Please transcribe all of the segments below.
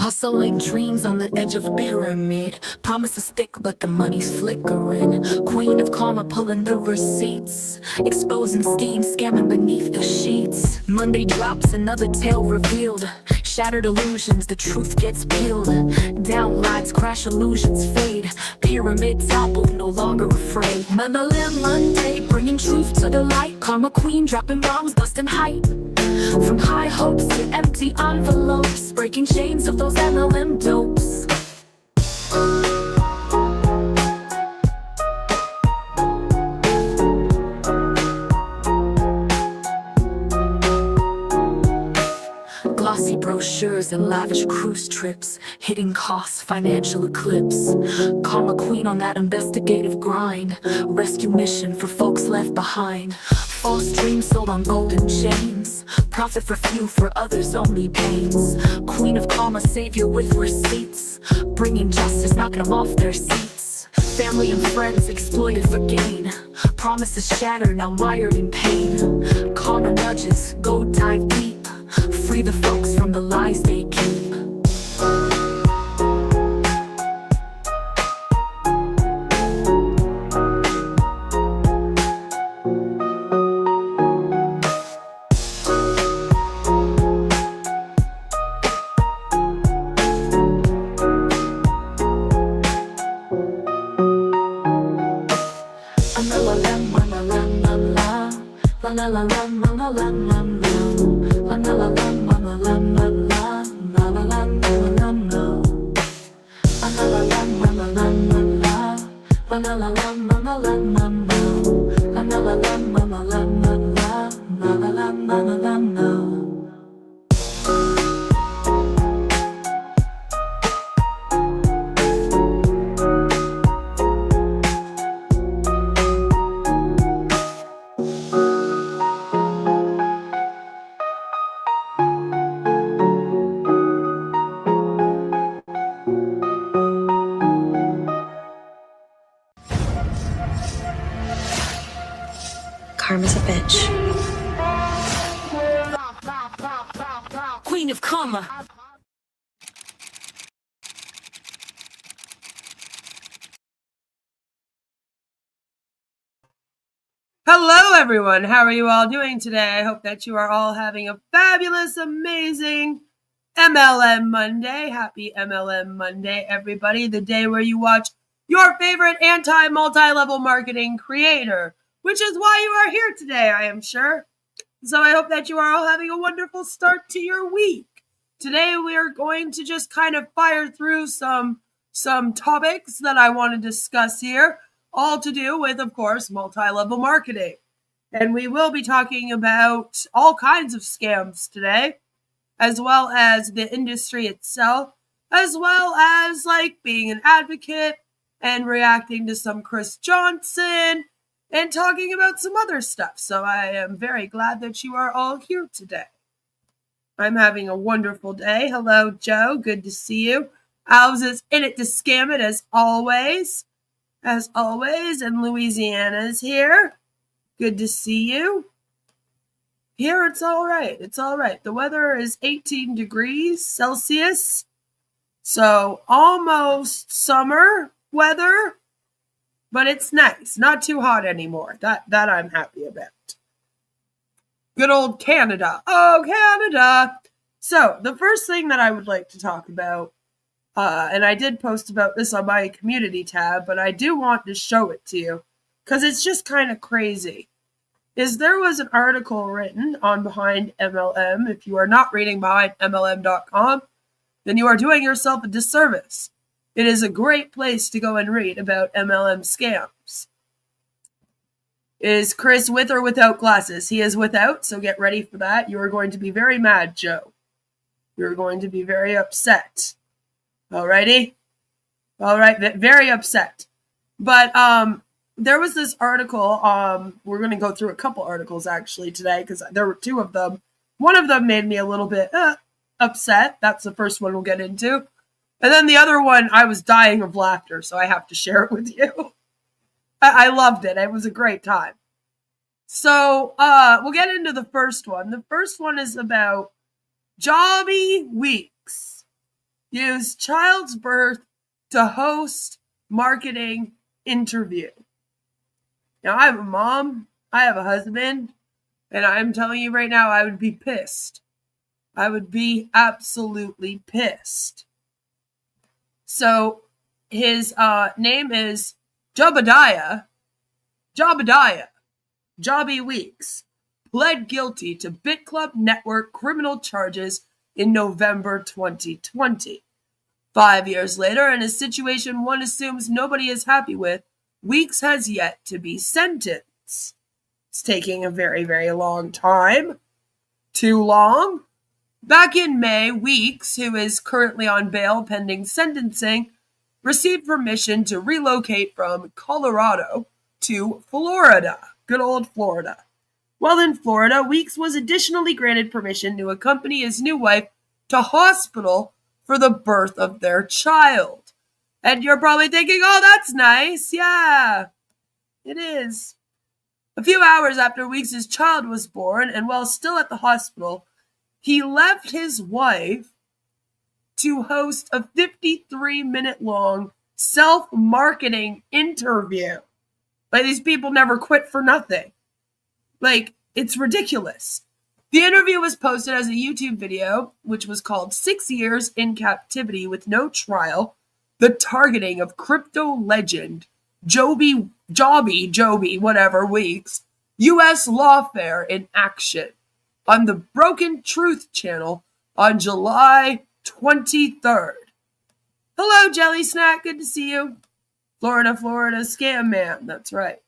Hustling dreams on the edge of pyramid. Promises stick, but the money's flickering. Queen of karma pulling the receipts. Exposing schemes, scamming beneath the sheets. Monday drops, another tale revealed. Shattered illusions, the truth gets peeled. Down lights crash, illusions fade. Pyramid toppled, no longer afraid. MLM Monday, bringing truth to the light. Karma queen dropping bombs, busting hype. From high hopes to empty envelopes, breaking chains of those MLM dopes. Glossy brochures and lavish cruise trips, hidden costs, financial eclipse. Karma queen on that investigative grind, rescue mission for folks left behind. False dreams sold on golden chains, profit for few, for others only pains. Queen of karma, savior with receipts, bringing justice, knocking them off their seats. Family and friends exploited for gain, promises shattered, now wired in pain. Karma nudges, go dive deep, free the folks from the lies they keep. La la la la la la la la la la la la la la la. Karma's a bitch. Queen of karma. Hello everyone, how are you all doing today? I hope that you are all having a fabulous, amazing MLM Monday. Happy MLM Monday, everybody. The day where you watch your favorite multi-level marketing creator, which is why you are here today, I am sure. So I hope that you are all having a wonderful start to your week. Today we are going to just kind of fire through some topics that I want to discuss here, all to do with, of course, multi-level marketing. And we will be talking about all kinds of scams today, as well as the industry itself, as well as like being an advocate and reacting to some Chris Johnson and talking about some other stuff. So I am very glad that you are all here today. I'm having a wonderful day. Hello, Joe. Good to see you. Al's is in it to scam it as always. As always. And Louisiana's here. Good to see you. Here it's all right. It's all right. The weather is 18 degrees Celsius. So almost summer weather. But it's nice. Not too hot anymore. That I'm happy about. Good old Canada. Oh, Canada. So the first thing that I would like to talk about, and I did post about this on my community tab, but I do want to show it to you because it's just kind of crazy, is there was an article written on Behind MLM. If you are not reading BehindMLM.com, then you are doing yourself a disservice. It is a great place to go and read about MLM scams. Is Chris with or without glasses? He is without, so get ready for that. You are going to be very mad, Joe. You're going to be very upset. Alrighty? Alright, very upset. But there was this article, we're going to go through a couple articles actually today, because there were two of them. One of them made me a little bit upset. That's the first one we'll get into. And then the other one, I was dying of laughter, so I have to share it with you. I loved it. It was a great time. So we'll get into the first one. The first one is about Jobby Weeks. used child's birth to host marketing interview. Now, I have a mom, I have a husband, and I'm telling you right now, I would be pissed. I would be absolutely pissed. So his name is Jobby Weeks, pled guilty to Bit Club Network criminal charges in November 2020. 5 years later, in a situation one assumes nobody is happy with, Weeks has yet to be sentenced. It's taking a very, very long time. Too long. Back in May, Weeks, who is currently on bail pending sentencing, received permission to relocate from Colorado to Florida. Good old Florida. While in Florida, Weeks was additionally granted permission to accompany his new wife to hospital for the birth of their child. And you're probably thinking, oh, that's nice. Yeah, it is. A few hours after Weeks' child was born, and while still at the hospital, he left his wife to host a 53-minute-long self-marketing interview. Like, these people never quit for nothing. Like, it's ridiculous. The interview was posted as a YouTube video, which was called 6 Years in Captivity with No Trial, the Targeting of Crypto Legend, Joby, whatever, Weeks, U.S. Lawfare in Action, on the Broken Truth channel on July 23rd. Hello, Jelly Snack. Good to see you. Florida scam man. That's right.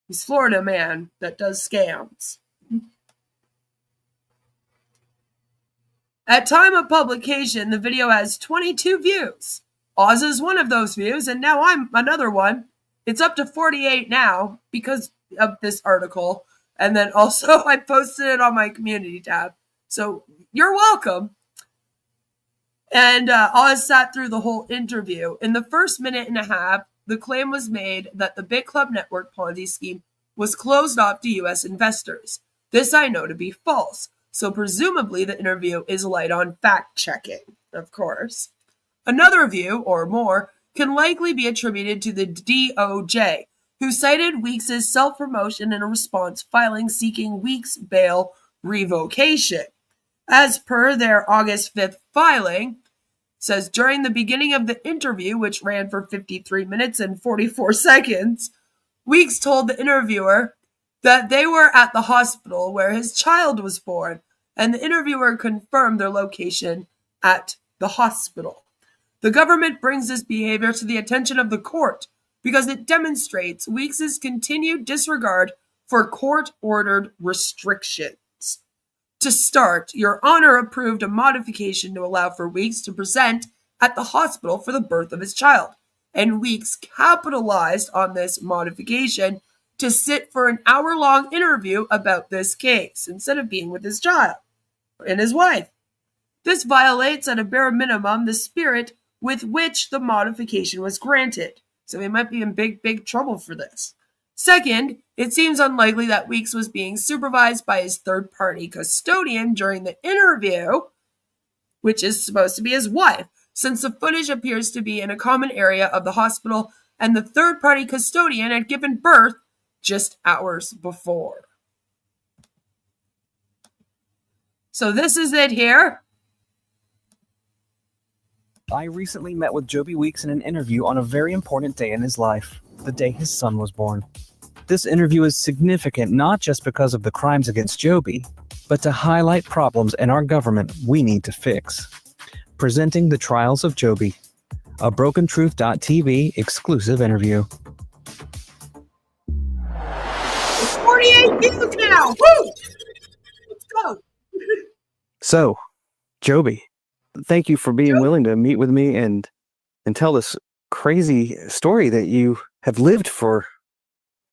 He's Florida man that does scams. At time of publication, the video has 22 views. Oz is one of those views, and now I'm another one. It's up to 48 now because of this article. And then also I posted it on my community tab. So you're welcome. And Oz sat through the whole interview. In the first minute and a half, the claim was made that the Bit Club Network Ponzi scheme was closed off to U.S. investors. This I know to be false. So presumably the interview is light on fact-checking, of course. Another view, or more, can likely be attributed to the DOJ, who cited Weeks' self-promotion in a response filing seeking Weeks' bail revocation. As per their August 5th filing, says during the beginning of the interview, which ran for 53 minutes and 44 seconds, Weeks told the interviewer that they were at the hospital where his child was born, and the interviewer confirmed their location at the hospital. The government brings this behavior to the attention of the court because it demonstrates Weeks' continued disregard for court-ordered restrictions. To start, Your Honor approved a modification to allow for Weeks to present at the hospital for the birth of his child, and Weeks capitalized on this modification to sit for an hour-long interview about this case instead of being with his child and his wife. This violates, at a bare minimum, the spirit with which the modification was granted. So he might be in big, big trouble for this. Second, it seems unlikely that Weeks was being supervised by his third-party custodian during the interview, which is supposed to be his wife, since the footage appears to be in a common area of the hospital and the third-party custodian had given birth just hours before. So this is it here. I recently met with Joby Weeks in an interview on a very important day in his life, the day his son was born. This interview is significant not just because of the crimes against Joby, but to highlight problems in our government we need to fix. Presenting the trials of Joby, a BrokenTruth.tv exclusive interview. 48 views now! Woo! Let's go! So, Joby, thank you for being willing to meet with me and tell this crazy story that you have lived for,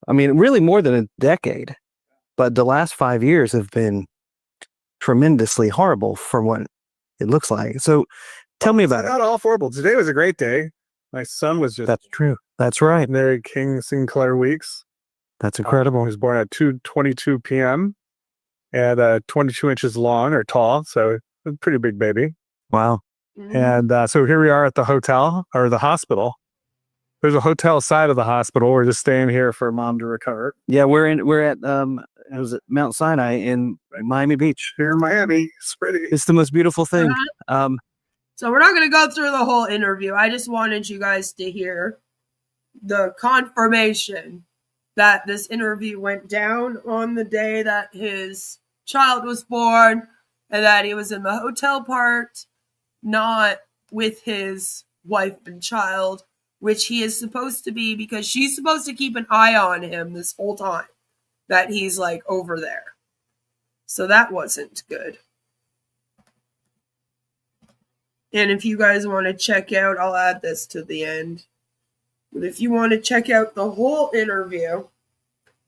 I mean, really more than a decade. But the last 5 years have been tremendously horrible from what it looks like. So tell me about it. Not all horrible. Today was a great day. My son was just That's true. That's right. Mary King Sinclair Weeks. That's incredible. He was born at 2:22 p.m. and 22 inches long or tall. So a pretty big baby. Wow. And so here we are at the hotel or the hospital. There's a hotel side of the hospital. We're just staying here for mom to recover. Yeah, we're at it was at Mount Sinai in Miami Beach. Here in Miami, it's pretty. It's the most beautiful thing. So we're not going to go through the whole interview. I just wanted you guys to hear the confirmation that this interview went down on the day that his child was born and that he was in the hotel part, not with his wife and child, which he is supposed to be because she's supposed to keep an eye on him this whole time that he's like over there. So that wasn't good. And if you guys want to check out, I'll add this to the end. But if you want to check out the whole interview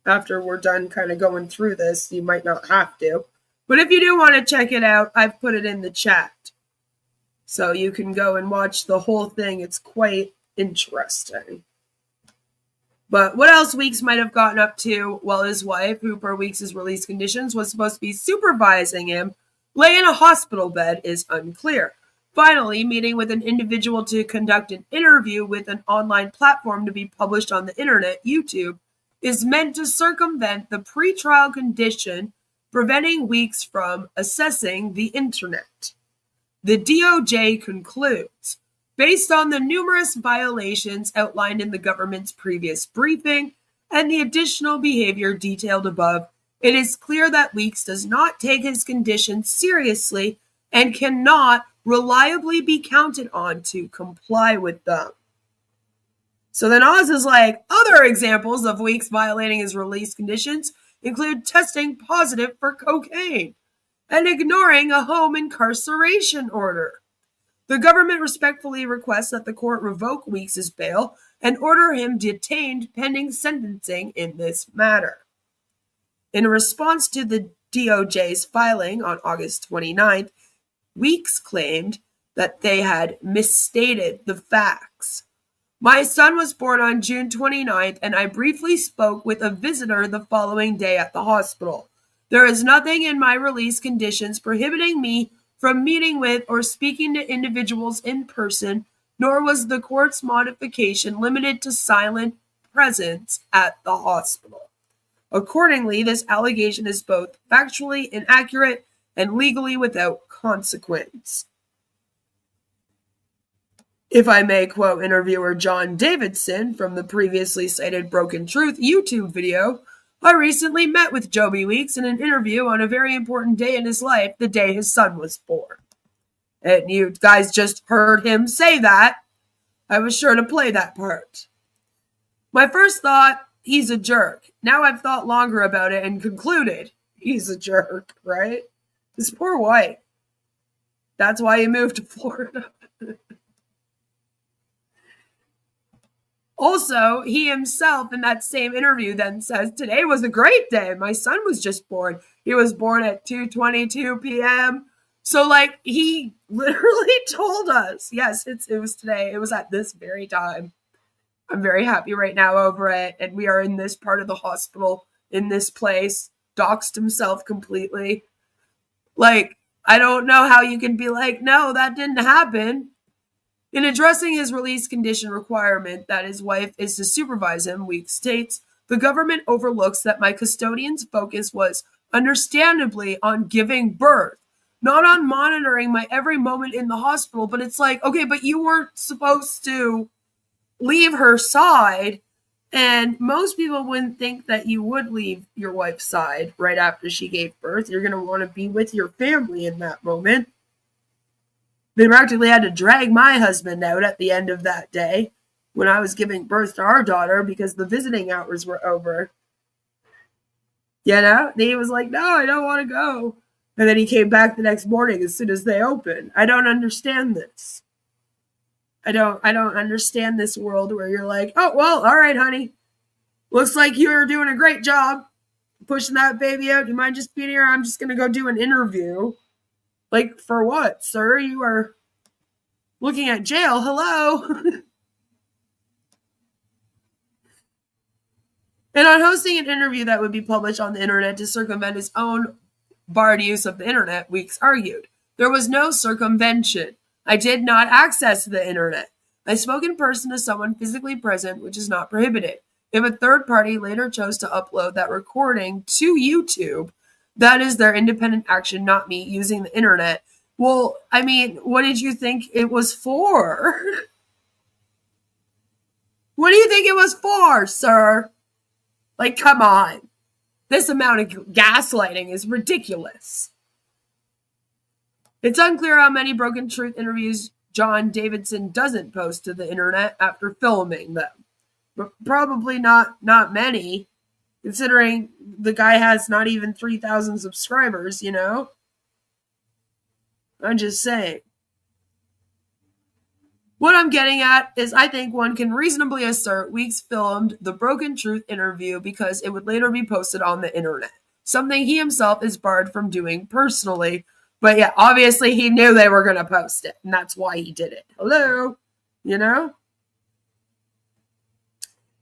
after we're done kind of going through this, you might not have to. But if you do want to check it out, I've put it in the chat. So you can go and watch the whole thing. It's quite interesting. But what else Weeks might have gotten up to? Well, his wife, who per Weeks' release conditions was supposed to be supervising him, lay in a hospital bed is unclear. Finally, meeting with an individual to conduct an interview with an online platform to be published on the internet, YouTube, is meant to circumvent the pretrial condition preventing Weeks from accessing the internet. The DOJ concludes, based on the numerous violations outlined in the government's previous briefing and the additional behavior detailed above, it is clear that Weeks does not take his conditions seriously and cannot reliably be counted on to comply with them. So then Oz is like, other examples of Weeks violating his release conditions include testing positive for cocaine and ignoring a home incarceration order. The government respectfully requests that the court revoke Weeks' bail and order him detained pending sentencing in this matter. In response to the DOJ's filing on August 29th, Weeks claimed that they had misstated the facts. My son was born on June 29th, and I briefly spoke with a visitor the following day at the hospital. There is nothing in my release conditions prohibiting me from meeting with or speaking to individuals in person, nor was the court's modification limited to silent presence at the hospital. Accordingly, this allegation is both factually inaccurate and legally without consequence. If I may quote interviewer John Davidson from the previously cited Broken Truth YouTube video, I recently met with Joby Weeks in an interview on a very important day in his life, the day his son was born. And you guys just heard him say that. I was sure to play that part. My first thought, he's a jerk. Now I've thought longer about it and concluded he's a jerk, right? His poor wife. That's why he moved to Florida. Also, he himself in that same interview then says, today was a great day. My son was just born. He was born at 2:22 p.m. So, like, he literally told us, yes, it was today. It was at this very time. I'm very happy right now over it. And we are in this part of the hospital, in this place, doxed himself completely. Like, I don't know how you can be like, no, that didn't happen. In addressing his release condition requirement that his wife is to supervise him, Weeks states, the government overlooks that my custodian's focus was understandably on giving birth, not on monitoring my every moment in the hospital. But it's like, okay, but you weren't supposed to leave her side. And most people wouldn't think that you would leave your wife's side right after she gave birth. You're going to want to be with your family in that moment. They practically had to drag my husband out at the end of that day when I was giving birth to our daughter because the visiting hours were over. You know? And he was like, no, I don't want to go. And then he came back the next morning as soon as they opened. I don't understand this. I don't understand this world where you're like, oh, well, all right, honey. Looks like you're doing a great job pushing that baby out. You mind just being here? I'm just going to go do an interview. Like, for what, sir? You are looking at jail. Hello. And on hosting an interview that would be published on the internet to circumvent his own barred use of the internet, Weeks argued. There was no circumvention. I did not access the internet. I spoke in person to someone physically present, which is not prohibited. If a third party later chose to upload that recording to YouTube, that is their independent action, not me using the internet. Well, I mean, what did you think it was for? What do you think it was for, sir? Like, come on. This amount of gaslighting is ridiculous. It's unclear how many Broken Truth interviews John Davidson doesn't post to the internet after filming them. But probably not many, considering the guy has not even 3,000 subscribers, you know? I'm just saying. What I'm getting at is I think one can reasonably assert Weeks filmed the Broken Truth interview because it would later be posted on the internet, something he himself is barred from doing personally. But yeah, obviously he knew they were going to post it, and that's why he did it. Hello? You know?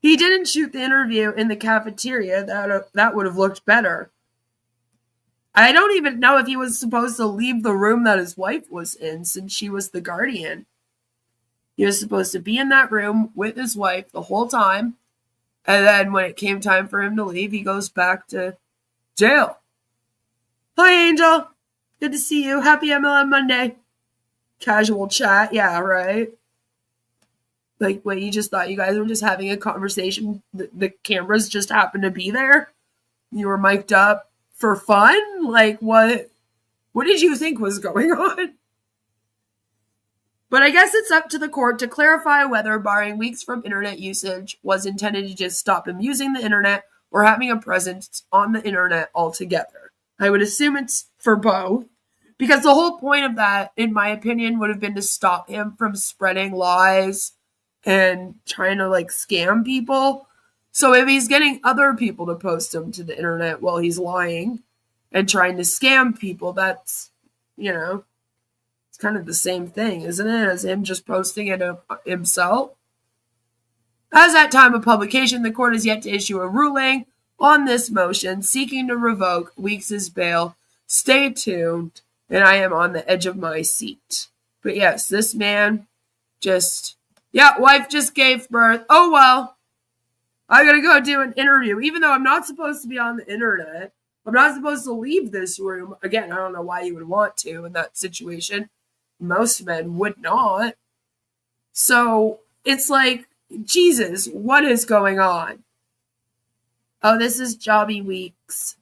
He didn't shoot the interview in the cafeteria. That would have looked better. I don't even know if he was supposed to leave the room that his wife was in, since she was the guardian. He was supposed to be in that room with his wife the whole time. And then when it came time for him to leave, he goes back to jail. Hi, Angel. Good to see you. Happy MLM Monday. Casual chat. Yeah, right. Like, wait, you just thought you guys were just having a conversation? The cameras just happened to be there? You were mic'd up for fun? Like, what did you think was going on? But I guess it's up to the court to clarify whether barring Weeks from internet usage was intended to just stop him using the internet or having a presence on the internet altogether. I would assume it's for both, because the whole point of that, in my opinion, would have been to stop him from spreading lies and trying to, like, scam people. So if he's getting other people to post him to the internet while he's lying and trying to scam people, that's, you know, it's kind of the same thing, isn't it, as him just posting it himself? As at time of publication, the court has yet to issue a ruling on this motion seeking to revoke Weeks' bail. Stay tuned, and I am on the edge of my seat. But yes, this man just, yeah, wife just gave birth. Oh, well, I gotta go do an interview. Even though I'm not supposed to be on the internet, I'm not supposed to leave this room. Again, I don't know why you would want to in that situation. Most men would not. So it's like, Jesus, what is going on? Oh, this is Jobby Weeks.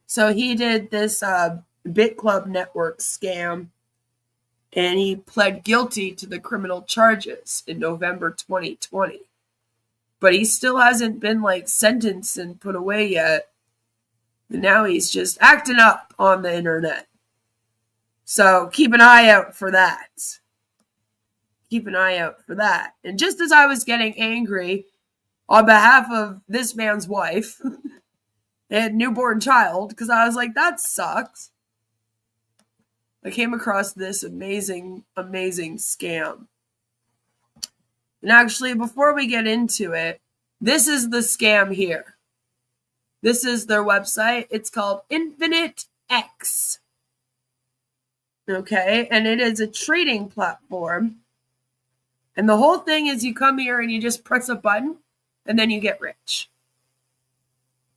So he did this Bit Club Network scam, and he pled guilty to the criminal charges in November 2020. But he still hasn't been, like, sentenced and put away yet. And now he's just acting up on the internet. So keep an eye out for that. Keep an eye out for that. And just as I was getting angry on behalf of this man's wife and newborn child, because I was like, that sucks, I came across this amazing, amazing scam. And actually, before we get into it, this is the scam here. This is their website. It's called Infinite X. Okay, and it is a trading platform. And the whole thing is you come here and you just press a button and then you get rich.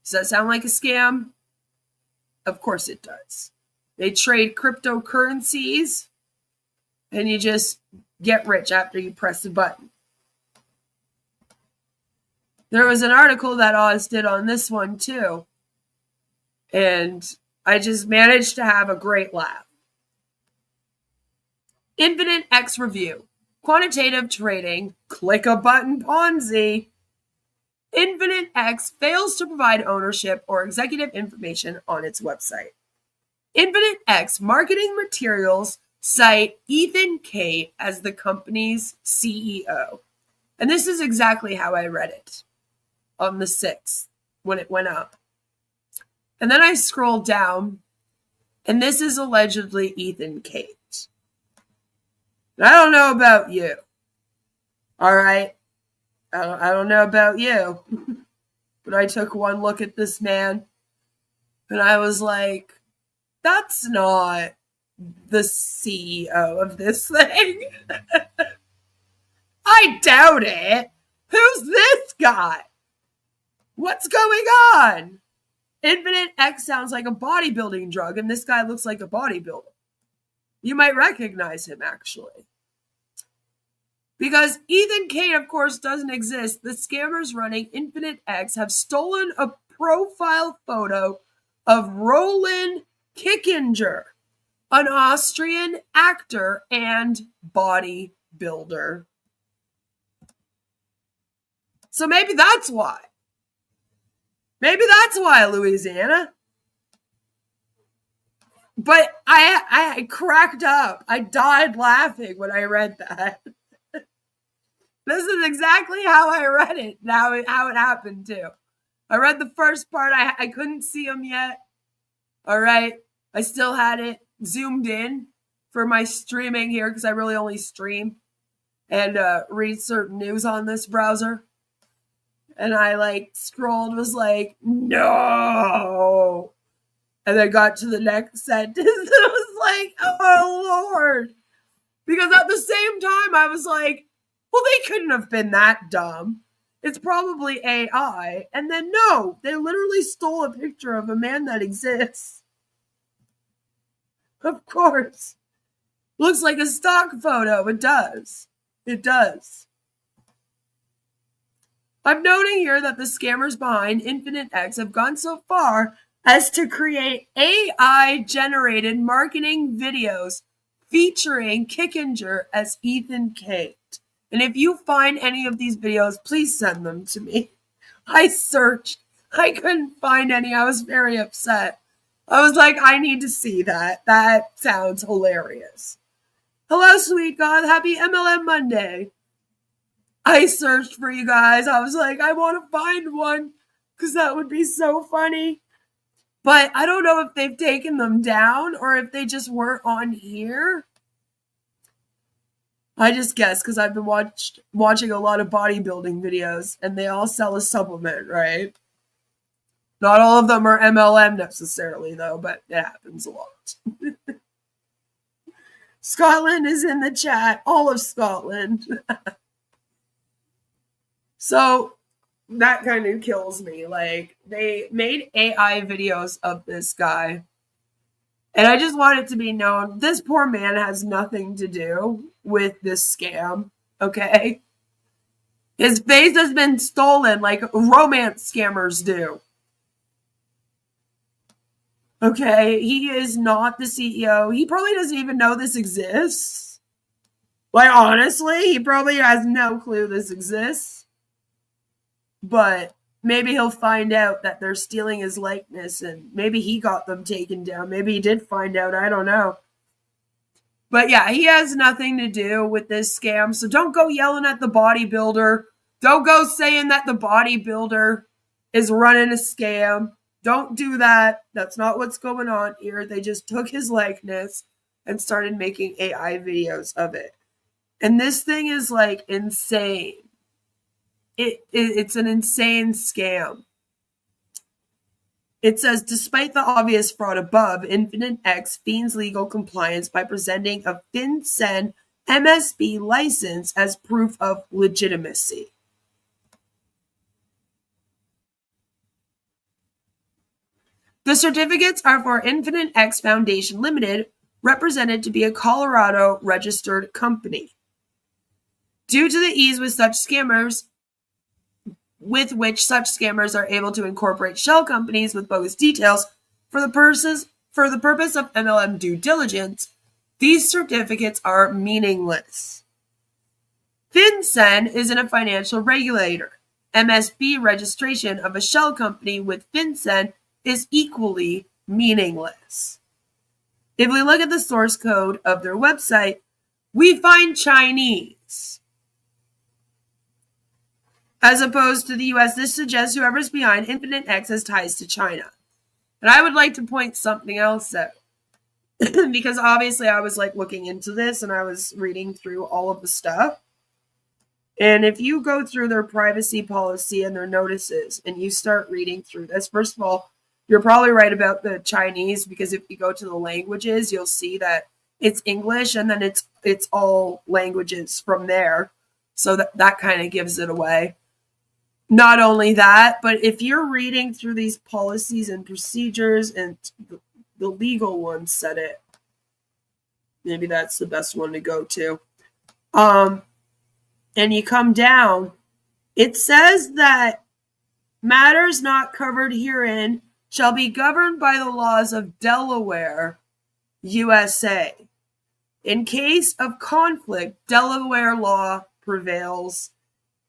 Does that sound like a scam? Of course it does. They trade cryptocurrencies and you just get rich after you press the button. There was an article that Oz did on this one too. And I just managed to have a great laugh. Infinite X Review. Quantitative trading. Click a button Ponzi. Infinite X fails to provide ownership or executive information on its website. Infinite X marketing materials cite Ethan Kate as the company's CEO. And this is exactly how I read it on the 6th when it went up. And then I scrolled down, and this is allegedly Ethan Kate. And I don't know about you. All right? I don't know about you. But I took one look at this man, and I was like, that's not the CEO of this thing. I doubt it. Who's this guy? What's going on? Infinite X sounds like a bodybuilding drug, and this guy looks like a bodybuilder. You might recognize him, actually. Because Ethan Kane, of course, doesn't exist, the scammers running Infinite X have stolen a profile photo of Roland Kickinger, an Austrian actor and bodybuilder. So maybe that's why. Maybe that's why, Louisiana. But I cracked up. I died laughing when I read that. This is exactly how I read it, how it happened too. I read the first part. I couldn't see him yet. All right. I still had it zoomed in for my streaming here because I really only stream and read certain news on this browser. And I scrolled, was like, no. And then got to the next sentence and I was like, oh Lord. Because at the same time, I was like, well, they couldn't have been that dumb. It's probably AI. And then no, they literally stole a picture of a man that exists. Of course. Looks like a stock photo. It does. It does. I'm noting here that the scammers behind Infinite X have gone so far as to create AI-generated marketing videos featuring Kickinger as Ethan Kane. And if you find any of these videos, please send them to me. I searched. I couldn't find any. I was very upset. I was like, I need to see that. That sounds hilarious. Hello, sweet God. Happy MLM Monday. I searched for you guys. I was like, I want to find one because that would be so funny. But I don't know if they've taken them down or if they just weren't on here. I just guess because I've been watching a lot of bodybuilding videos and they all sell a supplement, right? Not all of them are MLM necessarily, though, but it happens a lot. Scotland is in the chat. All of Scotland. So that kind of kills me. They made AI videos of this guy. And I just want it to be known, this poor man has nothing to do with this scam, okay? His face has been stolen like romance scammers do. Okay, he is not the CEO. He probably doesn't even know this exists. Honestly, he probably has no clue this exists. But maybe he'll find out that they're stealing his likeness and maybe he got them taken down. Maybe he did find out. I don't know. But yeah, he has nothing to do with this scam. So don't go yelling at the bodybuilder. Don't go saying that the bodybuilder is running a scam. Don't do that. That's not what's going on here. They just took his likeness and started making AI videos of it. And this thing is insane. It's an insane scam. It says, despite the obvious fraud above, Infinite X feigns legal compliance by presenting a FinCEN MSB license as proof of legitimacy. The certificates are for Infinite X Foundation Limited, represented to be a Colorado registered company. Due to the ease with which such scammers are able to incorporate shell companies with bogus details for the purpose of MLM due diligence, these certificates are meaningless. FinCEN isn't a financial regulator. MSB registration of a shell company with FinCEN is equally meaningless. If we look at the source code of their website, we find Chinese. As opposed to the US, this suggests whoever's behind Infinite X has ties to China. And I would like to point something else out. Because obviously I was looking into this and I was reading through all of the stuff. And if you go through their privacy policy and their notices and you start reading through this, first of all, you're probably right about the Chinese, because if you go to the languages, you'll see that it's English, and then it's all languages from there. So that kind of gives it away. Not only that, but if you're reading through these policies and procedures, and the legal one said it, maybe that's the best one to go to. And you come down, it says that matters not covered herein shall be governed by the laws of Delaware, USA. In case of conflict, Delaware law prevails.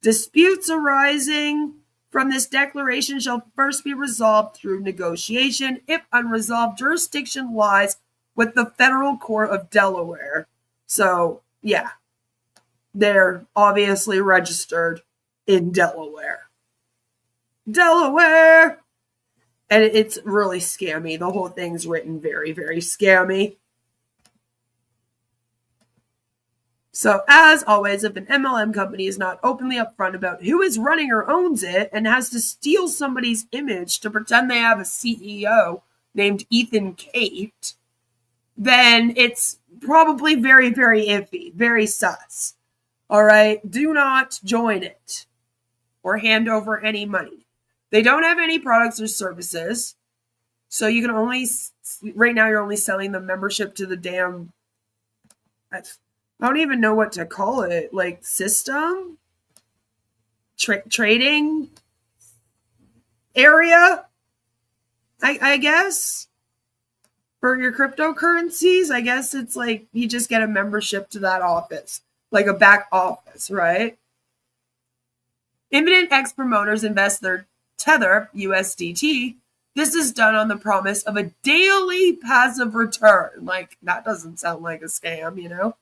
Disputes arising from this declaration shall first be resolved through negotiation. If unresolved, jurisdiction lies with the Federal Court of Delaware. So, yeah, they're obviously registered in Delaware. Delaware! And it's really scammy. The whole thing's written very, very scammy. So, as always, if an MLM company is not openly upfront about who is running or owns it and has to steal somebody's image to pretend they have a CEO named Ethan Kate, then it's probably very, very iffy, very sus. All right? Do not join it or hand over any money. They don't have any products or services. So you can only, right now, you're only selling the membership to the damn, I don't even know what to call it, like system? Trading area, I guess, for your cryptocurrencies. I guess it's like you just get a membership to that office, like a back office, right? Infinite X promoters invest their Tether, USDT. This is done on the promise of a daily passive return. Like, that doesn't sound like a scam, you know?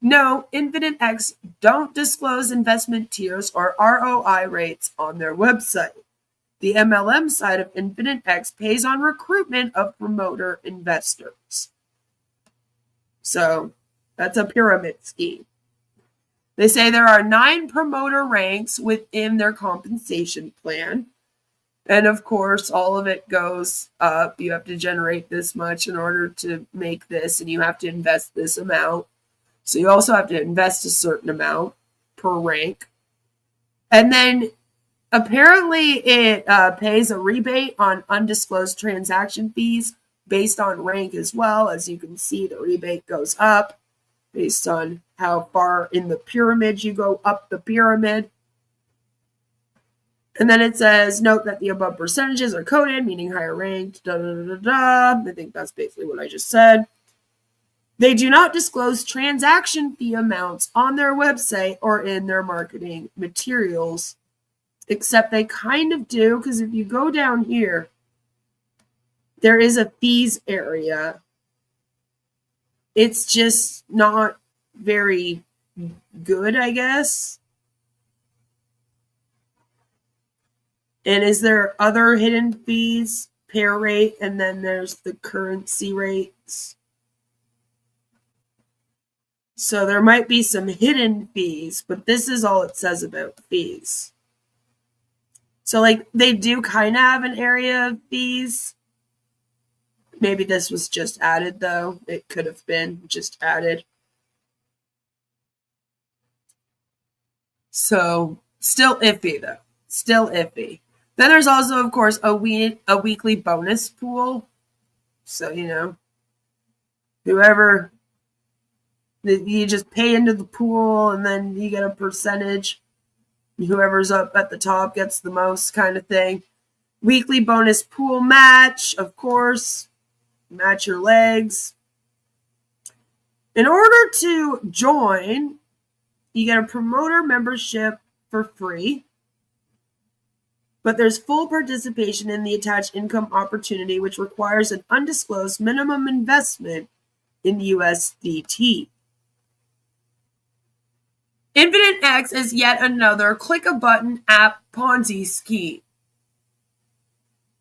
No, Infinite X don't disclose investment tiers or ROI rates on their website. The MLM side of Infinite X pays on recruitment of promoter investors. So, that's a pyramid scheme. They say there are 9 promoter ranks within their compensation plan. And of course, all of it goes up. You have to generate this much in order to make this, and you have to invest this amount. So you also have to invest a certain amount per rank. And then apparently it pays a rebate on undisclosed transaction fees based on rank as well. As you can see, the rebate goes up based on how far in the pyramid you go up the pyramid. And then it says, note that the above percentages are coded, meaning higher ranked, da da da da da. I think that's basically what I just said. They do not disclose transaction fee amounts on their website or in their marketing materials, except they kind of do, because if you go down here, there is a fees area. It's just not very good, I guess. And is there other hidden fees? Pair rate, and then there's the currency rates. So there might be some hidden fees, but this is all it says about fees. So like they do kind of have an area of fees. Maybe this was just added though. It could have been just added. So still iffy though. Still iffy. Then there's also, of course, a weekly bonus pool. So, you know, whoever, you just pay into the pool and then you get a percentage. Whoever's up at the top gets the most kind of thing. Weekly bonus pool match, of course. Match your legs. In order to join, you get a promoter membership for free. But there's full participation in the attached income opportunity, which requires an undisclosed minimum investment in USDT. Infinite X is yet another click-a-button app Ponzi scheme.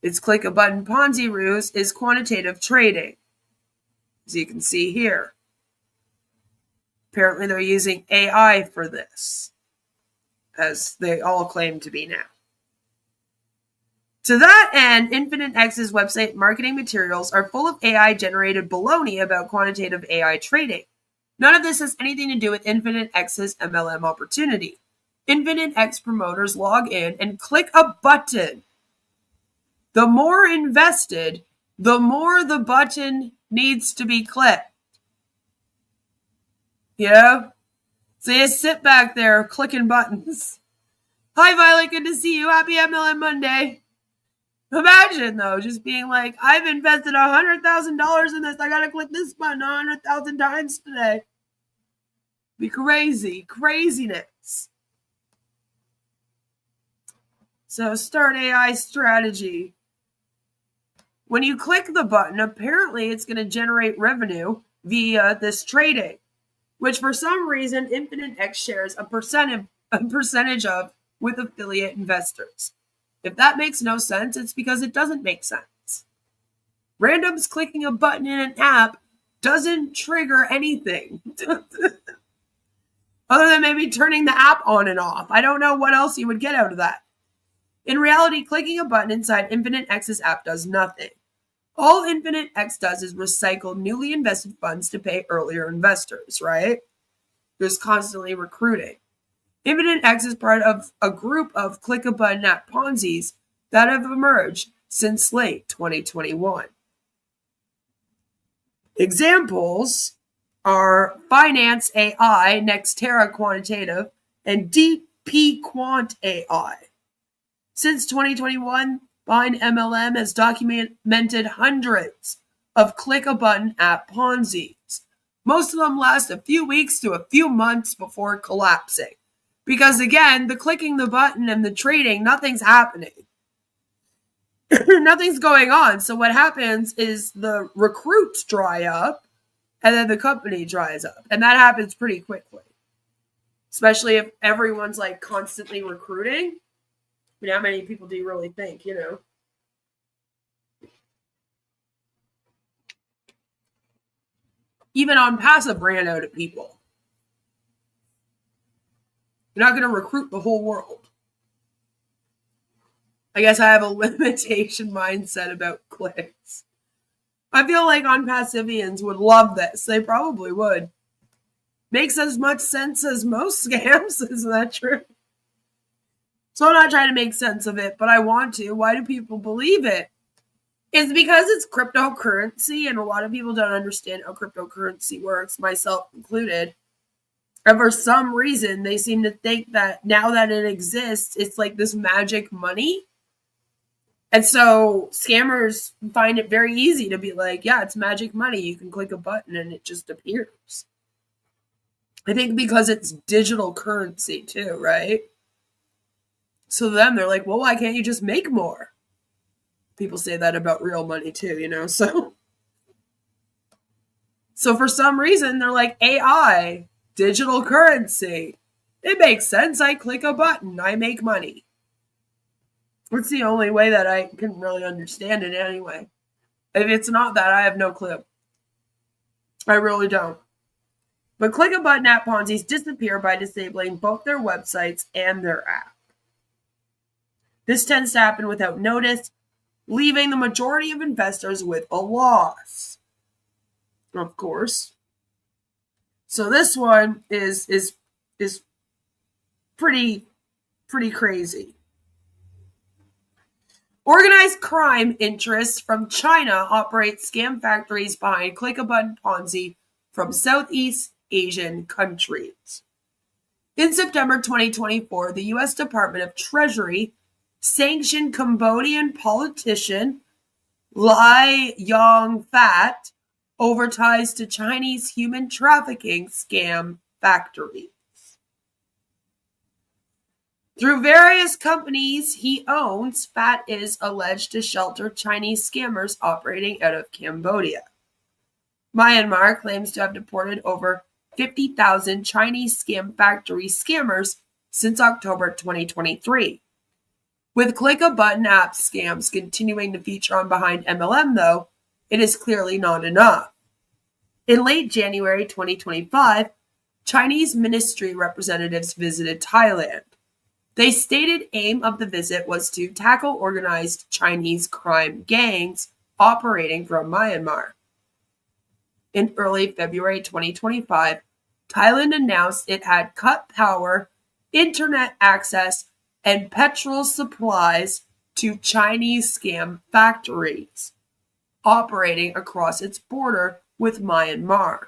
Its click-a-button Ponzi ruse is quantitative trading, as you can see here. Apparently they're using AI for this, as they all claim to be now. To that end, Infinite X's website marketing materials are full of AI-generated baloney about quantitative AI trading. None of this has anything to do with Infinite X's MLM opportunity. Infinite X promoters log in and click a button. The more invested, the more the button needs to be clicked. Yeah? So you sit back there clicking buttons. Hi, Violet. Good to see you. Happy MLM Monday. Imagine, though, just being like, I've invested $100,000 in this. I got to click this button 100,000 times today. Be crazy. Craziness. So start AI strategy. When you click the button, apparently it's going to generate revenue via this trading, which for some reason Infinite X shares a percentage of with affiliate investors. If that makes no sense, it's because it doesn't make sense. Randoms clicking a button in an app doesn't trigger anything. Other than maybe turning the app on and off. I don't know what else you would get out of that. In reality, clicking a button inside Infinite X's app does nothing. All Infinite X does is recycle newly invested funds to pay earlier investors, right? There's constantly recruiting. Infinite X is part of a group of click-a-button app Ponzi's that have emerged since late 2021. Examples are Finance AI, Nextera Quantitative, and DP Quant AI. Since 2021, Bind MLM has documented hundreds of click-a-button app Ponzi's. Most of them last a few weeks to a few months before collapsing. Because again, the clicking the button and the trading, nothing's happening. Nothing's going on. So what happens is the recruits dry up and then the company dries up. And that happens pretty quickly. Especially if everyone's like constantly recruiting. I mean, how many people do you really think, you know? Even on passive ran out of people. You're not going to recruit the whole world. I guess I have a limitation mindset about clicks. I feel like on-passivians would love this. They probably would. Makes as much sense as most scams. Isn't that true? So I'm not trying to make sense of it, but I want to. Why do people believe it? It's because it's cryptocurrency, and a lot of people don't understand how cryptocurrency works, myself included. And for some reason, they seem to think that now that it exists, it's like this magic money. And so scammers find it very easy to be like, yeah, it's magic money. You can click a button and it just appears. I think because it's digital currency too, right? So then they're like, well, why can't you just make more? People say that about real money too, you know? So for some reason, they're like, AI, digital currency. It makes sense. I click a button. I make money. It's the only way that I can really understand it anyway. If it's not that, I have no clue. I really don't. But click a button app Ponzi's disappear by disabling both their websites and their app. This tends to happen without notice, leaving the majority of investors with a loss. Of course. So this one is pretty crazy. Organized crime interests from China operate scam factories behind click-a-button Ponzi from Southeast Asian countries. In September 2024, the U.S. Department of Treasury sanctioned Cambodian politician Lai Yong-fat over ties to Chinese human trafficking scam factories. Through various companies he owns, Fat is alleged to shelter Chinese scammers operating out of Cambodia. Myanmar claims to have deported over 50,000 Chinese scam factory scammers since October 2023. With click-a-button app scams continuing to feature on Behind MLM, though, it is clearly not enough. In late January 2025, Chinese ministry representatives visited Thailand. The stated aim of the visit was to tackle organized Chinese crime gangs operating from Myanmar. In early February 2025, Thailand announced it had cut power, internet access, and petrol supplies to Chinese scam factories operating across its border with Myanmar.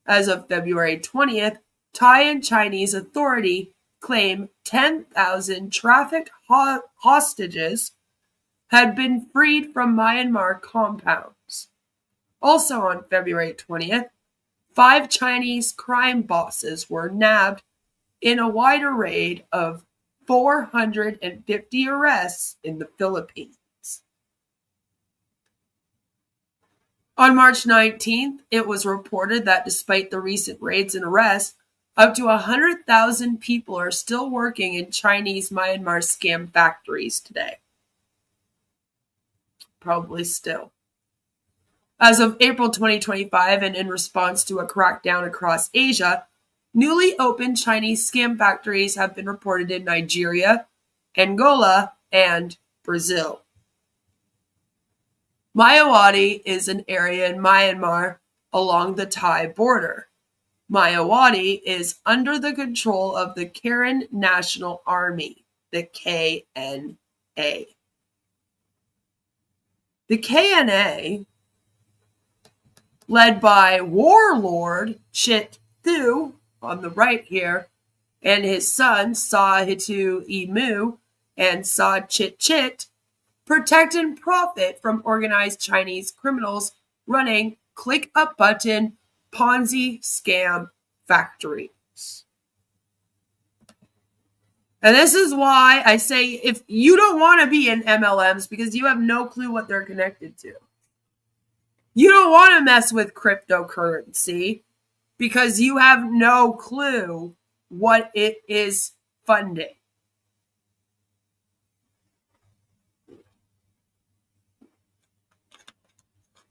As of February 20th, Thai and Chinese authority claim 10,000 trafficked hostages had been freed from Myanmar compounds. Also on February 20th, 5 Chinese crime bosses were nabbed in a wider raid of 450 arrests in the Philippines. On March 19th, it was reported that despite the recent raids and arrests, up to 100,000 people are still working in Chinese Myanmar scam factories today. Probably still. As of April 2025, and in response to a crackdown across Asia, newly opened Chinese scam factories have been reported in Nigeria, Angola, and Brazil. Mayawati is an area in Myanmar along the Thai border. Mayawati is under the control of the Karen National Army, the KNA. The KNA, led by warlord Chit Thu on the right here, and his sons Sa Hitu Imu and Sa Chit Chit, protect and profit from organized Chinese criminals running click-a-button Ponzi scam factories. And this is why I say if you don't want to be in MLMs because you have no clue what they're connected to. You don't want to mess with cryptocurrency because you have no clue what it is funding.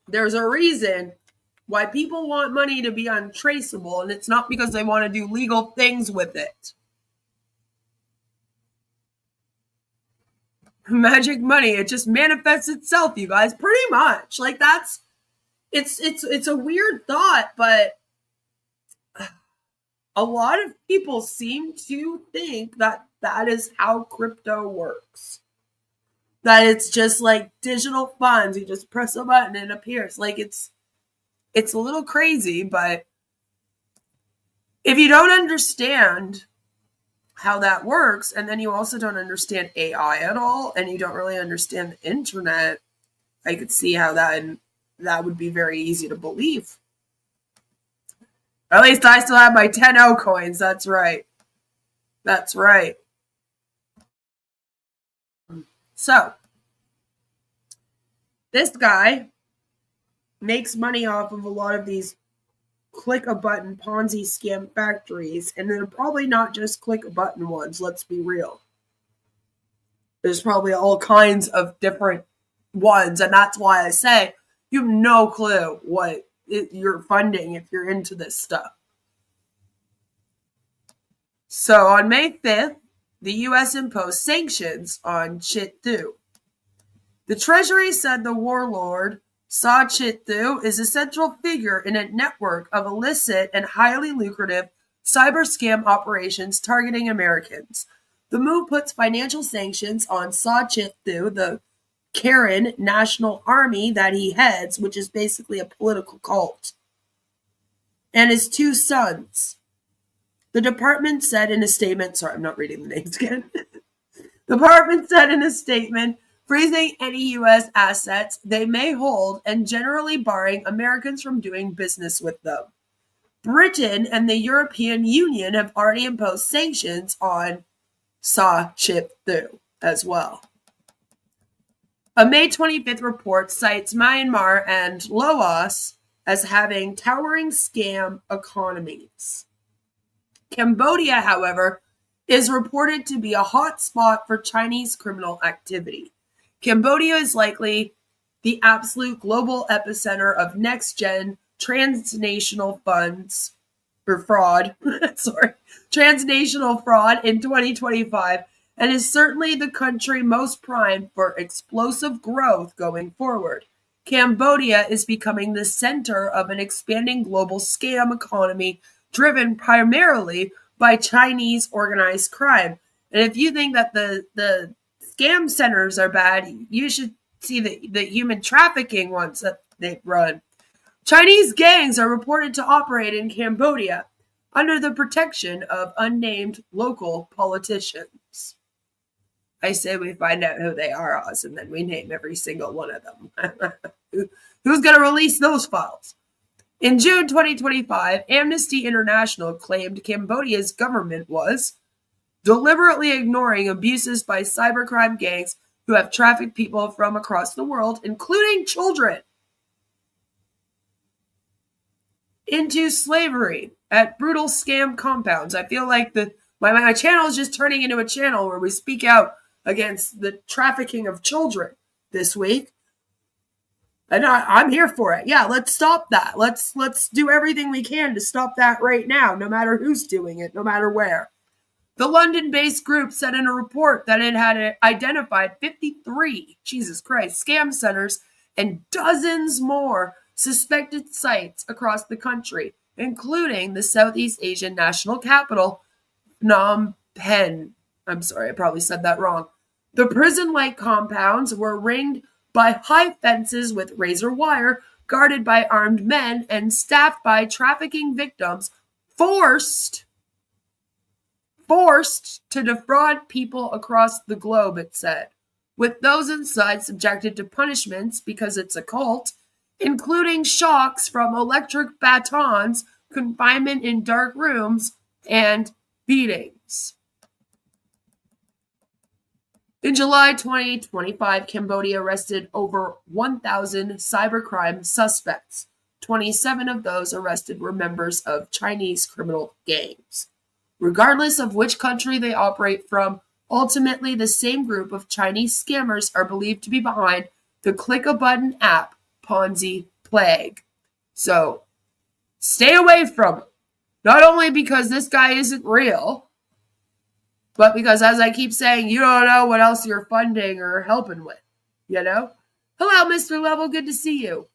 There's a reason why people want money to be untraceable, and it's not because they want to do legal things with it. Magic money, it just manifests itself, you guys, pretty much. Like that's it's a weird thought, but a lot of people seem to think that that is how crypto works. That it's just like digital funds. You just press a button and it appears. Like it's a little crazy, but if you don't understand how that works, and then you also don't understand AI at all, and you don't really understand the internet, I could see how that would be very easy to believe. At least I still have my 10O coins. That's right. That's right. So, this guy makes money off of a lot of these click-a-button Ponzi scam factories, and they're probably not just click-a-button ones, let's be real. There's probably all kinds of different ones, and that's why I say you have no clue what you're funding if you're into this stuff. So on May 5th, the U.S. imposed sanctions on Chit Thu. The Treasury said the warlord Sa Chit Thu is a central figure in a network of illicit and highly lucrative cyber scam operations targeting Americans. The move puts financial sanctions on Sa Chit Thu, the Karen National Army that he heads, which is basically a political cult, and his 2 sons. The department said in a statement, sorry, I'm not reading the names again. The department said in a statement, freezing any U.S. assets they may hold and generally barring Americans from doing business with them. Britain and the European Union have already imposed sanctions on Sa Chit Thu as well. A May 25th report cites Myanmar and Laos as having towering scam economies. Cambodia, however, is reported to be a hot spot for Chinese criminal activity. Cambodia is likely the absolute global epicenter of next-gen transnational funds or fraud, sorry, transnational fraud in 2025, and is certainly the country most primed for explosive growth going forward. Cambodia is becoming the center of an expanding global scam economy driven primarily by Chinese organized crime. And if you think that the scam centers are bad, you should see the human trafficking ones that they run. Chinese gangs are reported to operate in Cambodia under the protection of unnamed local politicians. I say we find out who they are, Oz, and then we name every single one of them. Who's going to release those files? In June 2025, Amnesty International claimed Cambodia's government was deliberately ignoring abuses by cybercrime gangs who have trafficked people from across the world, including children, into slavery at brutal scam compounds. I feel like my channel is just turning into a channel where we speak out against the trafficking of children this week. And I'm here for it. Yeah, let's stop that. Let's do everything we can to stop that right now, no matter who's doing it, no matter where. The London-based group said in a report that it had identified 53, Jesus Christ, scam centers and dozens more suspected sites across the country, including the Southeast Asian national capital, Phnom Penh. I'm sorry, I probably said that wrong. The prison-like compounds were ringed by high fences with razor wire, guarded by armed men, and staffed by trafficking victims forced to defraud people across the globe, it said, with those inside subjected to punishments because it's a cult, including shocks from electric batons, confinement in dark rooms, and beatings. In July 2025, Cambodia arrested over 1,000 cybercrime suspects. 27 of those arrested were members of Chinese criminal gangs. Regardless of which country they operate from, ultimately the same group of Chinese scammers are believed to be behind the click-a-button app Ponzi plague. So, stay away from it. Not only because this guy isn't real, but because, as I keep saying, you don't know what else you're funding or helping with, you know? Hello, Mr. Level, good to see you.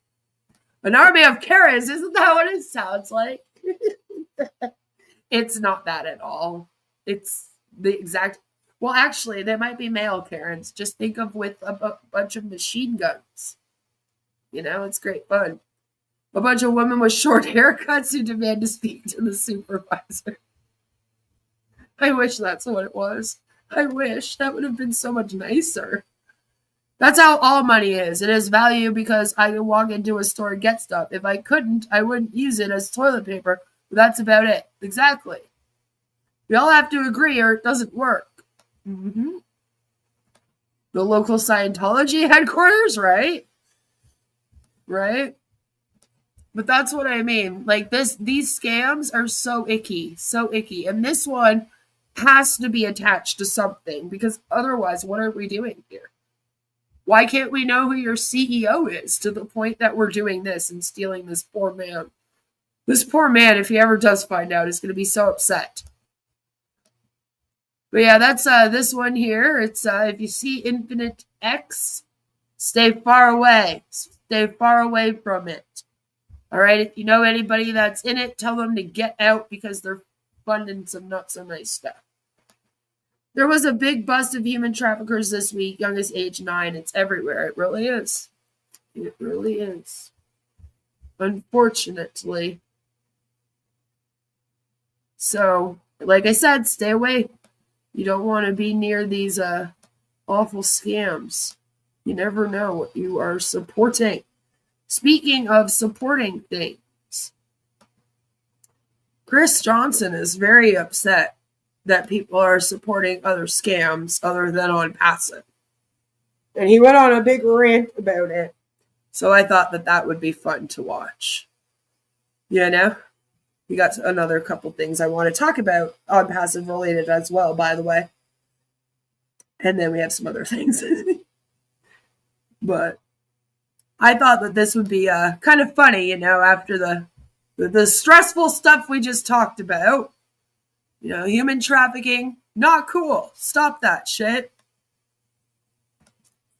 An army of Karens, isn't that what it sounds like? It's not that at all. It's the exact... Well, actually, they might be male Karens. Just think of with a bunch of machine guns. You know, it's great fun. A bunch of women with short haircuts who demand to speak to the supervisor. I wish that's what it was. I wish. That would have been so much nicer. That's how all money is. It has value because I can walk into a store and get stuff. If I couldn't, I wouldn't use it as toilet paper. But that's about it. Exactly. We all have to agree or it doesn't work. Mm-hmm. The local Scientology headquarters, right? Right? But that's what I mean. Like these scams are so icky. So icky. And this one has to be attached to something because otherwise, what are we doing here? Why can't we know who your CEO is to the point that we're doing this and stealing this poor man? This poor man, if he ever does find out, is going to be so upset. But yeah, that's this one here. It's if you see Infinite X, stay far away. Stay far away from it. All right, if you know anybody that's in it, tell them to get out because they're funding some not so nice stuff. There was a big bust of human traffickers this week, young as age 9. It's everywhere. It really is. It really is. Unfortunately. So, like I said, stay away. You don't want to be near these awful scams. You never know what you are supporting. Speaking of supporting things, Chris Johnson is very upset that people are supporting other scams other than on Passive. And he went on a big rant about it. So I thought that would be fun to watch. You know? We got another couple things I want to talk about on Passive related as well, by the way. And then we have some other things. But I thought that this would be kind of funny, you know, after the The stressful stuff we just talked about. You know, human trafficking, not cool. Stop that shit.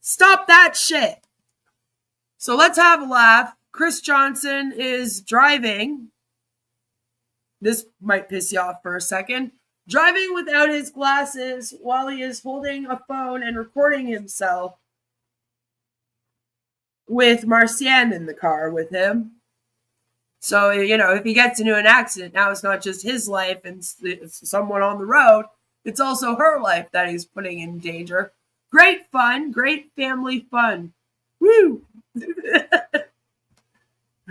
Stop that shit. So let's have a laugh. Chris Johnson is driving. This might piss you off for a second. Driving without his glasses while he is holding a phone and recording himself with Marcienne in the car with him. So, you know, if he gets into an accident, now it's not just his life and someone on the road. It's also her life that he's putting in danger. Great fun. Great family fun. Woo!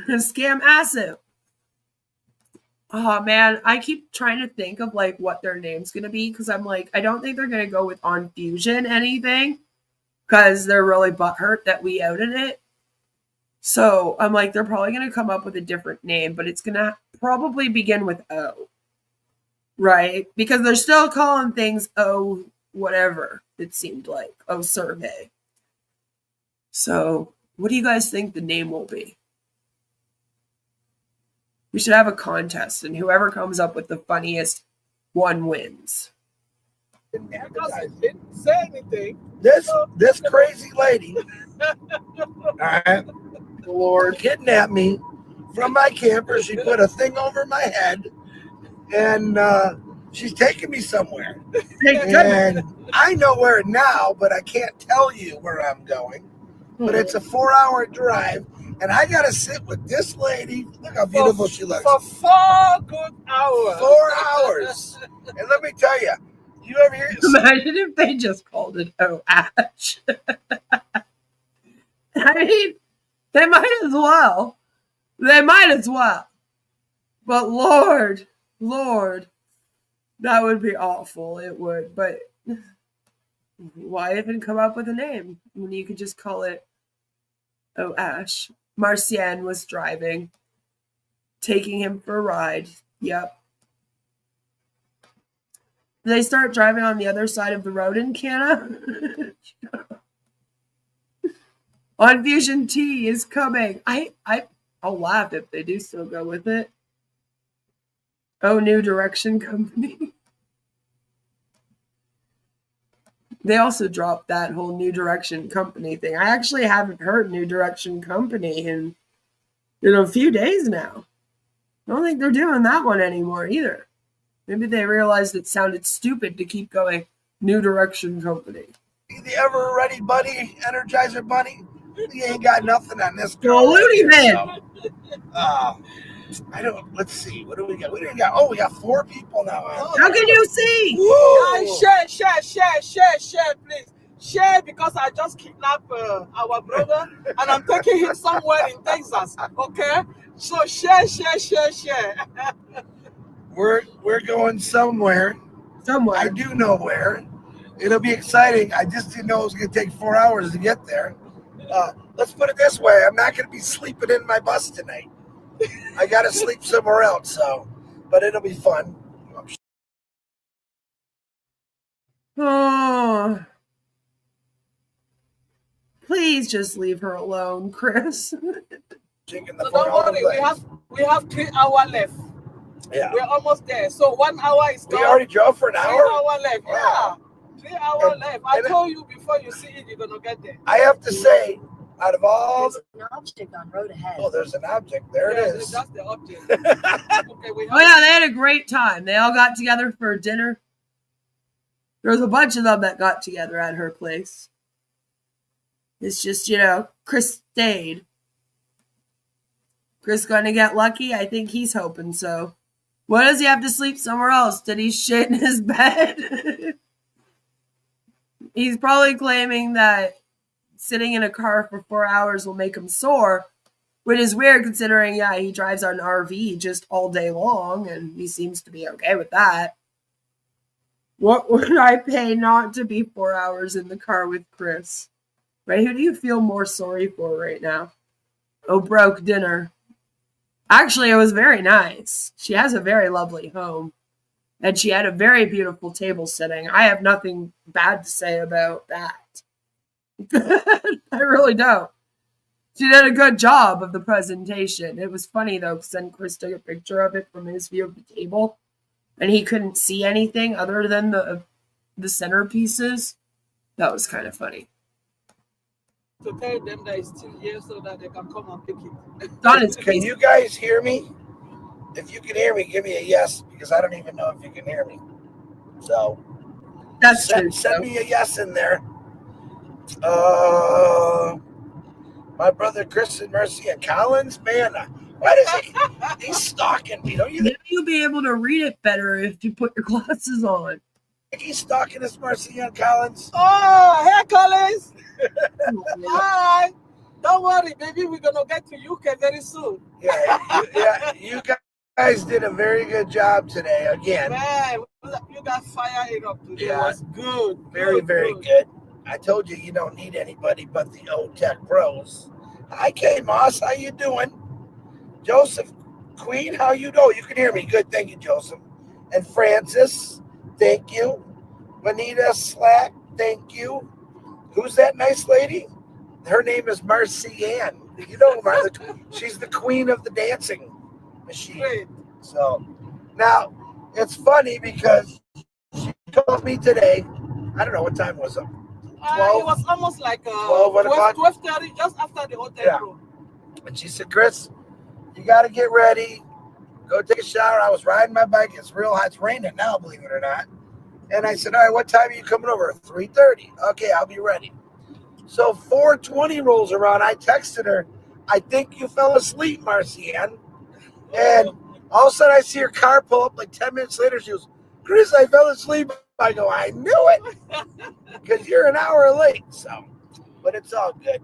Scam acid. Oh, man. I keep trying to think of, like, what their name's going to be. Because I'm like, I don't think they're going to go with On Fusion anything. Because they're really butthurt that we outed it. So I'm like, they're probably going to come up with a different name, but it's going to probably begin with O. Right? Because they're still calling things O whatever, it seemed like. O survey. So what do you guys think the name will be? We should have a contest, and whoever comes up with the funniest one wins. Because I didn't say anything. This crazy lady, all right, Lord. kidnapped me from my camper. She put a thing over my head, and she's taking me somewhere. Thank goodness. And I know where now, but I can't tell you where I'm going. But it's a 4-hour drive, and I got to sit with this lady. Look how beautiful she looks. For 4 good hours. 4 hours. And let me tell you, you ever hear? Imagine if they just called it O Ash. I mean, they might as well. They might as well. But Lord, that would be awful. It would. But why even come up with a name when you could just call it O Ash? Marcienne was driving, taking him for a ride. Yep. They start driving on the other side of the road in Canada. On Fusion T is coming. I'll laugh if they do still go with it. Oh, New Direction Company. They also dropped that whole New Direction Company thing. I actually haven't heard New Direction Company in a few days now. I don't think they're doing that one anymore either. Maybe they realized it sounded stupid to keep going New Direction Company. The ever ready bunny, Energizer bunny. He ain't got nothing on this girl. Go Looney Man. I don't. Let's see. What do we got? We got 4 people now. How can you see? Woo! Share, please. Share because I just kidnapped our brother and I'm taking him somewhere in Texas. Okay? So share. We're going somewhere. I do know where. It'll be exciting. I just didn't know it was going to take 4 hours to get there. Let's put it this way. I'm not going to be sleeping in my bus tonight. I got to sleep somewhere else. But it'll be fun. Oh. Please just leave her alone, Chris. So don't worry, we have 3 hours left. Yeah. We're almost there. So 1 hour is gone. We already drove for an 3 hour? hours left. Wow. Yeah. 3 hours left. I told you before you see it, you're gonna get there. I have to say, out of all There's an object on road ahead. oh, there's an object. There it is. That's the object. Okay, Oh yeah, they had a great time. They all got together for dinner. There was a bunch of them that got together at her place. It's just, Chris stayed. Chris gonna get lucky? I think he's hoping so. Why does he have to sleep somewhere else? Did he shit in his bed? He's probably claiming that sitting in a car for 4 hours will make him sore, which is weird considering, he drives an RV just all day long, and he seems to be okay with that. What would I pay not to be 4 hours in the car with Chris? Right? Who do you feel more sorry for right now? Oh, broke dinner. Actually, it was very nice. She has a very lovely home. And she had a very beautiful table setting. I have nothing bad to say about that. I really don't. She did a good job of the presentation. It was funny though, because then Chris took a picture of it from his view of the table, and he couldn't see anything other than the centerpieces. That was kind of funny. To tell them that it's still here so that they can come and pick it. Don is Can crazy. you guys hear me? If you can hear me, give me a yes, because I don't even know if you can hear me. So That's true. send me a yes in there. My brother Chris and Mercy and Collins, man, why does he's stalking me? Don't you think Maybe you'll be able to read it better if you put your glasses on. he's stalking us, Mercy and Collins? Oh, hey, Collins. Hi. Don't worry, baby. We're going to get to UK very soon. Yeah, you guys did a very good job today again. Man, you got fire it up today. Yeah. It was good. Very good. I told you you don't need anybody but the old tech pros. Hi, K Moss. How you doing? Joseph Queen, how you doing? You can hear me. Good. Thank you, Joseph. And Francis, thank you. Juanita Slack, thank you. Who's that nice lady? Her name is Marcy Ann. You know, she's the queen of the dancing machine. Great. So now it's funny because she told me today, I don't know what time was it. It was almost like 12:30, just after the hotel room. And she said, Chris, you got to get ready. Go take a shower. I was riding my bike. It's real hot. It's raining now, believe it or not. And I said, all right, what time are you coming over? 3:30. Okay, I'll be ready. So 4:20 rolls around. I texted her, I think you fell asleep, Marcy Ann. And all of a sudden I see her car pull up like 10 minutes later. She goes, Chris, I fell asleep. I go, I knew it. Because you're an hour late. So, but it's all good.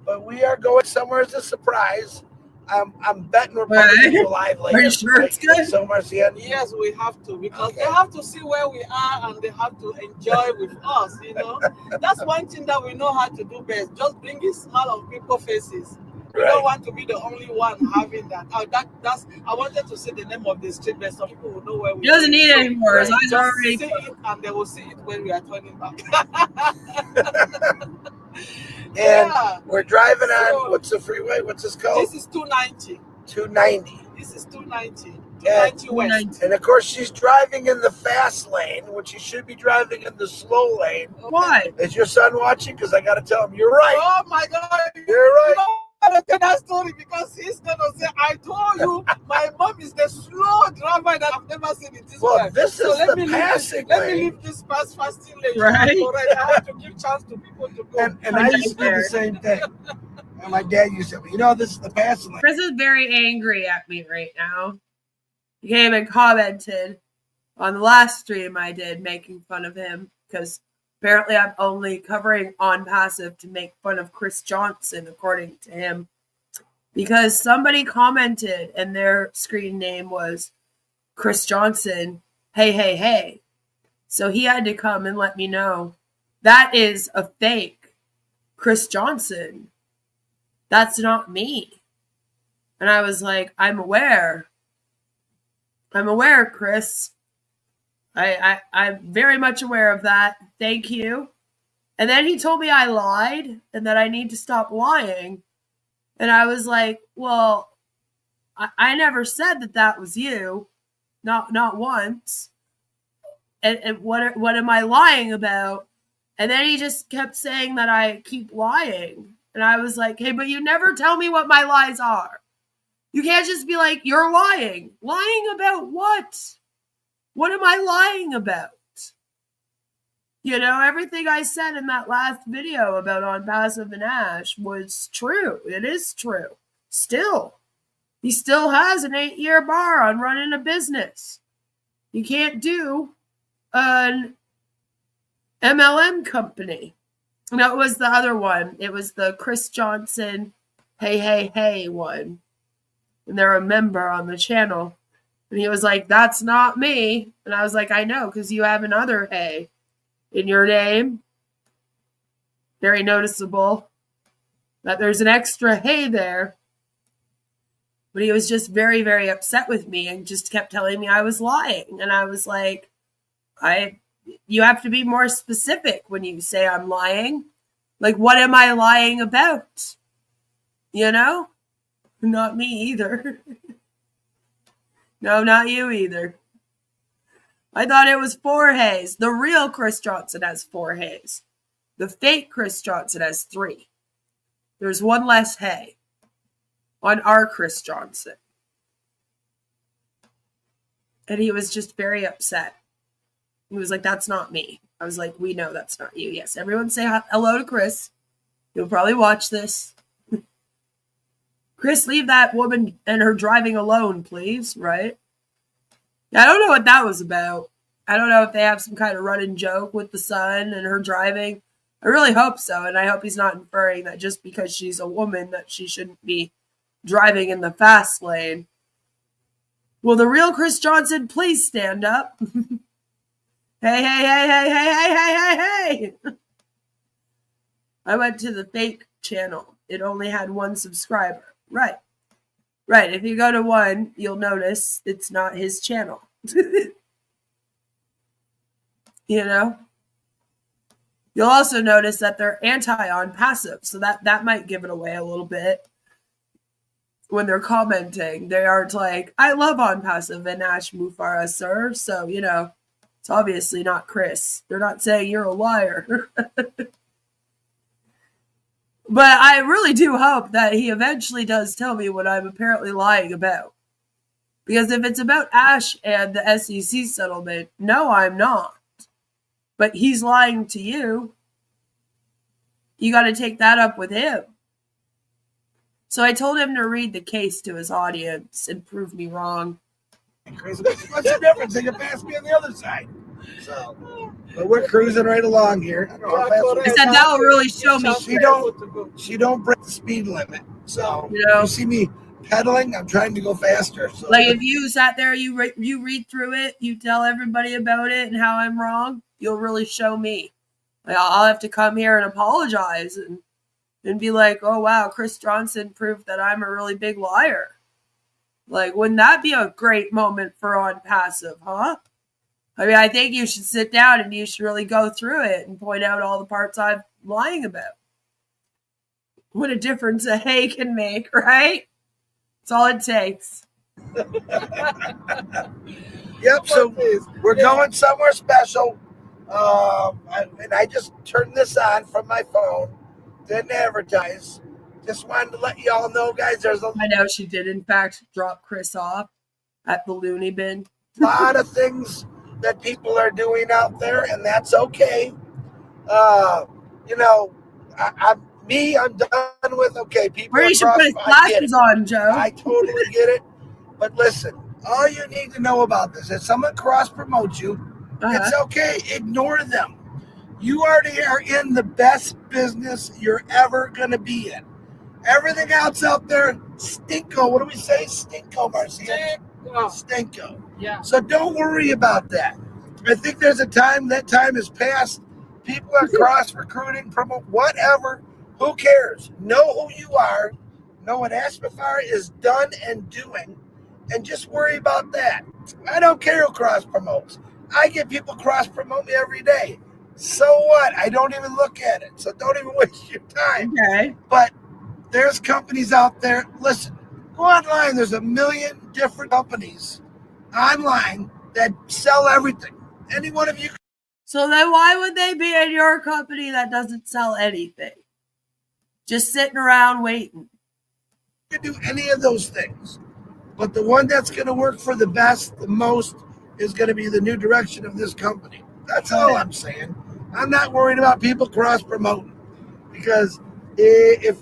But we are going somewhere as a surprise. I'm betting we're probably going live later. Are you sure it's good? So, Marcy Ann? Yes, we have to, because they have to see where we are and they have to enjoy with us, you know. That's one thing that we know how to do best, just bringing smile on people's faces. We don't want to be the only one having that. I wanted to say the name of the street, but some people will know where we are. He doesn't need it anymore. His eyes are already see it, and they will see it when we are turning back. And we're driving on, what's the freeway? What's this called? This is 290. 290. This is 290. 290 West. And of course, she's driving in the fast lane when she should be driving in the slow lane. Why? Is your son watching? Because I got to tell him, you're right. Oh my God. You're right. I'm going to tell that story because he's going to say, I told you, my mom is the slow driver that I've never seen in this way. This is the passing lane. Let me leave this fasting lane. Right. I have to give chance to people to go. And I used to do the same thing. And my dad used to, this is the passing lane. Chris is very angry at me right now. He came and commented on the last stream I did, making fun of him, because apparently I'm only covering on passive to make fun of Chris Johnson, according to him. Because somebody commented and their screen name was Chris Johnson, hey. So he had to come and let me know that is a fake Chris Johnson. That's not me. And I was like, I'm aware, Chris. I'm very much aware of that. Thank you. And then he told me I lied and that I need to stop lying. And I was like, well, I never said that was you. Not once. And what am I lying about? And then he just kept saying that I keep lying. And I was like, hey, but you never tell me what my lies are. You can't just be like, you're lying. Lying about what? What am I lying about? You know, everything I said in that last video about On Passive and Ash was true. It is true. Still. He still has an 8-year bar on running a business. You can't do an MLM company. No, it was the other one. It was the Chris Johnson, hey one. And they're a member on the channel. And he was like, that's not me. And I was like, I know, because you have another hey in your name. Very noticeable that there's an extra hey there. But he was just very, very upset with me and just kept telling me I was lying. And I was like, you have to be more specific when you say I'm lying. Like, what am I lying about? You know? Not me either. No, not you either. I thought it was 4 hays. The real Chris Johnson has 4 hays. The fake Chris Johnson has 3. There's 1 less hay on our Chris Johnson. And he was just very upset. He was like, that's not me. I was like, we know that's not you. Yes, everyone say hello to Chris. He'll probably watch this. Chris, leave that woman and her driving alone, please, right? I don't know what that was about. I don't know if they have some kind of running joke with the son and her driving. I really hope so, and I hope he's not inferring that just because she's a woman that she shouldn't be driving in the fast lane. Will the real Chris Johnson please stand up? Hey, hey, hey, hey, hey, hey, hey, hey, hey. I went to the fake channel. It only had 1 subscriber. Right. Right. If you go to 1, you'll notice it's not his channel. You know? You'll also notice that they're anti on passive. So that might give it away a little bit. When they're commenting, they aren't like, I love on passive and Ash Mufara, sir. So, you know, it's obviously not Chris. They're not saying you're a liar. But I really do hope that he eventually does tell me what I'm apparently lying about. Because if it's about Ash and the SEC settlement, no, I'm not. But he's lying to you. You got to take that up with him. So I told him to read the case to his audience and prove me wrong. What's the difference? They can pass me on the other side. So, but we're cruising right along here. I said that will really show me. She don't break the speed limit. So You know? you see me pedaling, I'm trying to go faster. So. Like if you sat there, you read through it, you tell everybody about it and how I'm wrong, you'll really show me. Like I'll have to come here and apologize and be like, oh wow, Chris Johnson proved that I'm a really big liar. Like, wouldn't that be a great moment for On Passive, huh? I mean, I think you should sit down and you should really go through it and point out all the parts I'm lying about. What a difference a hay can make, right? That's all it takes. Yep, so we're going somewhere special. And I just turned this on from my phone. Didn't advertise. Just wanted to let you all know, guys, there's a I know she did, in fact, drop Chris off at the loony bin. lot of things that people are doing out there, and that's okay. You know, I'm done with, okay, people Where you should put his glasses on, Joe. I totally get it. But listen, all you need to know about this, if someone cross-promotes you, it's okay. Ignore them. You already are in the best business you're ever going to be in. Everything else out there, stinko. What do we say? Stinko, Marcia. Stinko. Yeah. So don't worry about that. I think there's a time, that time is past. People are cross-recruiting, promote, whatever. Who cares? Know who you are. Know what Ashmafar is done and doing. And just worry about that. I don't care who cross-promotes. I get people cross-promote me every day. So what? I don't even look at it. So don't even waste your time. Okay. But there's companies out there. Listen, go online. There's a million different companies online that sell everything. Any one of you So then why would they be in your company that doesn't sell anything? Just sitting around waiting. can do any of those things. But the one that's going to work for the best, the most, is going to be the new direction of this company. That's all I'm saying. I'm not worried about people cross-promoting. Because if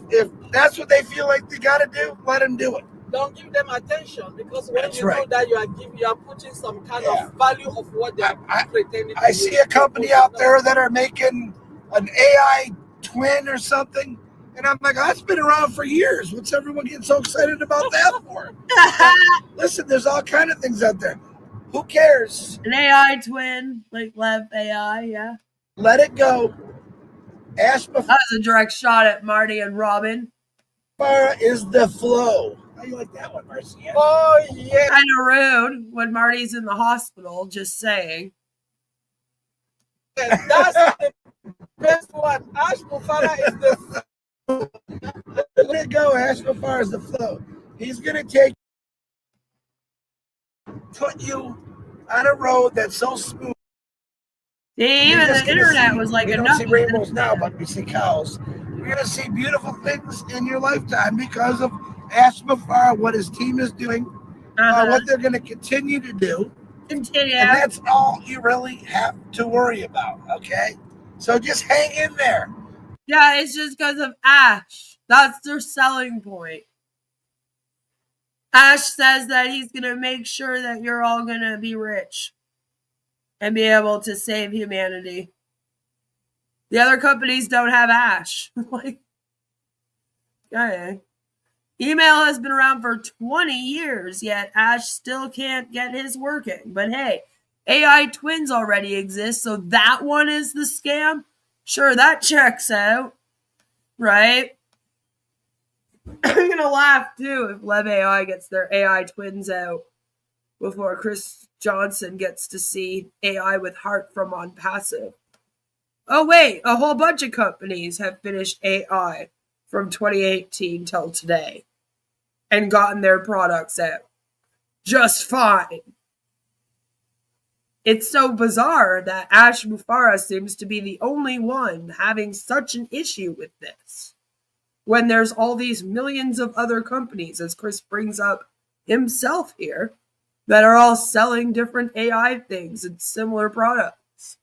that's what they feel like they got to do, let them do it. Don't give them attention, because when That's you know right. that you are putting some kind of value of what they are pretending to I be. see a company out there that are making an AI twin or something, and I'm like, that's been around for years. What's everyone getting so excited about that for? Listen, there's all kind of things out there. Who cares? An AI twin, like Lev AI, yeah. Let it go. Ashmafara That was a direct shot at Marty and Robin. is the flow. How do you like that one, Marcia? Oh, yeah. Kind of rude when Marty's in the hospital, just saying. That's the best one. Ash Mufara is the let it go. Ask him as far as the flow. He's going to put you on a road that's so smooth. Even the internet was like we enough. don't see rainbows now, but we see cows. We're going to see beautiful things in your lifetime because of Ash Mafara, what his team is doing, what they're going to continue to do. And that's all you really have to worry about, okay? So just hang in there. Yeah, it's just because of Ash. That's their selling point. Ash says that he's going to make sure that you're all going to be rich and be able to save humanity. The other companies don't have Ash. Like, okay. Email has been around for 20 years, yet Ash still can't get his working. But hey, AI twins already exist, so that one is the scam. Sure, that checks out, right? I'm gonna laugh too if Lev AI gets their AI twins out before Chris Johnson gets to see AI with heart from OnPassive. Oh wait, a whole bunch of companies have finished AI from 2018 till today and gotten their products out just fine. It's so bizarre that Ash Mufara seems to be the only one having such an issue with this, when there's all these millions of other companies, as Chris brings up himself here, that are all selling different AI things and similar products.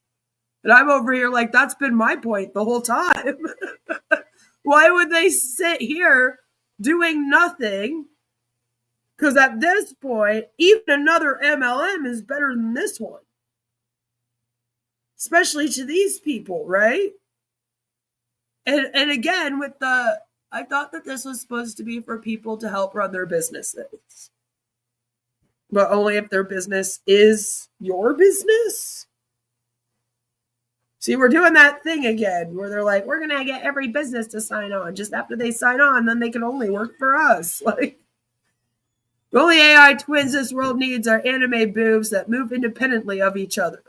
And I'm over here like, that's been my point the whole time. Why would they sit here doing nothing? Because at this point, even another MLM is better than this one. Especially to these people, right? And again, with the, I thought that this was supposed to be for people to help run their businesses. But only if their business is your business. See, we're doing that thing again where they're like, we're going to get every business to sign on. Just after they sign on, then they can only work for us. Like, the only AI twins this world needs are anime boobs that move independently of each other.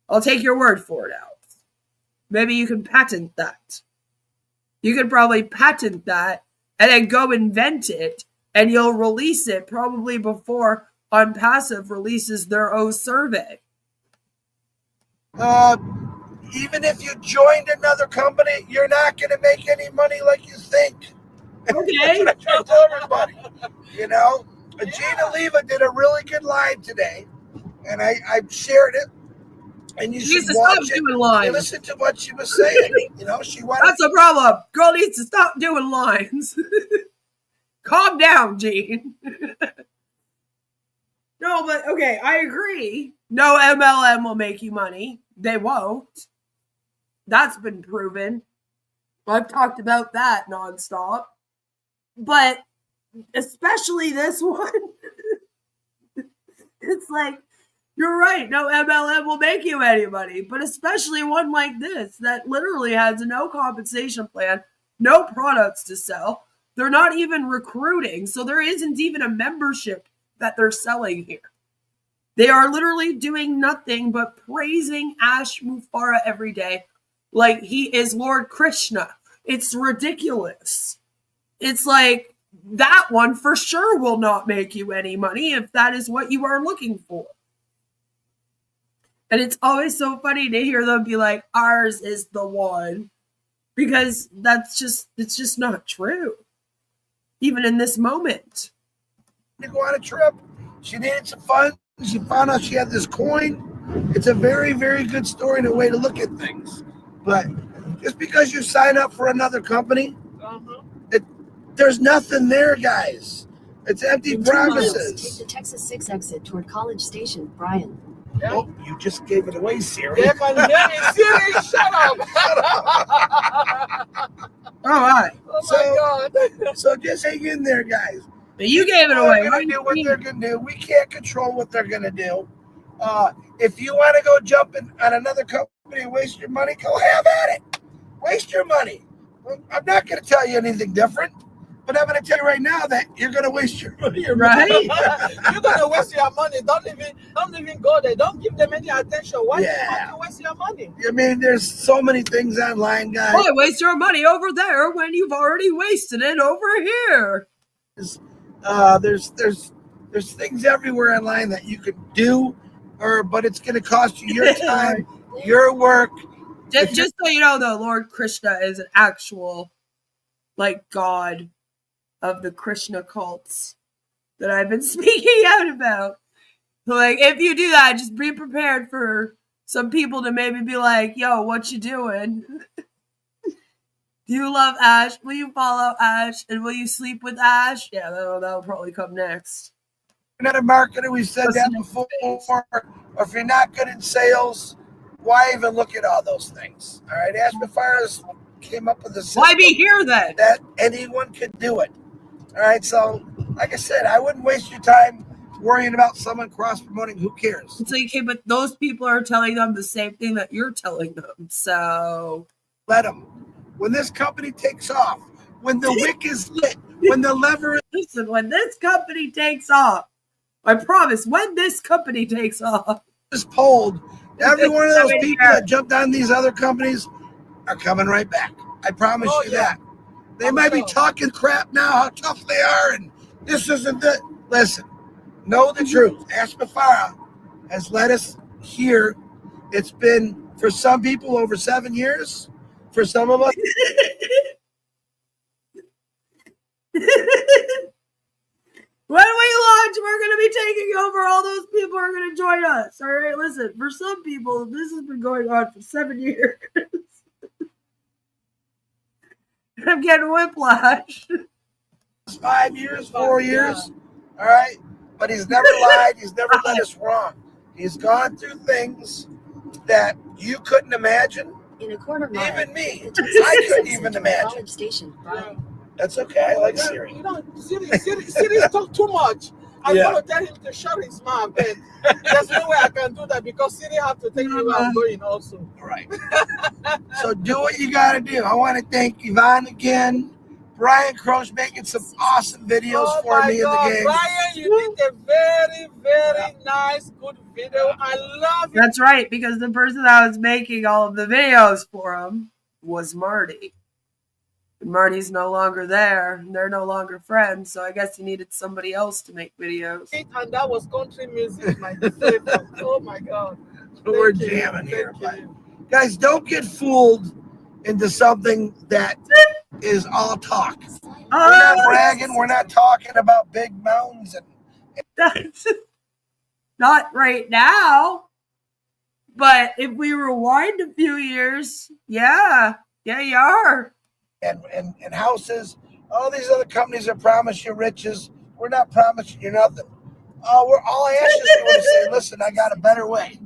I'll take your word for it, Alex. Maybe you can patent that. You could probably patent that and then go invent it, and you'll release it probably before OnPassive releases their own survey. Even if you joined another company, you're not going to make any money like you think. Okay. That's what I tell everybody. You know, Gina Leva did a really good live today, and I shared it. And you should watch it and listen to what she was saying. You know, she wanted. That's a problem. Girl needs to stop doing lines. Calm down, Gene. No, but okay, I agree. No MLM will make you money. They won't. That's been proven. I've talked about that nonstop. But especially this one, it's like, you're right, no MLM will make you any money, but especially one like this that literally has no compensation plan, no products to sell. They're not even recruiting, so there isn't even a membership that they're selling here. They are literally doing nothing but praising Ash Mufara every day like he is Lord Krishna. It's ridiculous. It's like, that one for sure will not make you any money if that is what you are looking for. And it's always so funny to hear them be like, ours is the one. Because it's just not true. Even in this moment. To go on a trip. She needed some funds. She found out she had this coin. It's a very, very good story and a way to look at things. But just because you sign up for another company, there's nothing there, guys. It's empty promises. Take the Texas 6 exit toward College Station, Brian. Oh, you just gave it away, Siri. Yeah, my name is Siri. Shut up. All right. Oh my God. So just hang in there, guys. But you gave it away. They're going to do what they're going to do. We can't control what they're going to do. If you want to go jump on another company and waste your money, go have at it. Waste your money. I'm not going to tell you anything different. But I'm going to tell you right now that you're going to waste your money. Right? You're gonna waste your money. Don't even go there. Don't give them any attention. Why do you want to waste your money? I mean, there's so many things online, guys. Why waste your money over there when you've already wasted it over here? There's things everywhere online that you could do, but it's going to cost you your time, your work. Just so you know, though, Lord Krishna is an actual, like, god of the Krishna cults that I've been speaking out about. Like, if you do that, just be prepared for some people to maybe be like, yo, what you doing? Do you love Ash? Will you follow Ash? And will you sleep with Ash? Yeah, that'll probably come next. You're not a marketer, we said that before. Or if you're not good in sales, why even look at all those things? All right, Ashmafires came up with a system Why be here then? that anyone could do it. All right, so like I said, I wouldn't waste your time worrying about someone cross-promoting. Who cares? It's like, okay, but those people are telling them the same thing that you're telling them. So let them. When this company takes off, when the wick is lit, when the lever listen, when this company takes off, I promise, when this company takes off, is pulled, every one of those people that jumped on these other companies are coming right back. I promise you that. They might be talking crap now, how tough they are, and this isn't it. Listen, know the truth. Ashmafara has led us here. It's been, for some people, over 7 years. For some of us, when we launch, we're going to be taking over. All those people are going to join us. All right, listen, for some people, this has been going on for 7 years. I'm getting whiplash. 5 years, 4 years, all right? But he's never lied. He's never led us wrong. He's gone through things that you couldn't imagine. In a quarter mile, Even me. I couldn't even imagine. College Station, Brian. That's okay. I like Siri. You know, Siri talk too much. I'm gonna tell him to shut his mouth, but there's no way I can do that because Siri have to take me where I'm going also. All right. So do what you got to do. I want to thank Yvonne again. Brian Croce making some awesome videos for me in the game. Brian, you did a very, very nice, good video. I love it. That's right, because the person that was making all of the videos for him was Marty. And Marty's no longer there. And they're no longer friends, so I guess he needed somebody else to make videos. And that was country music, my favorite. Oh my God. We're jamming here. But guys, don't get fooled into something that is all talk. We're not bragging. We're not talking about big mountains. Not right now. But if we rewind a few years, yeah, you are. And houses, all these other companies that promise you riches, we're not promising you nothing. We're all I ask is to say, listen, I got a better way.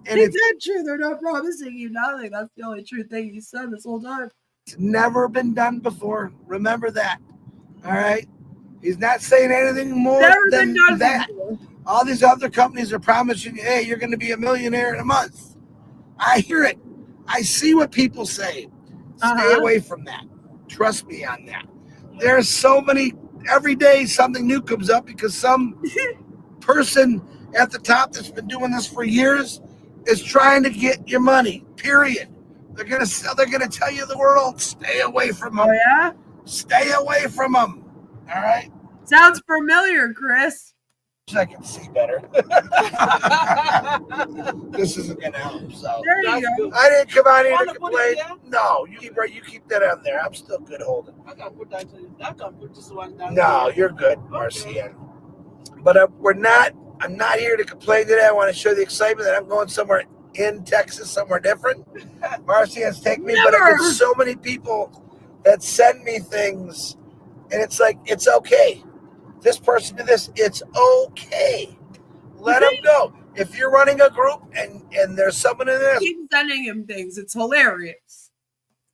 And Is that true? They're not promising you nothing. That's the only true thing you said this whole time. it's never been done before. Remember that. All right? He's not saying anything more than that. Before. All these other companies are promising you, hey, you're going to be a millionaire in a month. I hear it. I see what people say. Stay away from that. Trust me on that. There's so many, every day something new comes up because some person at the top that's been doing this for years is trying to get your money, period. They're gonna tell you the world, stay away from them. Oh, yeah? Stay away from them. All right? Sounds familiar, Chris. I can see better. This isn't gonna help. So There you go. I didn't come out here Wanna to put complain. it there? No, you keep that on there. I'm still good holding. I can put that. I can put this one down. No, you're good, Marcia. But I'm not here to complain today. I want to show the excitement that I'm going somewhere in Texas, somewhere different. Marcia's taking me, but I get so many people that send me things, and it's like, it's okay. This person did this, it's okay. Let them go. If you're running a group and there's someone in there Keep sending him things. It's hilarious.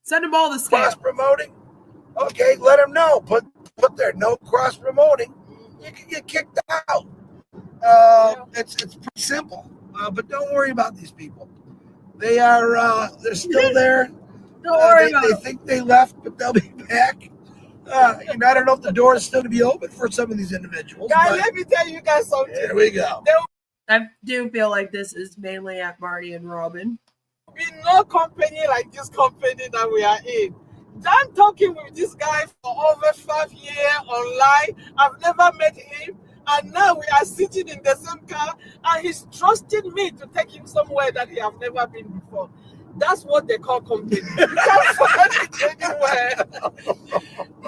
Send him all the cross stuff. promoting, okay, let them know. Put there, no cross promoting. You can get kicked out. It's pretty simple. But don't worry about these people. They are they're still there. Don't worry about They it. think they left, but they'll be back. You know, I don't know if the door is still to be open for some of these individuals. Guys, But let me tell you guys something. here we go. I do feel like this is mainly at Marty and Robin. Be no company like this company that we are in. I'm talking with this guy for over 5 years online. I've never met him, and now we are sitting in the same car, and he's trusting me to take him somewhere that he have never been before. That's what they call company. You can't find it anywhere.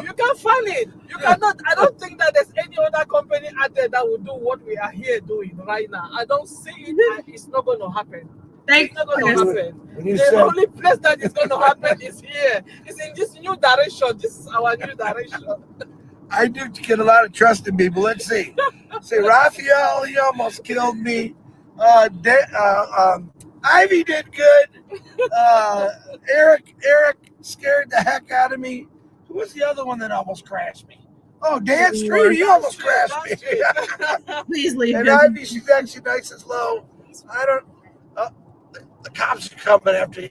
You can't find it. You cannot. I don't think that there's any other company out there that will do what we are here doing right now. I don't see it, and it's not going to happen. Thank It's not going to happen. When you The said, only place that is going to happen is here. It's in this new direction. This is our new direction. I do get a lot of trust in people. Let's see. Say, Raphael, he almost killed me. Ivy did good. Eric scared the heck out of me. Who was the other one that almost crashed me? Oh, Dan Streeter, you almost crashed me. Please leave And him. Ivy, she's actually nice and slow. I don't. The cops are coming after you.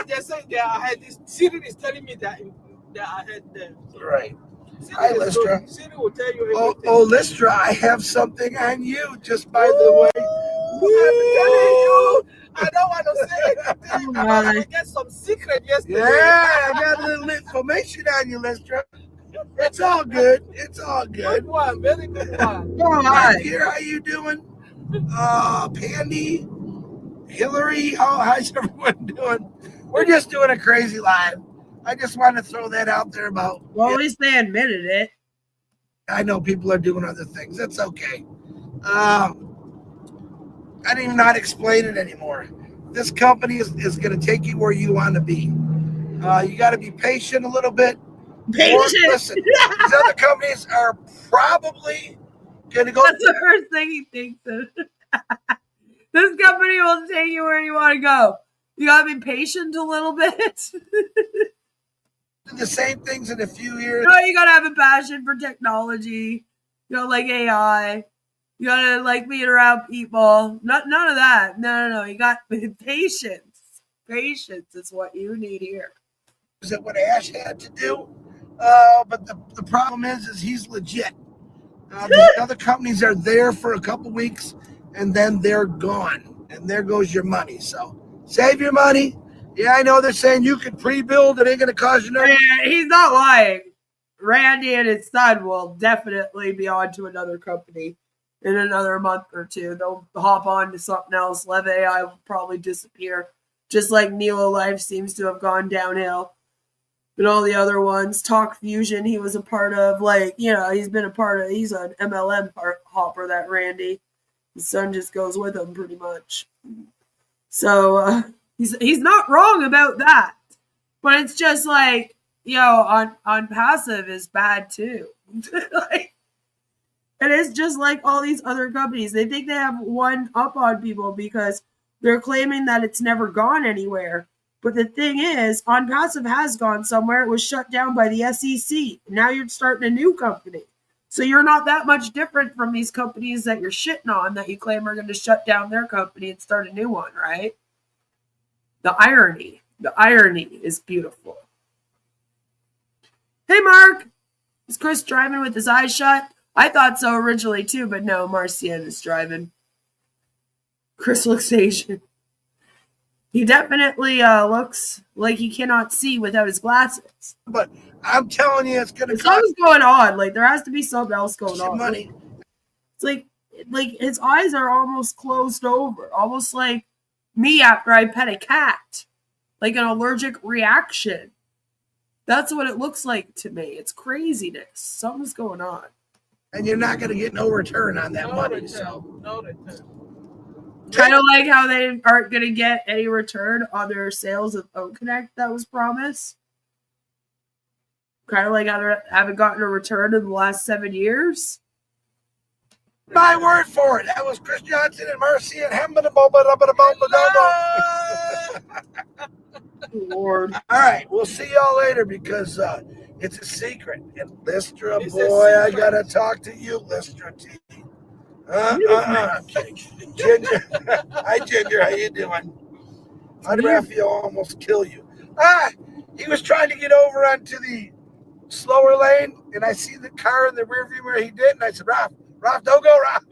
They're saying they are ahead. Siri is telling me that they are ahead there. Right. Siri Hi, is Lystra. good. Siri will tell you Oh, everything. Lystra, I have something on you, just by the way. I'm telling you, I don't want to say anything. Oh, But my. I get some secret yesterday. Yeah, I got a little information on you, Lystra. It's all good. It's all Good good. one, very good one. Oh, Hi. hi. Here, how you doing? Pandy, Hillary, how's everyone doing? We're just doing a crazy live. I just wanted to throw that out there about. Well, at least they admitted it. I know people are doing other things. That's okay. I don't even know how to explain it anymore. This company is going to take you where you want to be. You got to be patient a little bit. Patient. Listen, these other companies are probably going to go. That's the first thing he thinks of. This company will take you where you want to go. You gotta be patient a little bit. Do the same things in a few years. You gotta have a passion for technology. You know, like AI. You gotta like being around people. None of that. No. You got patience. Patience is what you need here. Is that what Ash had to do? But the problem is he's legit. The other companies are there for a couple weeks and then they're gone. And there goes your money. So save your money. Yeah, I know they're saying you can pre-build. It ain't going to cost you nothing. He's not lying. Randy and his son will definitely be on to another company in another month or two. They'll hop on to something else. Lev AI will probably disappear. Just like Neo Life seems to have gone downhill. And all the other ones, Talk Fusion, he was a part of. Like, you know, he's been a part of. He's an MLM hopper, that Randy. His son just goes with him pretty much. So he's not wrong about that. But it's just like, on passive is bad too. Like, and it's just like all these other companies. They think they have one up on people because they're claiming that it's never gone anywhere. But the thing is, On Passive has gone somewhere. It was shut down by the SEC. Now you're starting a new company. So you're not that much different from these companies that you're shitting on that you claim are going to shut down their company and start a new one, right? The irony is beautiful. Hey, Mark. Is Chris driving with his eyes shut? I thought so originally too, but no, Marcian is driving. Chris looks Asian. He definitely looks like he cannot see without his glasses. But I'm telling you, it's going to cost Something's going on. Like, there has to be something else going you on. money. It's like his eyes are almost closed over. Almost like me after I pet a cat. Like an allergic reaction. That's what it looks like to me. It's craziness. Something's going on. And you're not going to get no return on that money. So No return. Kind of like how they aren't going to get any return on their sales of OConnect that was promised. Kind of like how they haven't gotten a return in the last 7 years. my word for it. That was Chris Johnson and Marcy and Hamba. Lord. All right, we'll see y'all later because it's a secret. And Lystra, It's a boy, I secret. gotta talk to you, Lystra T. I'm kidding. Ginger, hi Ginger, how you doing? How'd Raphael almost kill you? He was trying to get over onto the slower lane, and I see the car in the rearview mirror. He did, and I said, Ralph, don't go, Ralph.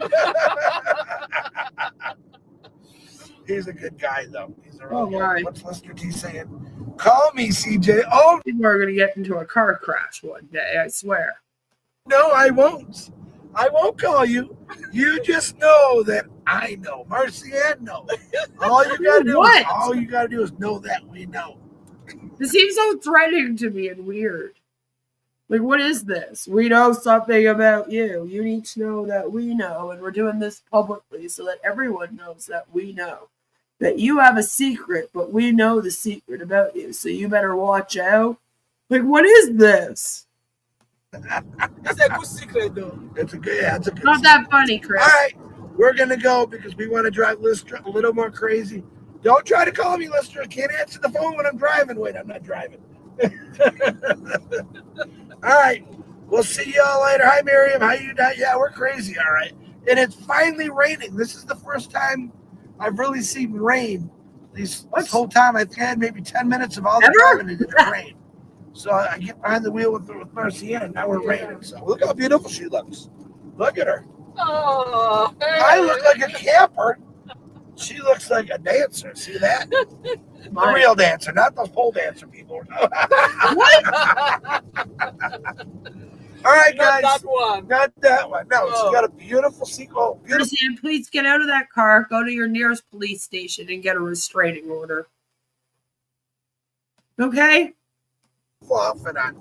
He's a good guy, though. He's a real guy. What's Lister T saying? Call me, CJ. Oh, People are going to get into a car crash one day, I swear. no, I won't. I won't call you. You just know that I know. Marcianne knows. All you gotta do is know that we know. This seems so threatening to me and weird. Like, what is this? We know something about you. You need to know that we know, and we're doing this publicly so that everyone knows that we know. That you have a secret, but we know the secret about you, so you better watch out. Like, what is this? It's a good secret, though. It's a good Not that funny, Chris. All right, we're going to go because we want to drive Lister a little more crazy. Don't try to call me, Lister. I can't answer the phone when I'm driving. Wait, I'm not driving. All right, we'll see y'all later. Hi, Miriam. How you doing? Yeah, we're crazy, all right. And it's finally raining. This is the first time I've really seen rain. This whole time, I think I had maybe 10 minutes of all the driving and it didn't rain. So I get behind the wheel with Marcianne, and now we're raining. So look how beautiful she looks. Look at her. Oh, hey. I look like a camper. She looks like a dancer. See that? The real dancer, not those pole dancer people. All right, guys. Not that one. Not that one. No, she's got a beautiful sequel. Christian, please get out of that car, go to your nearest police station, and get a restraining order. Okay? Outfit on.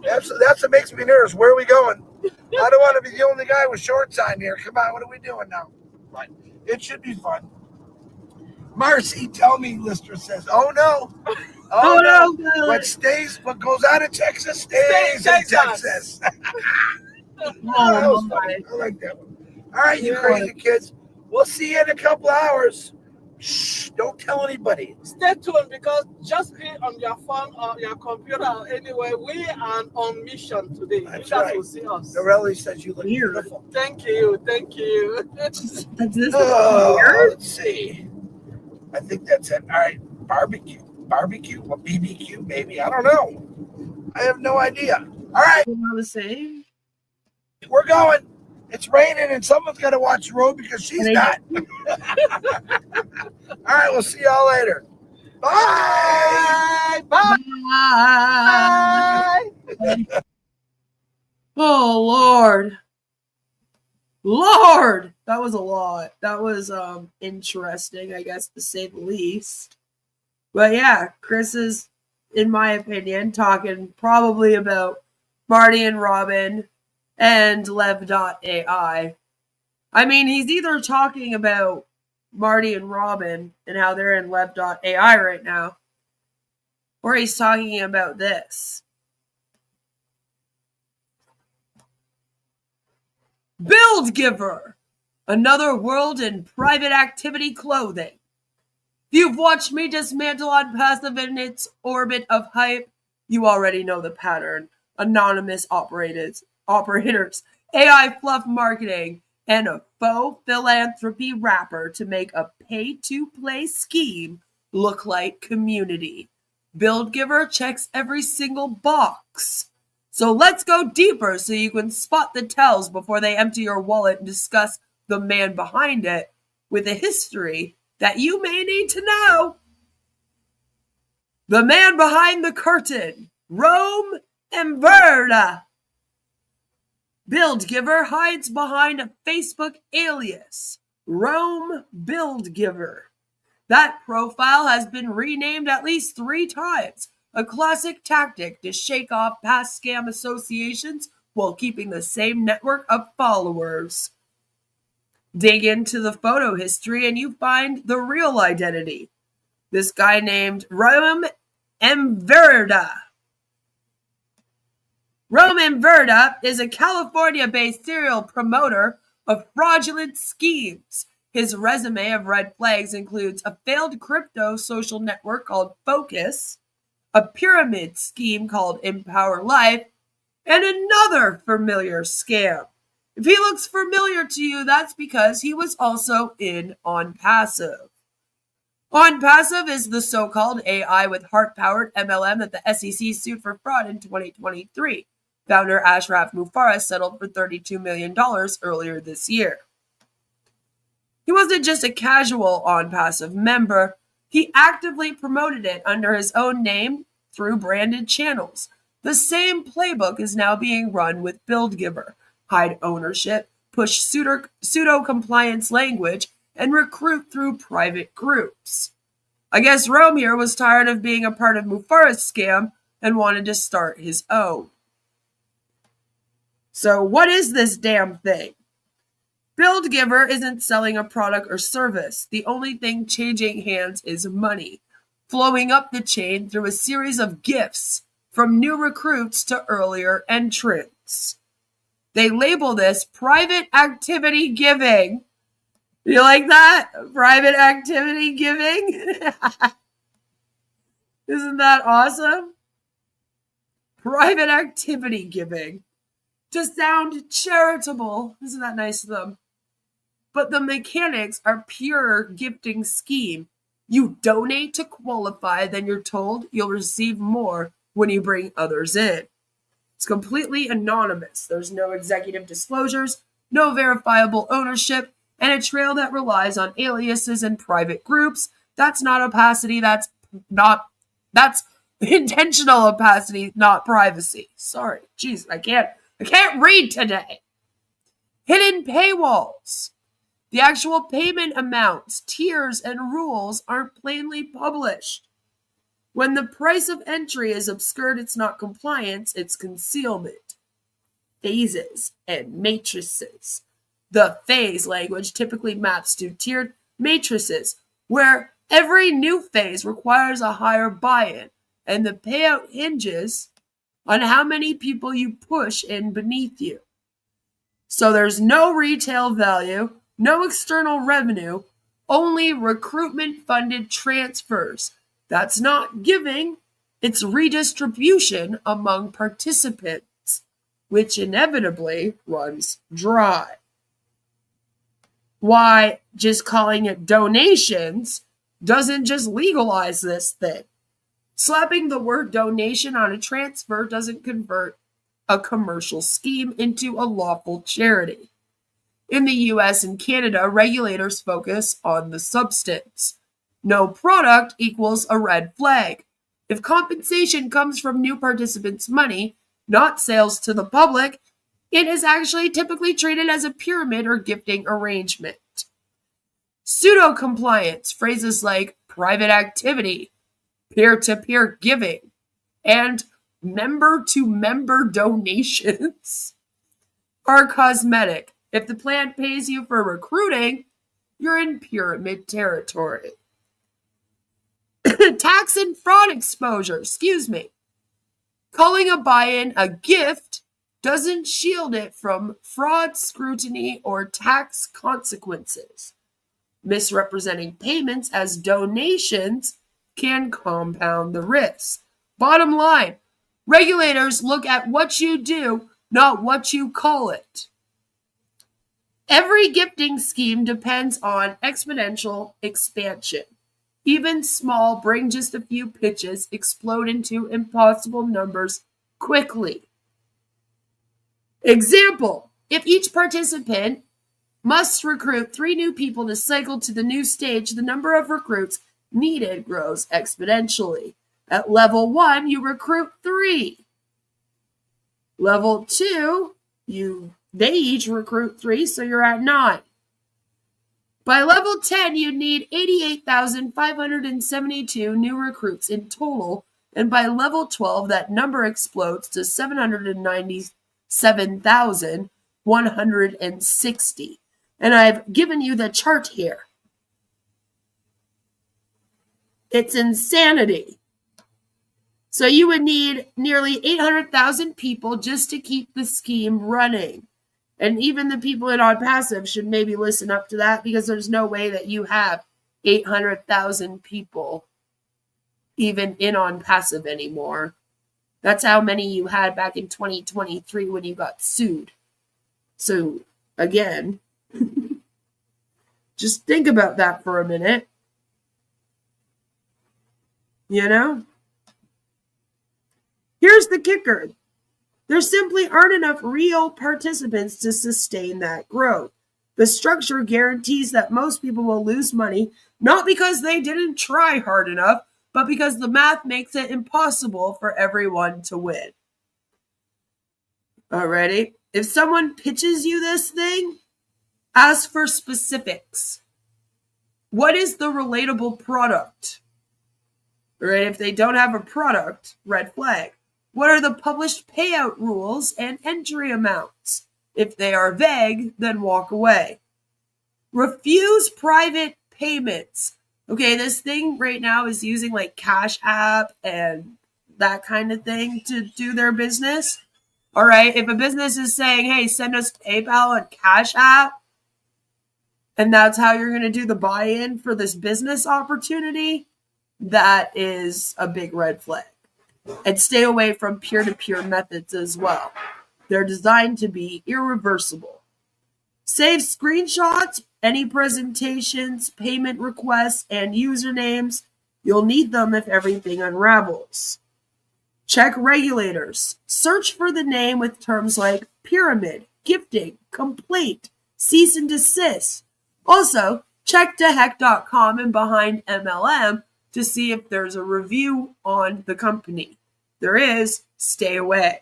That's what makes me nervous. Where are we going? I don't want to be the only guy with shorts on here. Come on, what are we doing now? But it should be fun. Marcy, tell me, Lister says. Oh no. Oh no. What goes on in Texas stays in Texas. That was funny. I like that one. All right, you crazy kids. We'll see you in a couple hours. Shh, don't tell anybody. Stay tuned because just be on your phone or your computer or anywhere. We are on mission today. That's you guys right. will see us. Norelli says you look beautiful. Thank you. Thank you. This Let's see. I think that's it. All right. Barbecue. Well, BBQ, maybe. I don't know. I have no idea. All right. We're not the same. We're going. It's raining and someone's got to watch the road because she's not. All right. We'll see y'all later. Bye. Bye. Bye. Oh, Lord. That was a lot. That was interesting, I guess, to say the least. But yeah, Chris is, in my opinion, talking probably about Marty and Robin and Lev.ai. I mean, he's either talking about Marty and Robin and how they're in Lev.ai right now, or he's talking about this. Build Giver, another world in private activity clothing. If you've watched me dismantle on passive in its orbit of hype, you already know the pattern. Anonymous operators, AI fluff marketing, and a faux philanthropy wrapper to make a pay-to-play scheme look like community. Build Giver checks every single box. So let's go deeper so you can spot the tells before they empty your wallet and discuss the man behind it with a history that you may need to know. The man behind the curtain, Rome Inverda. Build Giver hides behind a Facebook alias, Rome Build Giver. That profile has been renamed at least 3 times, a classic tactic to shake off past scam associations while keeping the same network of followers. Dig into the photo history and you find the real identity. This guy named Rome Inverda. Rome Inverda is a California-based serial promoter of fraudulent schemes. His resume of red flags includes a failed crypto social network called Focus, a pyramid scheme called Empower Life, and another familiar scam. If he looks familiar to you, that's because he was also in on passive. On Passive is the so-called AI with heart-powered MLM that the SEC sued for fraud in 2023. Founder Ashraf Mufareh settled for $32 million earlier this year. He wasn't just a casual On Passive member. He actively promoted it under his own name through branded channels. The same playbook is now being run with BuildGiver. Hide ownership, push pseudo-compliance language, and recruit through private groups. I guess Rome here was tired of being a part of Mufareh's scam and wanted to start his own. So what is this damn thing? BuildGiver isn't selling a product or service. The only thing changing hands is money, flowing up the chain through a series of gifts from new recruits to earlier entrants. They label this private activity giving. You like that? Private activity giving? Isn't that awesome? Private activity giving. To sound charitable. Isn't that nice of them? But the mechanics are pure gifting scheme. You donate to qualify, then you're told you'll receive more when you bring others in. It's completely anonymous. There's no executive disclosures, no verifiable ownership, and a trail that relies on aliases and private groups. That's not opacity. That's intentional opacity, not privacy. Sorry. Jeez, I can't read today. Hidden paywalls. The actual payment amounts, tiers, and rules aren't plainly published. When the price of entry is obscured, it's not compliance, it's concealment. Phases and matrices. The phase language typically maps to tiered matrices, where every new phase requires a higher buy-in, and the payout hinges on how many people you push in beneath you. So there's no retail value, no external revenue, only recruitment-funded transfers. That's not giving, it's redistribution among participants, which inevitably runs dry. Why just calling it donations doesn't just legalize this thing. Slapping the word donation on a transfer doesn't convert a commercial scheme into a lawful charity. In the US and Canada, regulators focus on the substance. No product equals a red flag. If compensation comes from new participants' money, not sales to the public, it is actually typically treated as a pyramid or gifting arrangement. Pseudo-compliance, phrases like private activity, peer-to-peer giving, and member-to-member donations are cosmetic. If the plan pays you for recruiting, you're in pyramid territory. Tax and fraud exposure, Calling a buy-in a gift doesn't shield it from fraud scrutiny or tax consequences. Misrepresenting payments as donations can compound the risk. Bottom line, regulators look at what you do, not what you call it. Every gifting scheme depends on exponential expansion. Even small, bring just a few pitches, explode into impossible numbers quickly. Example, if each participant must recruit 3 new people to cycle to the new stage, the number of recruits needed grows exponentially. At level 1, you recruit 3. Level 2, they each recruit 3, so you're at 9. By level 10, you need 88,572 new recruits in total, and by level 12, that number explodes to 797,160. And I've given you the chart here. It's insanity. So you would need nearly 800,000 people just to keep the scheme running. And even the people in On Passive should maybe listen up to that, because there's no way that you have 800,000 people even in On Passive anymore. That's how many you had back in 2023 when you got sued. So, again, just think about that for a minute. You know? Here's the kicker. There simply aren't enough real participants to sustain that growth. The structure guarantees that most people will lose money, not because they didn't try hard enough, but because the math makes it impossible for everyone to win. Alrighty? If someone pitches you this thing, ask for specifics. What is the relatable product? Right? If they don't have a product, red flag. What are the published payout rules and entry amounts? If they are vague, then walk away. Refuse private payments. Okay, this thing right now is using like Cash App and that kind of thing to do their business. All right, if a business is saying, hey, send us PayPal and Cash App, and that's how you're going to do the buy-in for this business opportunity, that is a big red flag. And stay away from peer-to-peer methods as well. They're designed to be irreversible. Save screenshots, any presentations, payment requests, and usernames. You'll need them if everything unravels. Check regulators. Search for the name with terms like pyramid, gifting, complaint, cease and desist. Also, check deheck.com and behind MLM to see if there's a review on the company. There is, stay away.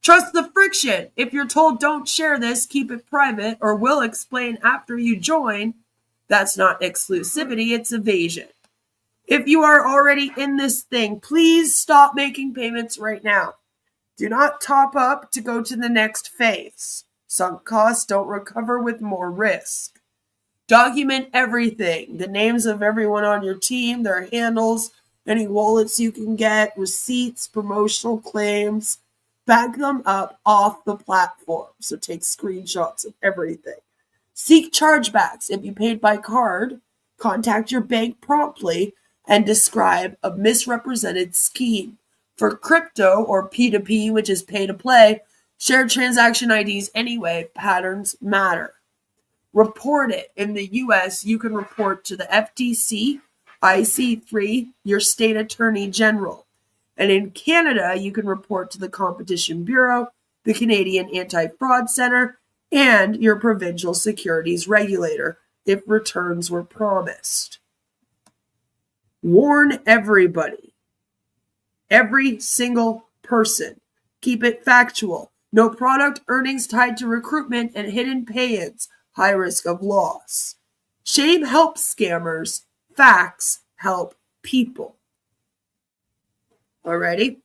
Trust the friction. If you're told don't share this, keep it private, or we'll explain after you join, that's not exclusivity, it's evasion. If you are already in this thing, please stop making payments right now. Do not top up to go to the next phase. Sunk costs don't recover with more risk. Document everything, the names of everyone on your team, their handles, any wallets you can get, receipts, promotional claims. Back them up off the platform. So take screenshots of everything. Seek chargebacks. If you paid by card, contact your bank promptly and describe a misrepresented scheme. For crypto or P2P, which is pay to play, share transaction IDs anyway. Patterns matter. Report it. In the US, you can report to the FTC, IC3, your state attorney general. And in Canada, you can report to the Competition Bureau, the Canadian Anti-Fraud Centre, and your provincial securities regulator if returns were promised. Warn everybody. Every single person. Keep it factual. No product earnings tied to recruitment and hidden pay-ins. High risk of loss. Shame helps scammers. Facts help people. Alrighty?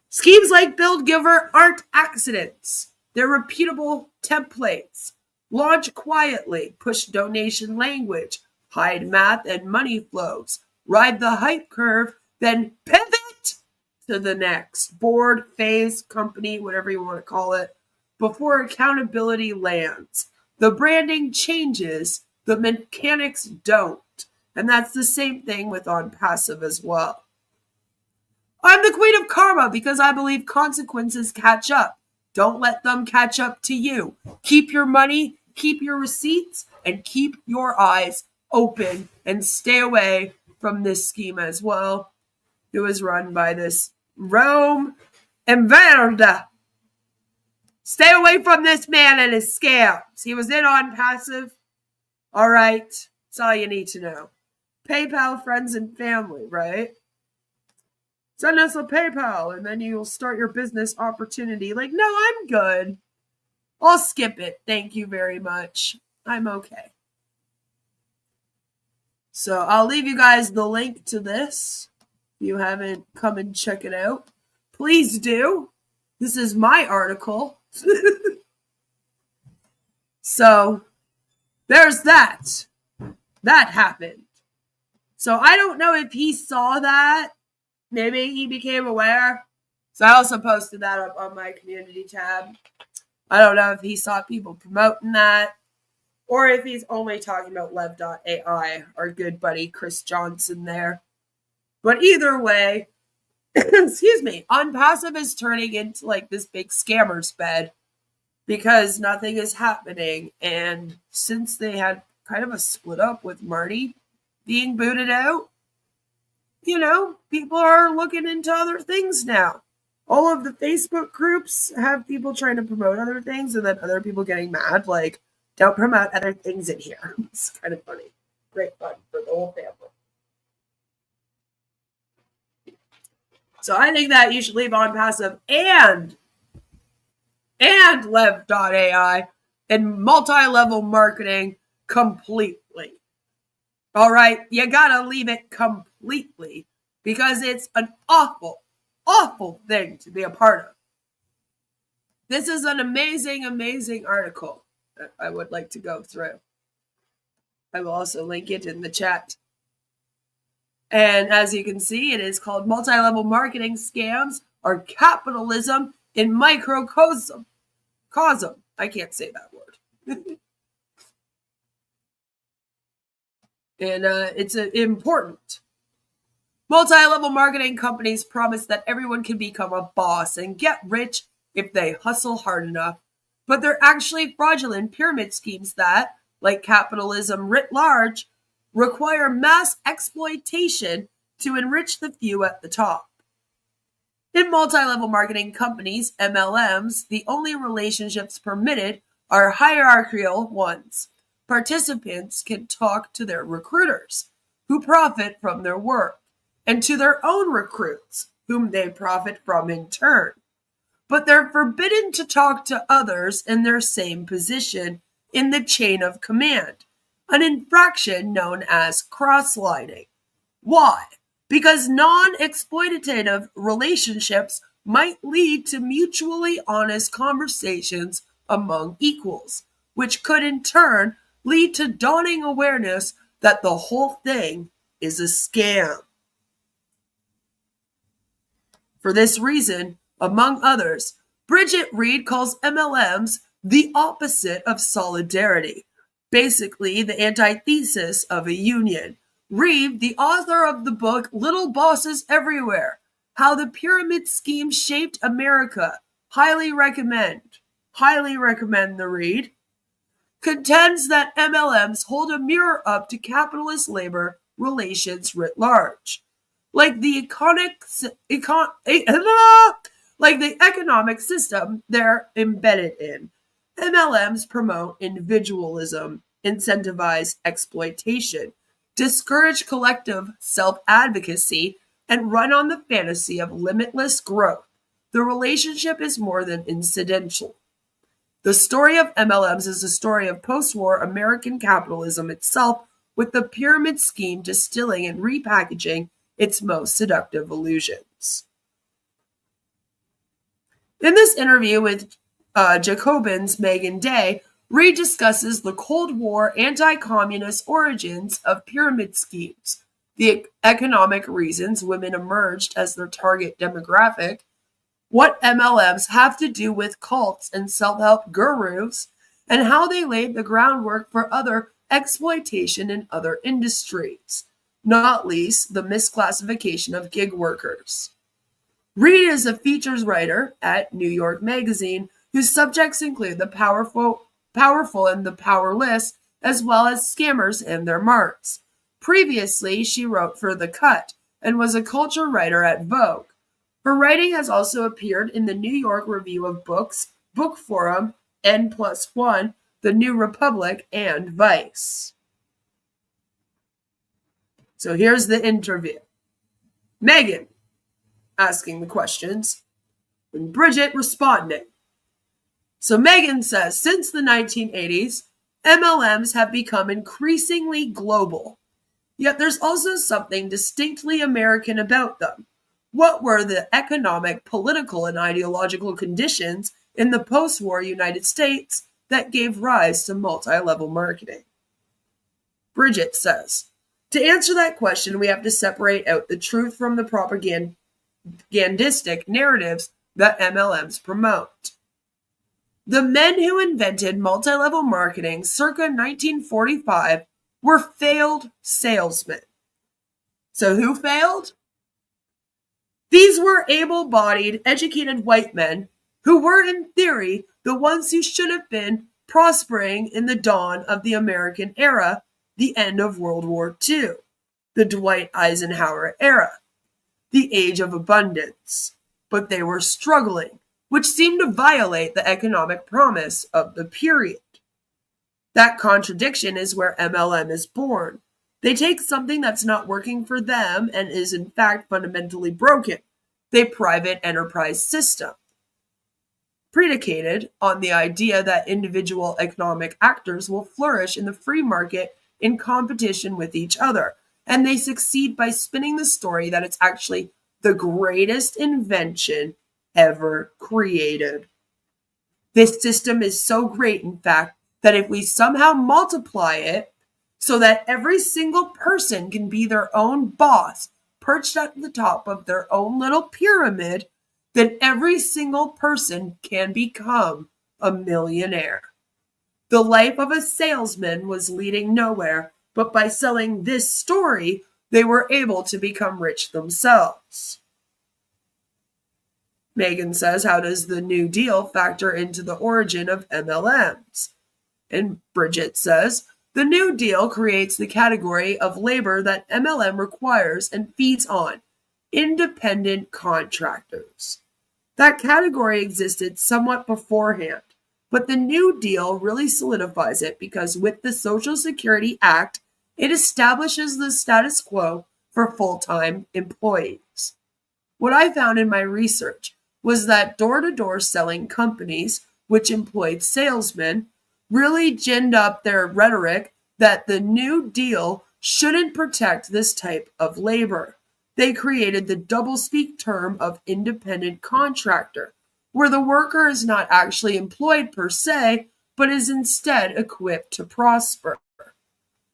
Schemes like Build Giver aren't accidents. They're repeatable templates. Launch quietly. Push donation language. Hide math and money flows. Ride the hype curve. Then pivot to the next board, phase, company, whatever you want to call it, before accountability lands. The branding changes. The mechanics don't. And that's the same thing with on passive as well. I'm the queen of karma because I believe consequences catch up. Don't let them catch up to you. Keep your money, keep your receipts, and keep your eyes open and stay away from this scheme as well. It was run by this Rome and Verda. Stay away from this man and his scams. He was in on passive. All right. That's all you need to know. PayPal, friends, and family, right? Send us a PayPal and then you'll start your business opportunity. Like, no, I'm good. I'll skip it. Thank you very much. I'm okay. So I'll leave you guys the link to this. If you haven't come and check it out, please do. This is my article. So there's that. That happened. So I don't know if he saw that. Maybe he became aware. So I also posted that up on my community tab. I don't know if he saw people promoting that or if he's only talking about Lev.ai, our good buddy Chris Johnson there. But either way, excuse me, OnPassive is turning into like this big scammer's bed because nothing is happening. And since they had kind of a split up with Marty being booted out, people are looking into other things now. All of the Facebook groups have people trying to promote other things and then other people getting mad, like, don't promote other things in here. It's kind of funny. Great fun for the whole family. So I think that you should leave on passive and Lev.ai and multi-level marketing completely. All right, you gotta leave it completely because it's an awful, awful thing to be a part of. This is an amazing, amazing article that I would like to go through. I will also link it in the chat. And as you can see, it is called Multi-Level Marketing Scams or Capitalism in Microcosm. I can't say that word. And it's important. Multi-level marketing companies promise that everyone can become a boss and get rich if they hustle hard enough. But they're actually fraudulent pyramid schemes that, like capitalism writ large, require mass exploitation to enrich the few at the top. In multi-level marketing companies, MLMs, the only relationships permitted are hierarchical ones. Participants can talk to their recruiters, who profit from their work, and to their own recruits, whom they profit from in turn. But they're forbidden to talk to others in their same position in the chain of command, an infraction known as cross-lining. Why? Because non-exploitative relationships might lead to mutually honest conversations among equals, which could in turn lead to dawning awareness that the whole thing is a scam. For this reason, among others, Bridget Reed calls MLMs the opposite of solidarity, basically the antithesis of a union. Reed, the author of the book Little Bosses Everywhere, How the Pyramid Scheme Shaped America, highly recommend the read, contends that MLMs hold a mirror up to capitalist labor relations writ large. Like the economic system they're embedded in, MLMs promote individualism, incentivize exploitation, discourage collective self-advocacy, and run on the fantasy of limitless growth. The relationship is more than incidental. The story of MLMs is a story of post-war American capitalism itself, with the pyramid scheme distilling and repackaging its most seductive illusions. In this interview with Jacobin's Megan Day, Reed discusses the Cold War anti-communist origins of pyramid schemes, the economic reasons women emerged as their target demographic, what MLMs have to do with cults and self-help gurus, and how they laid the groundwork for other exploitation in other industries, not least the misclassification of gig workers. Reed is a features writer at New York Magazine, whose subjects include the powerful and the powerless, as well as scammers and their marks. Previously, she wrote for The Cut and was a culture writer at Vogue. Her writing has also appeared in the New York Review of Books, Book Forum, N+1, The New Republic, and Vice. So here's the interview. Megan asking the questions, and Bridget responding. So Megan says, since the 1980s, MLMs have become increasingly global. Yet there's also something distinctly American about them. What were the economic, political, and ideological conditions in the post-war United States that gave rise to multi-level marketing? Bridget says, to answer that question, we have to separate out the truth from the propagandistic narratives that MLMs promote. The men who invented multi-level marketing circa 1945 were failed salesmen. So who failed? These were able-bodied, educated white men who were, in theory, the ones who should have been prospering in the dawn of the American era, the end of World War II. the Dwight Eisenhower era, the age of abundance. But they were struggling, which seemed to violate the economic promise of the period. That contradiction is where MLM is born. They take something that's not working for them and is in fact fundamentally broken, the private enterprise system, predicated on the idea that individual economic actors will flourish in the free market in competition with each other. And they succeed by spinning the story that it's actually the greatest invention ever created. This system is so great, in fact, that if we somehow multiply it so that every single person can be their own boss, perched at the top of their own little pyramid, then every single person can become a millionaire. The life of a salesman was leading nowhere, but by selling this story, they were able to become rich themselves. Megan says, how does the New Deal factor into the origin of MLMs? And Bridget says, the New Deal creates the category of labor that MLM requires and feeds on, independent contractors. That category existed somewhat beforehand, but the New Deal really solidifies it because with the Social Security Act, it establishes the status quo for full-time employees. What I found in my research was that door-to-door selling companies, which employed salesmen, really ginned up their rhetoric that the New Deal shouldn't protect this type of labor. They created the doublespeak term of independent contractor, where the worker is not actually employed per se, but is instead equipped to prosper.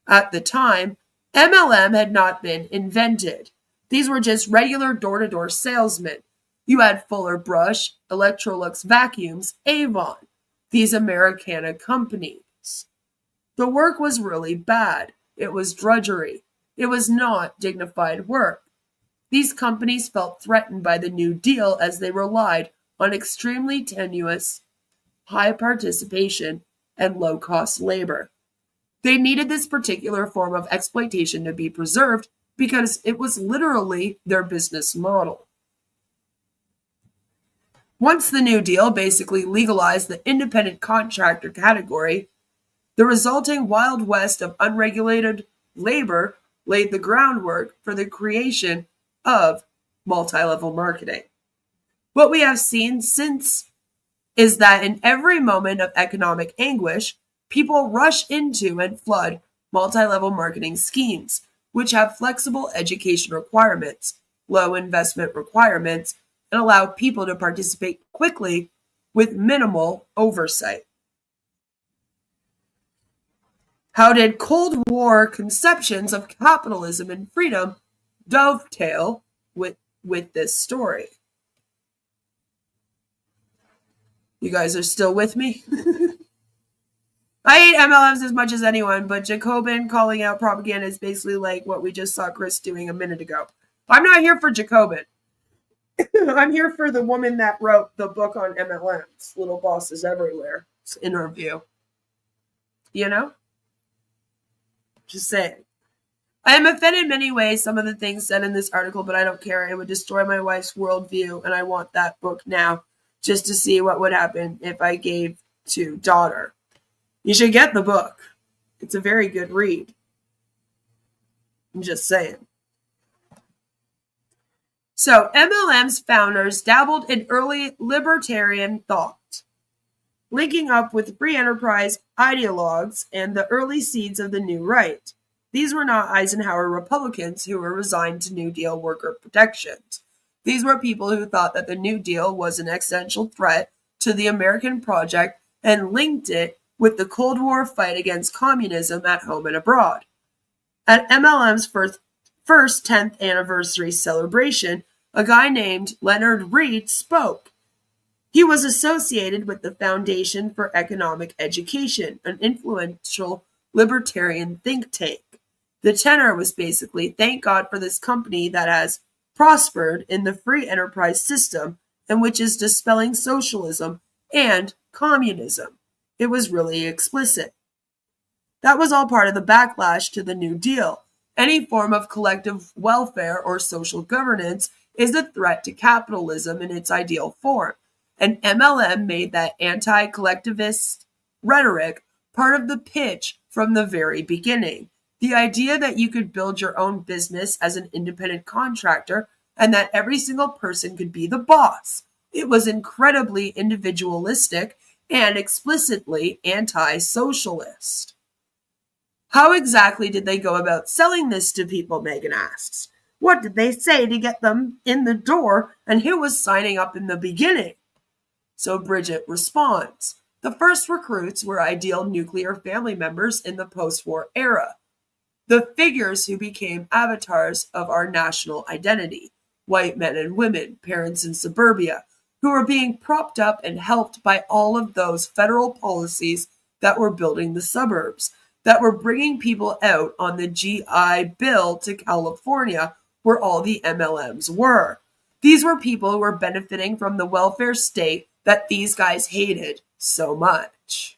At the time, MLM had not been invented. These were just regular door-to-door salesmen. You had Fuller Brush, Electrolux Vacuums, Avon, these Americana companies. The work was really bad. It was drudgery. It was not dignified work. These companies felt threatened by the New Deal as they relied on extremely tenuous, high participation, and low-cost labor. They needed this particular form of exploitation to be preserved because it was literally their business model. Once the New Deal basically legalized the independent contractor category, the resulting Wild West of unregulated labor laid the groundwork for the creation of multi-level marketing. What we have seen since is that in every moment of economic anguish, people rush into and flood multi-level marketing schemes, which have flexible education requirements, low investment requirements, and allow people to participate quickly with minimal oversight. How did Cold War conceptions of capitalism and freedom dovetail with this story? You guys are still with me? I hate MLMs as much as anyone, but Jacobin calling out propaganda is basically like what we just saw Chris doing a minute ago. I'm not here for Jacobin. I'm here for the woman that wrote the book on MLMs, Little Bosses Everywhere. It's interview. You know? Just saying. I am offended in many ways, some of the things said in this article, but I don't care. It would destroy my wife's worldview, and I want that book now just to see what would happen if I gave to daughter. You should get the book. It's a very good read. I'm just saying. So, MLM's founders dabbled in early libertarian thought, linking up with free enterprise ideologues and the early seeds of the New Right. These were not Eisenhower Republicans who were resigned to New Deal worker protections. These were people who thought that the New Deal was an existential threat to the American project and linked it with the Cold War fight against communism at home and abroad. At MLM's first 10th anniversary celebration, a guy named Leonard Read spoke. He was associated with the Foundation for Economic Education, an influential libertarian think tank. The tenor was basically, thank God for this company that has prospered in the free enterprise system and which is dispelling socialism and communism. It was really explicit. That was all part of the backlash to the New Deal. Any form of collective welfare or social governance is a threat to capitalism in its ideal form, and MLM made that anti-collectivist rhetoric part of the pitch from the very beginning. The idea that you could build your own business as an independent contractor and that every single person could be the boss. It was incredibly individualistic and explicitly anti-socialist. How exactly did they go about selling this to people, Megan asks. What did they say to get them in the door, and who was signing up in the beginning? So Bridget responds, the first recruits were ideal nuclear family members in the post-war era, the figures who became avatars of our national identity, white men and women, parents in suburbia, who were being propped up and helped by all of those federal policies that were building the suburbs, that were bringing people out on the GI Bill to California, where all the MLMs were. These were people who were benefiting from the welfare state that these guys hated so much.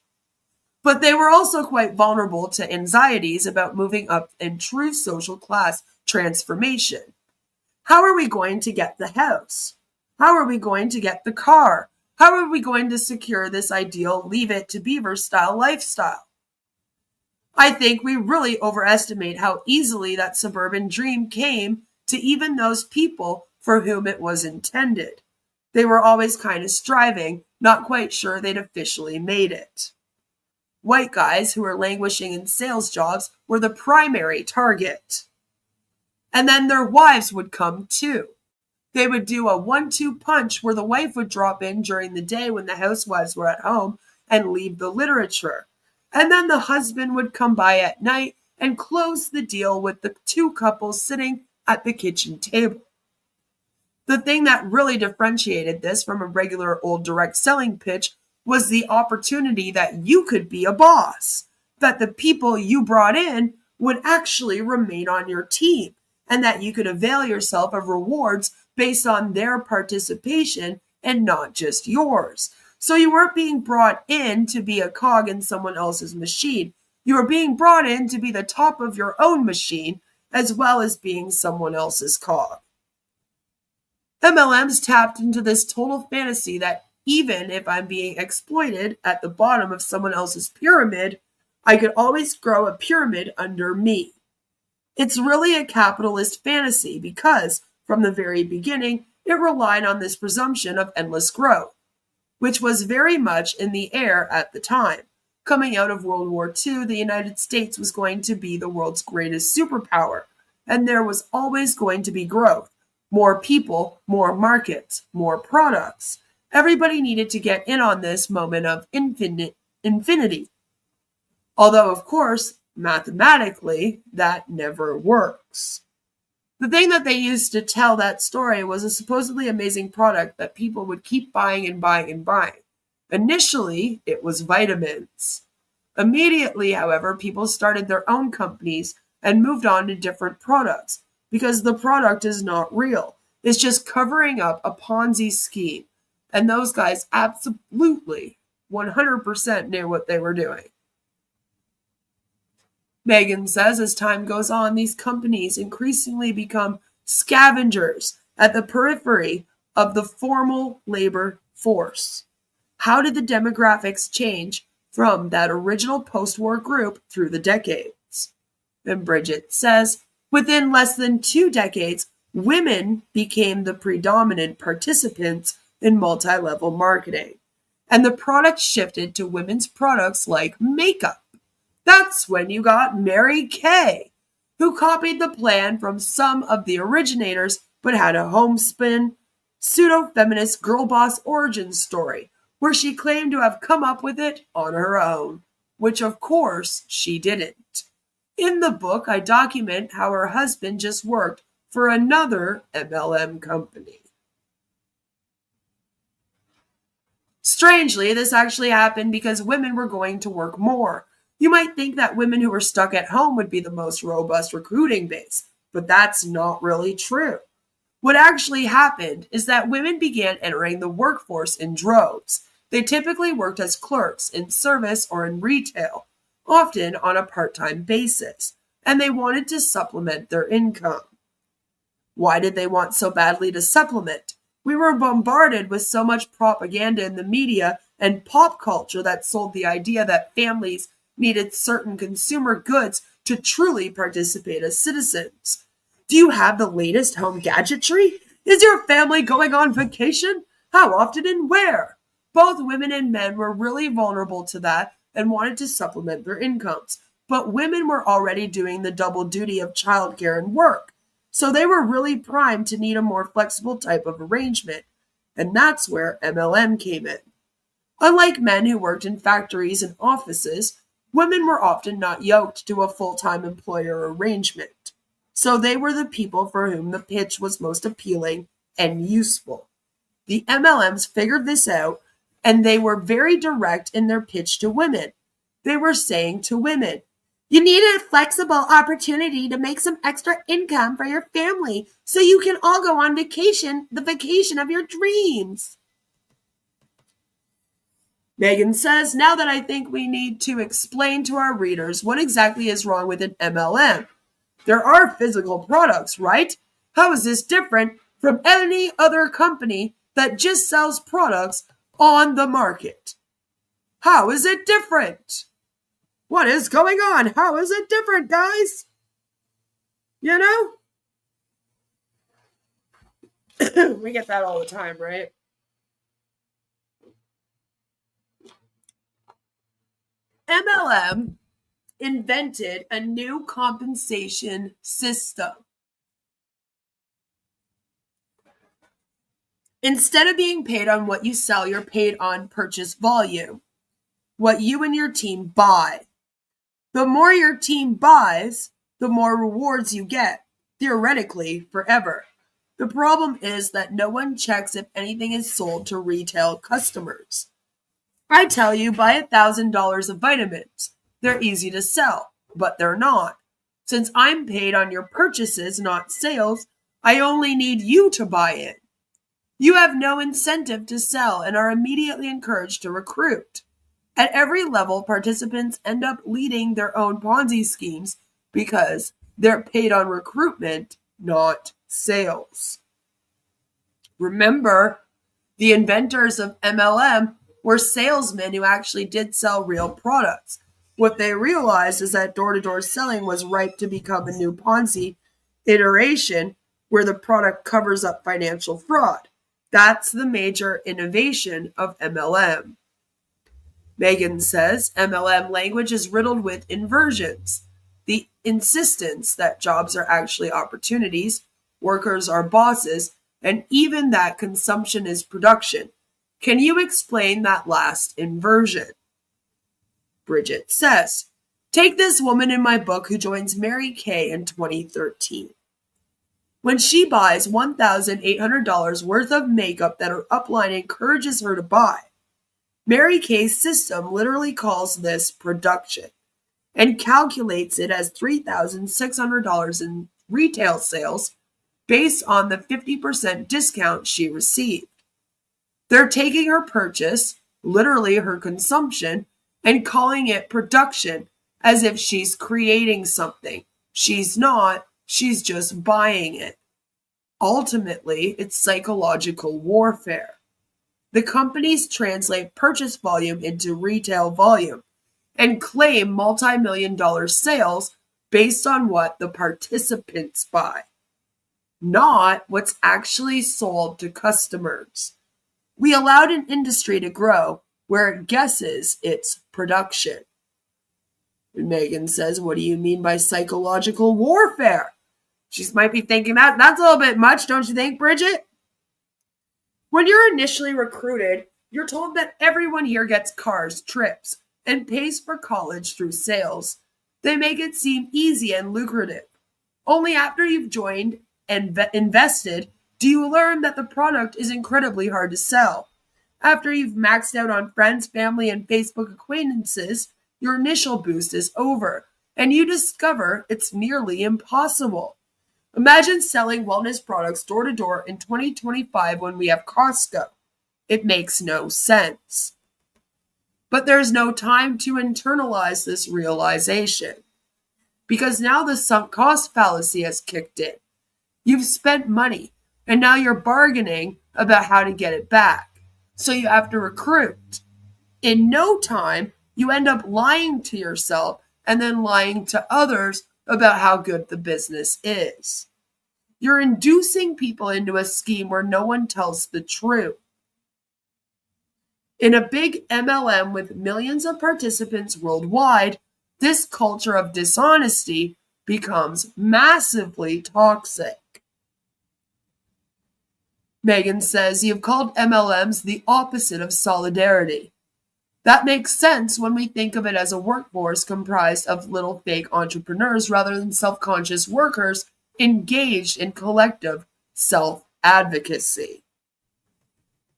But they were also quite vulnerable to anxieties about moving up in true social class transformation. How are we going to get the house? How are we going to get the car? How are we going to secure this ideal leave it to beaver style lifestyle? I think we really overestimate how easily that suburban dream came to even those people for whom it was intended. They were always kind of striving, not quite sure they'd officially made it. White guys who were languishing in sales jobs were the primary target. And then their wives would come too. They would do a 1-2 punch where the wife would drop in during the day when the housewives were at home and leave the literature. And then the husband would come by at night and close the deal with the two couples sitting at the kitchen table. The thing that really differentiated this from a regular old direct selling pitch was the opportunity that you could be a boss, that the people you brought in would actually remain on your team, and that you could avail yourself of rewards based on their participation and not just yours. So you weren't being brought in to be a cog in someone else's machine. You were being brought in to be the top of your own machine as well as being someone else's cog. MLMs tapped into this total fantasy that even if I'm being exploited at the bottom of someone else's pyramid, I could always grow a pyramid under me. It's really a capitalist fantasy because, from the very beginning, it relied on this presumption of endless growth, which was very much in the air at the time. Coming out of World War II, the United States was going to be the world's greatest superpower, and there was always going to be growth. More people, more markets, more products. Everybody needed to get in on this moment of infinity. Although, of course, mathematically, that never works. The thing that they used to tell that story was a supposedly amazing product that people would keep buying and buying and buying. Initially, it was vitamins. Immediately, however, people started their own companies and moved on to different products because the product is not real. It's just covering up a Ponzi scheme. And those guys absolutely 100% knew what they were doing. Megan says as time goes on, these companies increasingly become scavengers at the periphery of the formal labor force. How did the demographics change from that original post-war group through the decades? And Bridget says, within less than 2 decades, women became the predominant participants in multi-level marketing. And the product shifted to women's products like makeup. That's when you got Mary Kay, who copied the plan from some of the originators but had a homespun, pseudo-feminist girl boss origin story where she claimed to have come up with it on her own, which of course she didn't. In the book, I document how her husband just worked for another MLM company. Strangely, this actually happened because women were going to work more. You might think that women who were stuck at home would be the most robust recruiting base, but that's not really true. What actually happened is that women began entering the workforce in droves. They typically worked as clerks in service or in retail, often on a part-time basis. and they wanted to supplement their income. Why did they want so badly to supplement? We were bombarded with so much propaganda in the media and pop culture that sold the idea that families needed certain consumer goods to truly participate as citizens. Do you have the latest home gadgetry? Is your family going on vacation? How often and where? Both women and men were really vulnerable to that and wanted to supplement their incomes. But women were already doing the double duty of childcare and work. So they were really primed to need a more flexible type of arrangement. And that's where MLM came in. Unlike men who worked in factories and offices, women were often not yoked to a full-time employer arrangement. So they were the people for whom the pitch was most appealing and useful. The MLMs figured this out, and they were very direct in their pitch to women. They were saying to women, you need a flexible opportunity to make some extra income for your family so you can all go on vacation, the vacation of your dreams. Megan says, now that I think we need to explain to our readers what exactly is wrong with an MLM. There are physical products, right? How is this different from any other company that just sells products on the market? How is it different? What is going on? How is it different, guys? You know? We get that all the time, right? MLM invented a new compensation system. Instead of being paid on what you sell, you're paid on purchase volume, what you and your team buy. The more your team buys, the more rewards you get, theoretically, forever. The problem is that no one checks if anything is sold to retail customers. I tell you, buy $1,000 of vitamins. They're easy to sell, but they're not. Since I'm paid on your purchases, not sales, I only need you to buy it. You have no incentive to sell and are immediately encouraged to recruit. At every level, participants end up leading their own Ponzi schemes because they're paid on recruitment, not sales. Remember, the inventors of MLM were salesmen who actually did sell real products. What they realized is that door-to-door selling was ripe to become a new Ponzi iteration where the product covers up financial fraud. That's the major innovation of MLM. Megan says MLM language is riddled with inversions. The insistence that jobs are actually opportunities, workers are bosses, and even that consumption is production. Can you explain that last inversion? Bridget says, take this woman in my book who joins Mary Kay in 2013. When she buys $1,800 worth of makeup that her upline encourages her to buy, Mary Kay's system literally calls this production and calculates it as $3,600 in retail sales based on the 50% discount she received. They're taking her purchase, literally her consumption, and calling it production as if she's creating something. She's not, she's just buying it. Ultimately, it's psychological warfare. The companies translate purchase volume into retail volume and claim multi-million-dollar sales based on what the participants buy, not what's actually sold to customers. We allowed an industry to grow where it guesses its production. And Megan says, what do you mean by psychological warfare? She might be thinking that's a little bit much, don't you think, Bridget? When you're initially recruited, you're told that everyone here gets cars, trips, and pays for college through sales. They make it seem easy and lucrative. Only after you've joined and invested do you learn that the product is incredibly hard to sell. After you've maxed out on friends, family, and Facebook acquaintances, your initial boost is over, and you discover it's nearly impossible. Imagine selling wellness products door to door in 2025 when we have Costco. It makes no sense. But there's no time to internalize this realization. because now the sunk cost fallacy has kicked in. You've spent money, and now you're bargaining about how to get it back. So you have to recruit. In no time, you end up lying to yourself and then lying to others about how good the business is. You're inducing people into a scheme where no one tells the truth. In a big MLM with millions of participants worldwide, this culture of dishonesty becomes massively toxic. Megan says, you've called MLMs the opposite of solidarity. That makes sense when we think of it as a workforce comprised of little fake entrepreneurs rather than self-conscious workers engaged in collective self-advocacy.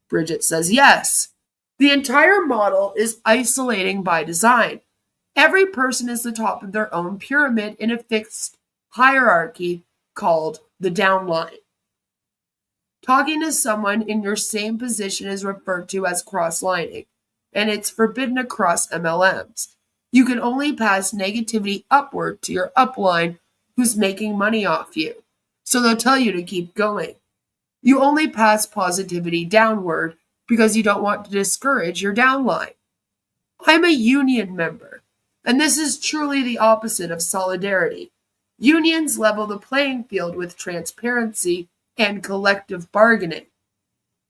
Bridget says, yes. The entire model is isolating by design. Every person is the top of their own pyramid in a fixed hierarchy called the downline. Talking to someone in your same position is referred to as cross-lining, and it's forbidden across MLMs. You can only pass negativity upward to your upline who's making money off you, so they'll tell you to keep going. You only pass positivity downward because you don't want to discourage your downline. I'm a union member, and this is truly the opposite of solidarity. Unions level the playing field with transparency and collective bargaining.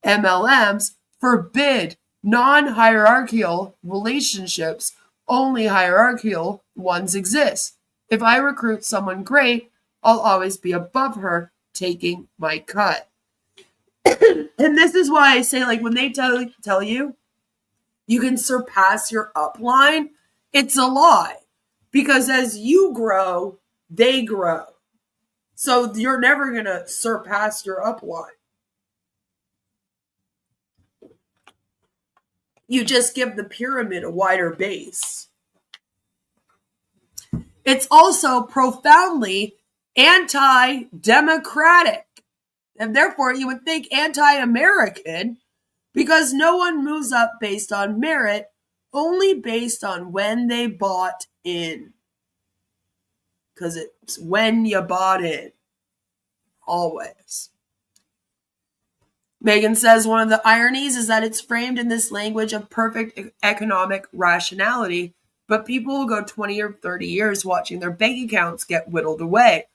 MLMs forbid non-hierarchical relationships. Only hierarchical ones exist. If I recruit someone great, I'll always be above her taking my cut. And this is why I say, like, when they tell you you can surpass your upline, it's a lie. Because as you grow, they grow. So you're never going to surpass your upline. You just give the pyramid a wider base. It's also profoundly anti-democratic. And therefore, you would think anti-American, because no one moves up based on merit, only based on when they bought in. Because it's when you bought in. Always. Megan says one of the ironies is that it's framed in this language of perfect economic rationality, but people will go 20 or 30 years watching their bank accounts get whittled away.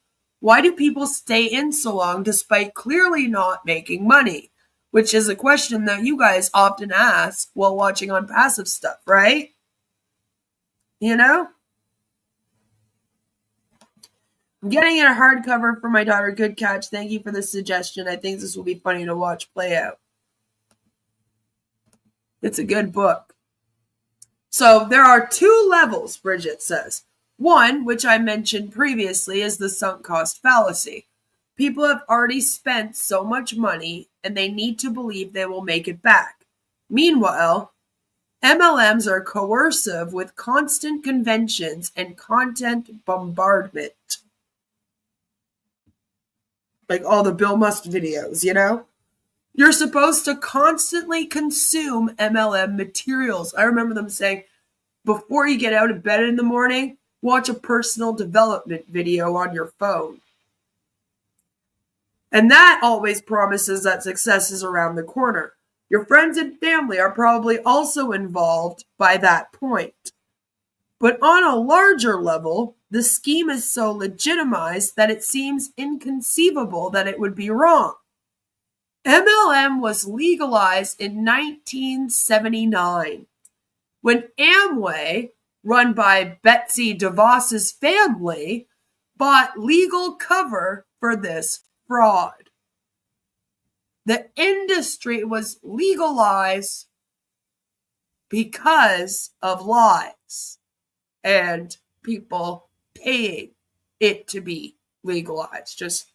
Why do people stay in so long despite clearly not making money? Which is a question that you guys often ask while watching on passive stuff, right? You know? I'm getting it a hardcover for my daughter. Good catch. Thank you for the suggestion. I think this will be funny to watch play out. It's a good book. So there are two levels, Bridget says. One, which I mentioned previously, is the sunk cost fallacy. People have already spent so much money and they need to believe they will make it back. Meanwhile, MLMs are coercive with constant conventions and content bombardment. Like all the Bill Must videos, you know? You're supposed to constantly consume MLM materials. I remember them saying, before you get out of bed in the morning, watch a personal development video on your phone. And that always promises that success is around the corner. Your friends and family are probably also involved by that point. But on a larger level, the scheme is so legitimized that it seems inconceivable that it would be wrong. MLM was legalized in 1979 when Amway, run by Betsy DeVos's family, bought legal cover for this fraud. The industry was legalized because of lies and people paying it to be legalized. Just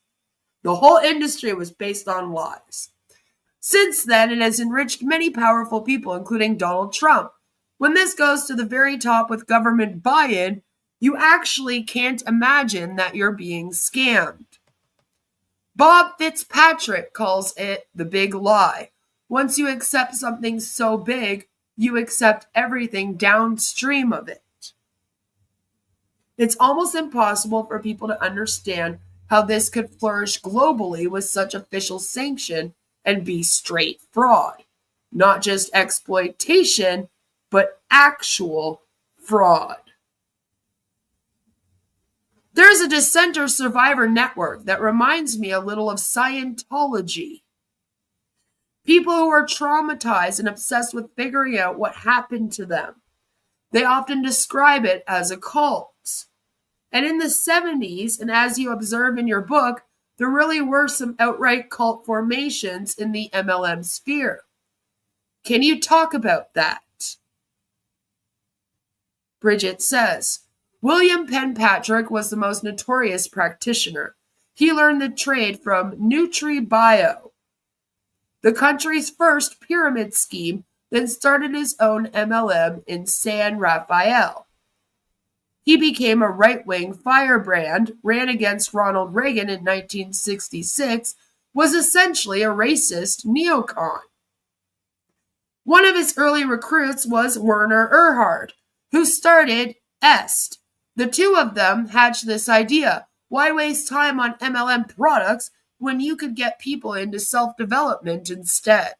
the whole industry was based on lies. Since then, it has enriched many powerful people, including Donald Trump. When this goes to the very top with government buy-in, you actually can't imagine that you're being scammed. Bob Fitzpatrick calls it the big lie. Once you accept something so big, you accept everything downstream of it. It's almost impossible for people to understand how this could flourish globally with such official sanction and be straight fraud. Not just exploitation, but actual fraud. There's a dissenter survivor network that reminds me a little of Scientology. People who are traumatized and obsessed with figuring out what happened to them. They often describe it as a cult. And in the 70s, and as you observe in your book, there really were some outright cult formations in the MLM sphere. Can you talk about that? Bridget says, William Penpatrick was the most notorious practitioner. He learned the trade from NutriBio, the country's first pyramid scheme, then started his own MLM in San Rafael. He became a right-wing firebrand, ran against Ronald Reagan in 1966, was essentially a racist neocon. One of his early recruits was Werner Erhard, who started EST. The two of them hatched this idea: why waste time on MLM products when you could get people into self-development instead?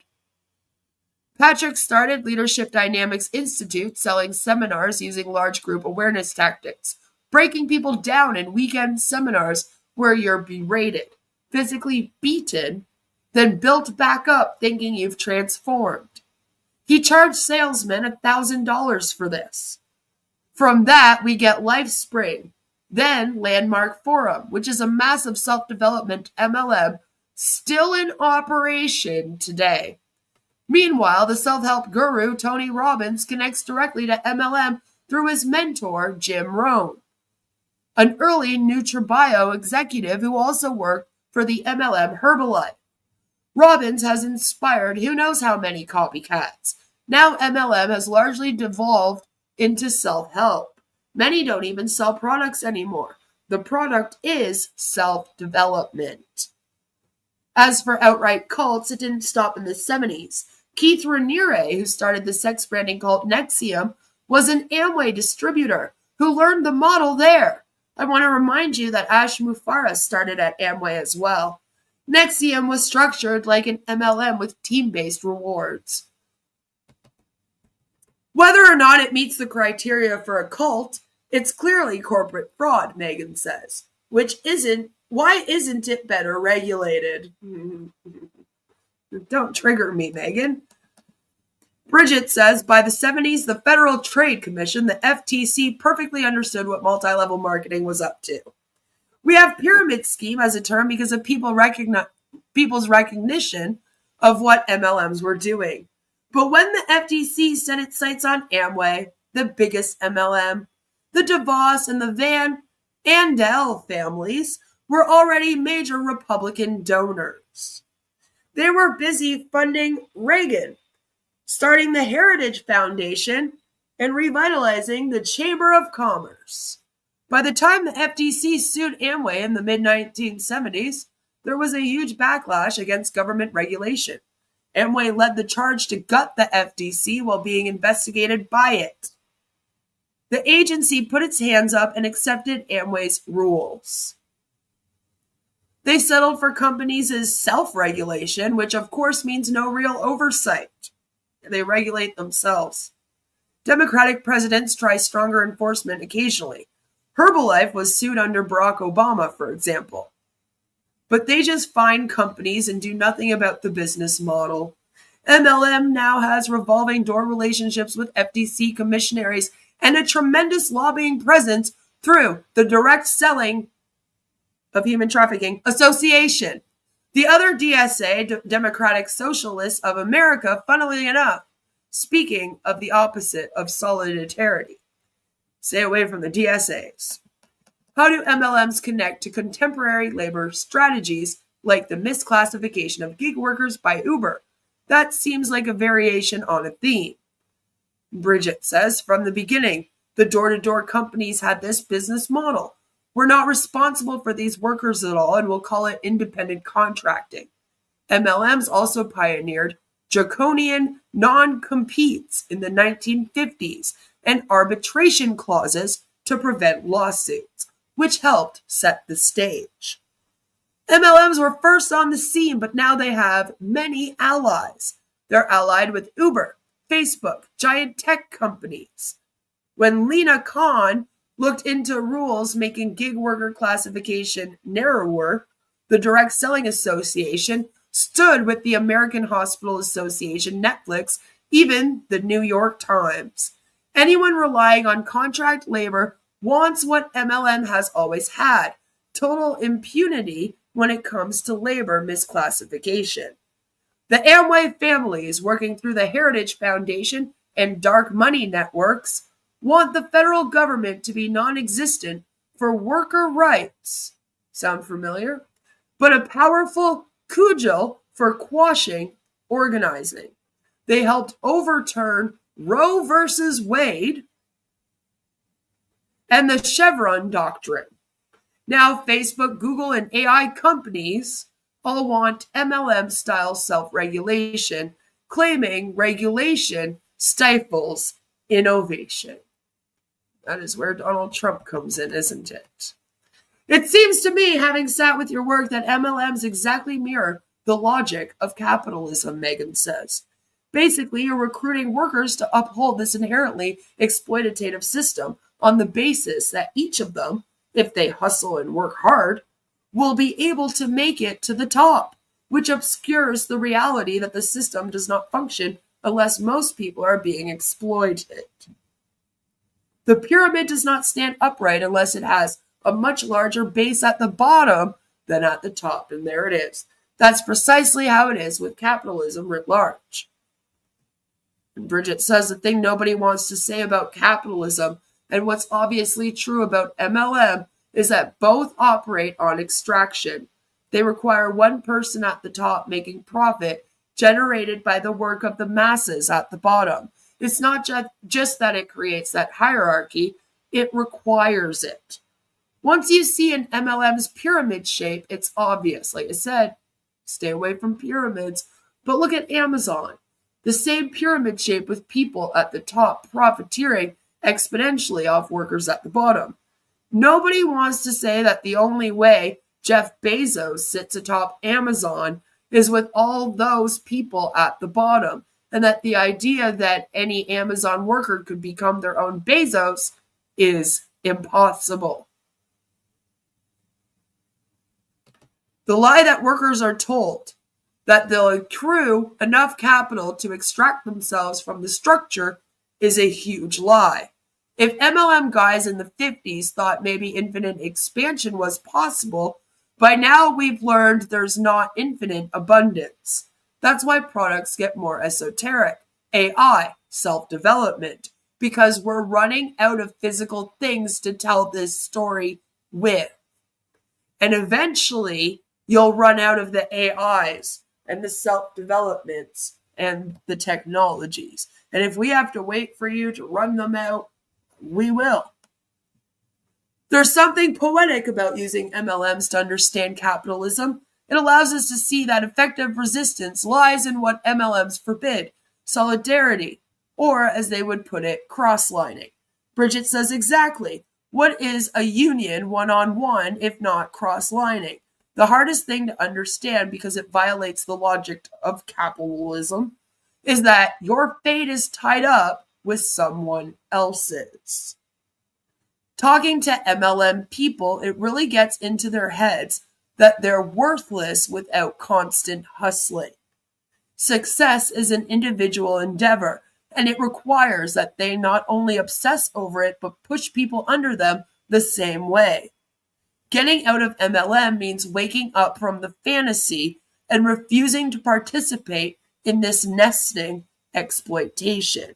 Patrick started Leadership Dynamics Institute, selling seminars using large group awareness tactics, breaking people down in weekend seminars where you're berated, physically beaten, then built back up thinking you've transformed. He charged salesmen $1,000 for this. From that, we get LifeSpring, then Landmark Forum, which is a massive self-development MLM still in operation today. Meanwhile, the self-help guru Tony Robbins connects directly to MLM through his mentor, Jim Rohn, an early NutriBio executive who also worked for the MLM Herbalife. Robbins has inspired who knows how many copycats. Now MLM has largely devolved into self-help. Many don't even sell products anymore. The product is self-development. As for outright cults, it didn't stop in the 70s. Keith Raniere, who started the sex branding cult NXIVM, was an Amway distributor who learned the model there. I want to remind you that Ash Mufareh started at Amway as well. NXIVM was structured like an MLM with team-based rewards. Whether or not it meets the criteria for a cult, it's clearly corporate fraud, Megan says. Why isn't it better regulated? Don't trigger me, Megan. Bridget says, by the 70s, the Federal Trade Commission, the FTC, perfectly understood what multi-level marketing was up to. We have pyramid scheme as a term because of people's recognition of what MLMs were doing. But when the FTC set its sights on Amway, the biggest MLM, the DeVos and the Van Andel families were already major Republican donors. They were busy funding Reagan, starting the Heritage Foundation, and revitalizing the Chamber of Commerce. By the time the FTC sued Amway in the mid-1970s, there was a huge backlash against government regulation. Amway led the charge to gut the FTC while being investigated by it. The agency put its hands up and accepted Amway's rules. They settled for companies' self-regulation, which of course means no real oversight. They regulate themselves. Democratic presidents try stronger enforcement occasionally. Herbalife was sued under Barack Obama, for example. But they just fine companies and do nothing about the business model. MLM now has revolving door relationships with FTC commissionaries and a tremendous lobbying presence through the Direct Selling of Human Trafficking Association. The other DSA, Democratic Socialists of America, funnily enough, speaking of the opposite of solidarity. Stay away from the DSAs. How do MLMs connect to contemporary labor strategies like the misclassification of gig workers by Uber? That seems like a variation on a theme. Bridget says, from the beginning, the door-to-door companies had this business model. We're not responsible for these workers at all, and we'll call it independent contracting. MLMs also pioneered draconian non-competes in the 1950s and arbitration clauses to prevent lawsuits, which helped set the stage. MLMs were first on the scene, but now they have many allies. They're allied with Uber, Facebook, giant tech companies. When Lena Khan looked into rules making gig worker classification narrower, the Direct Selling Association stood with the American Hospital Association, Netflix, even the New York Times. Anyone relying on contract labor wants what MLM has always had: total impunity when it comes to labor misclassification. The Amway families, working through the Heritage Foundation and dark money networks, want the federal government to be non-existent for worker rights. Sound familiar? But a powerful cudgel for quashing organizing. They helped overturn Roe versus Wade and the Chevron doctrine. Now Facebook, Google, and AI companies all want MLM-style self-regulation, claiming regulation stifles innovation. That is where Donald Trump comes in, isn't it? It seems to me, having sat with your work, that MLMs exactly mirror the logic of capitalism, Megan says. Basically, you're recruiting workers to uphold this inherently exploitative system on the basis that each of them, if they hustle and work hard, will be able to make it to the top, which obscures the reality that the system does not function unless most people are being exploited. The pyramid does not stand upright unless it has a much larger base at the bottom than at the top. And there it is. That's precisely how it is with capitalism writ large. And Bridget says the thing nobody wants to say about capitalism, and what's obviously true about MLM, is that both operate on extraction. They require one person at the top making profit generated by the work of the masses at the bottom. It's not just that it creates that hierarchy, it requires it. Once you see an MLM's pyramid shape, it's obvious. Like I said, stay away from pyramids. But look at Amazon. The same pyramid shape with people at the top profiteering exponentially off workers at the bottom. Nobody wants to say that the only way Jeff Bezos sits atop Amazon is with all those people at the bottom, and that the idea that any Amazon worker could become their own Bezos is impossible. The lie that workers are told that they'll accrue enough capital to extract themselves from the structure is a huge lie. If MLM guys in the 50s thought maybe infinite expansion was possible, by now we've learned there's not infinite abundance. That's why products get more esoteric. AI, self-development, because we're running out of physical things to tell this story with. And eventually, you'll run out of the AIs and the self-developments and the technologies. And if we have to wait for you to run them out, we will. There's something poetic about using MLMs to understand capitalism. It allows us to see that effective resistance lies in what MLMs forbid: solidarity, or as they would put it, cross-lining. Bridget says exactly. What is a union one-on-one if not cross-lining? The hardest thing to understand, because it violates the logic of capitalism, is that your fate is tied up with someone else's. Talking to MLM people, it really gets into their heads that they're worthless without constant hustling. Success is an individual endeavor, and it requires that they not only obsess over it, but push people under them the same way. Getting out of MLM means waking up from the fantasy and refusing to participate in this nesting exploitation.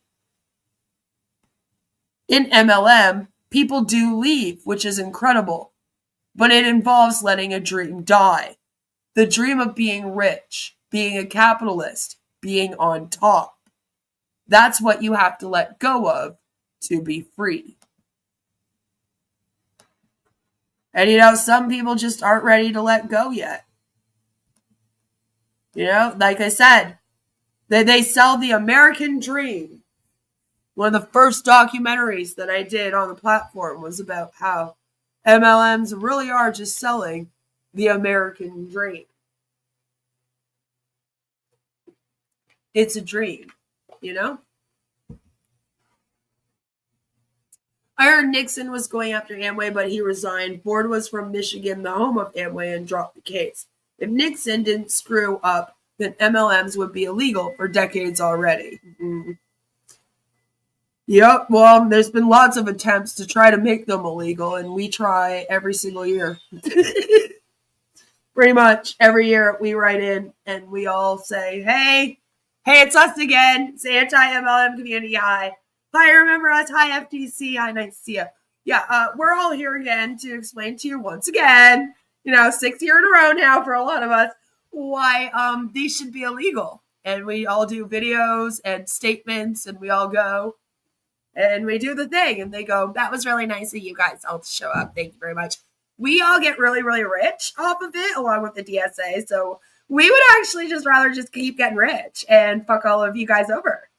In MLM, people do leave, which is incredible, but it involves letting a dream die. The dream of being rich, being a capitalist, being on top. That's what you have to let go of to be free. And some people just aren't ready to let go yet. Like I said, they sell the American dream. One of the first documentaries that I did on the platform was about how MLMs really are just selling the American dream. It's a dream, you know? I heard Nixon was going after Amway, but he resigned. Ford was from Michigan, the home of Amway, and dropped the case. If Nixon didn't screw up, then MLMs would be illegal for decades already. Yep, well, there's been lots of attempts to try to make them illegal, and we try every single year. Pretty much every year we write in and we all say, hey, it's us again. It's Anti-MLM Community. Hi, remember us? Hi, FTC. Hi, nice to see you. Yeah, we're all here again to explain to you once again, 6th year in a row now for a lot of us, why these should be illegal. And we all do videos and statements, and we all go and we do the thing, and they go, that was really nice of you guys all to show up. Thank you very much. We all get really, really rich off of it, along with the DSA. So we would actually just rather just keep getting rich and fuck all of you guys over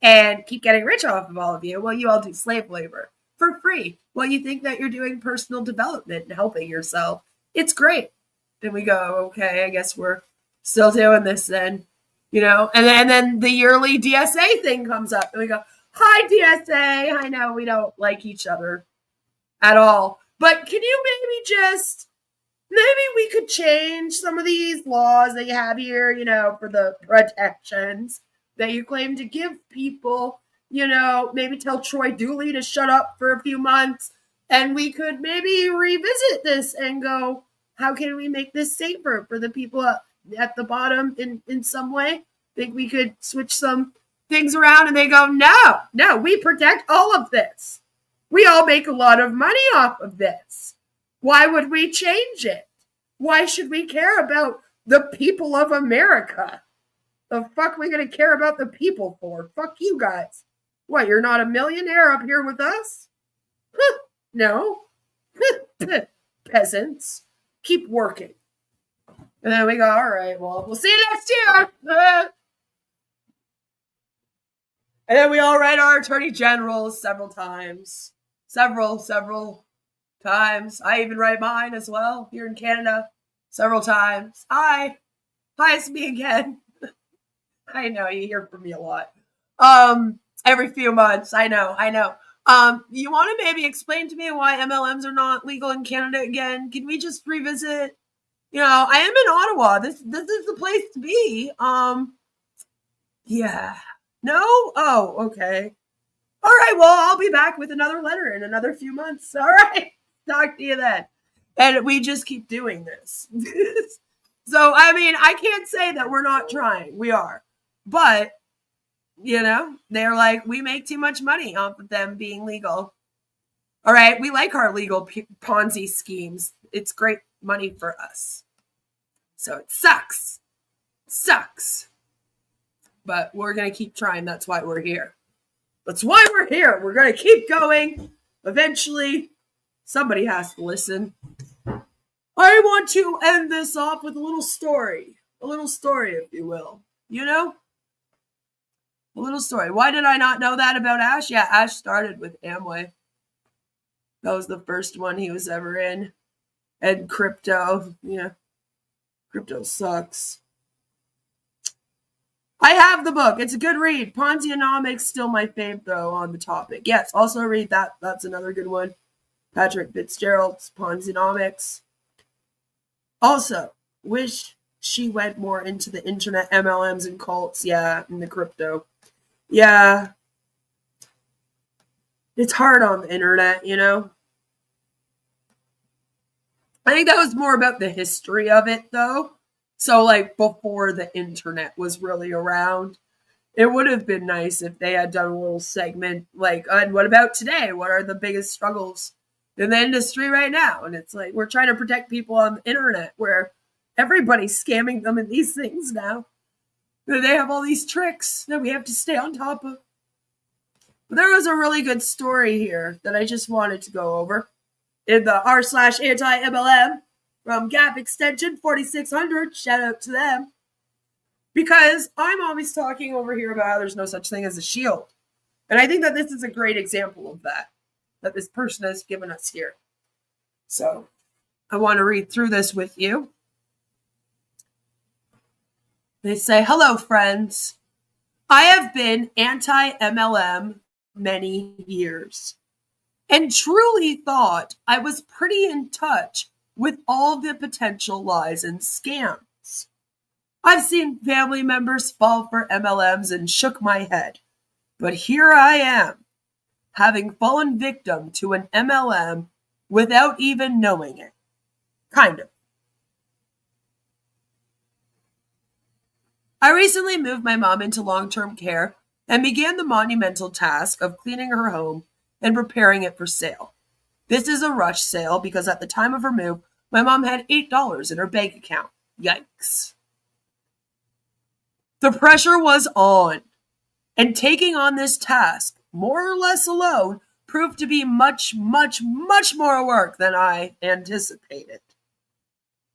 and keep getting rich off of all of you while you all do slave labor for free. While you think that you're doing personal development and helping yourself. It's great. Then we go, okay, I guess we're still doing this then, and then the yearly DSA thing comes up and we go, hi, DSA. I know we don't like each other at all. But can you maybe we could change some of these laws that you have here, for the protections that you claim to give people, maybe tell Troy Dooley to shut up for a few months, and we could maybe revisit this and go, how can we make this safer for the people at the bottom in some way? Think we could switch some things around? And they go, no, we protect all of this. We all make a lot of money off of this. Why would we change it? Why should we care about the people of America? The fuck are we going to care about the people for? Fuck you guys. What, you're not a millionaire up here with us? No. Peasants. Keep working. And then we go, all right, well, we'll see you next year. And then we all write our attorney generals several times. Several times. I even write mine as well here in Canada several times. Hi, it's me again. I know, you hear from me a lot. Every few months. I know. You want to maybe explain to me why MLMs are not legal in Canada again? Can we just revisit? I am in Ottawa. This is the place to be. Yeah. No? Oh, okay. All right, well, I'll be back with another letter in another few months. All right. Talk to you then. And we just keep doing this. So, I can't say that we're not trying. We are. But, they're like, we make too much money off of them being legal. All right, we like our legal Ponzi schemes. It's great money for us. So it sucks. But we're going to keep trying. That's why we're here. We're going to keep going. Eventually, somebody has to listen. I want to end this off with a little story. A little story, if you will. A little story. Why did I not know that about Ash? Yeah, Ash started with Amway. That was the first one he was ever in. And crypto. Yeah. Crypto sucks. I have the book. It's a good read. Ponzionomics, still my fave, though, on the topic. Yes, also read that. That's another good one. Patrick Fitzgerald's Ponzionomics. Also, wish she went more into the internet MLMs and cults. Yeah, and the crypto. Yeah. It's hard on the internet, I think that was more about the history of it, though. So, before the internet was really around, it would have been nice if they had done a little segment, and what about today? What are the biggest struggles in the industry right now? And it's we're trying to protect people on the internet where everybody's scamming them in these things now. They have all these tricks that we have to stay on top of. But there was a really good story here that I just wanted to go over in the r/anti-MLM. From Gap Extension 4600, shout out to them. Because I'm always talking over here about how there's no such thing as a shield. And I think that this is a great example of that this person has given us here. So I want to read through this with you. They say, hello, friends. I have been anti-MLM many years and truly thought I was pretty in touch with all the potential lies and scams. I've seen family members fall for MLMs and shook my head. But here I am, having fallen victim to an MLM without even knowing it. Kind of. I recently moved my mom into long-term care and began the monumental task of cleaning her home and preparing it for sale. This is a rush sale because at the time of her move, my mom had $8 in her bank account. Yikes. The pressure was on, and taking on this task, more or less alone, proved to be much, much, much more work than I anticipated.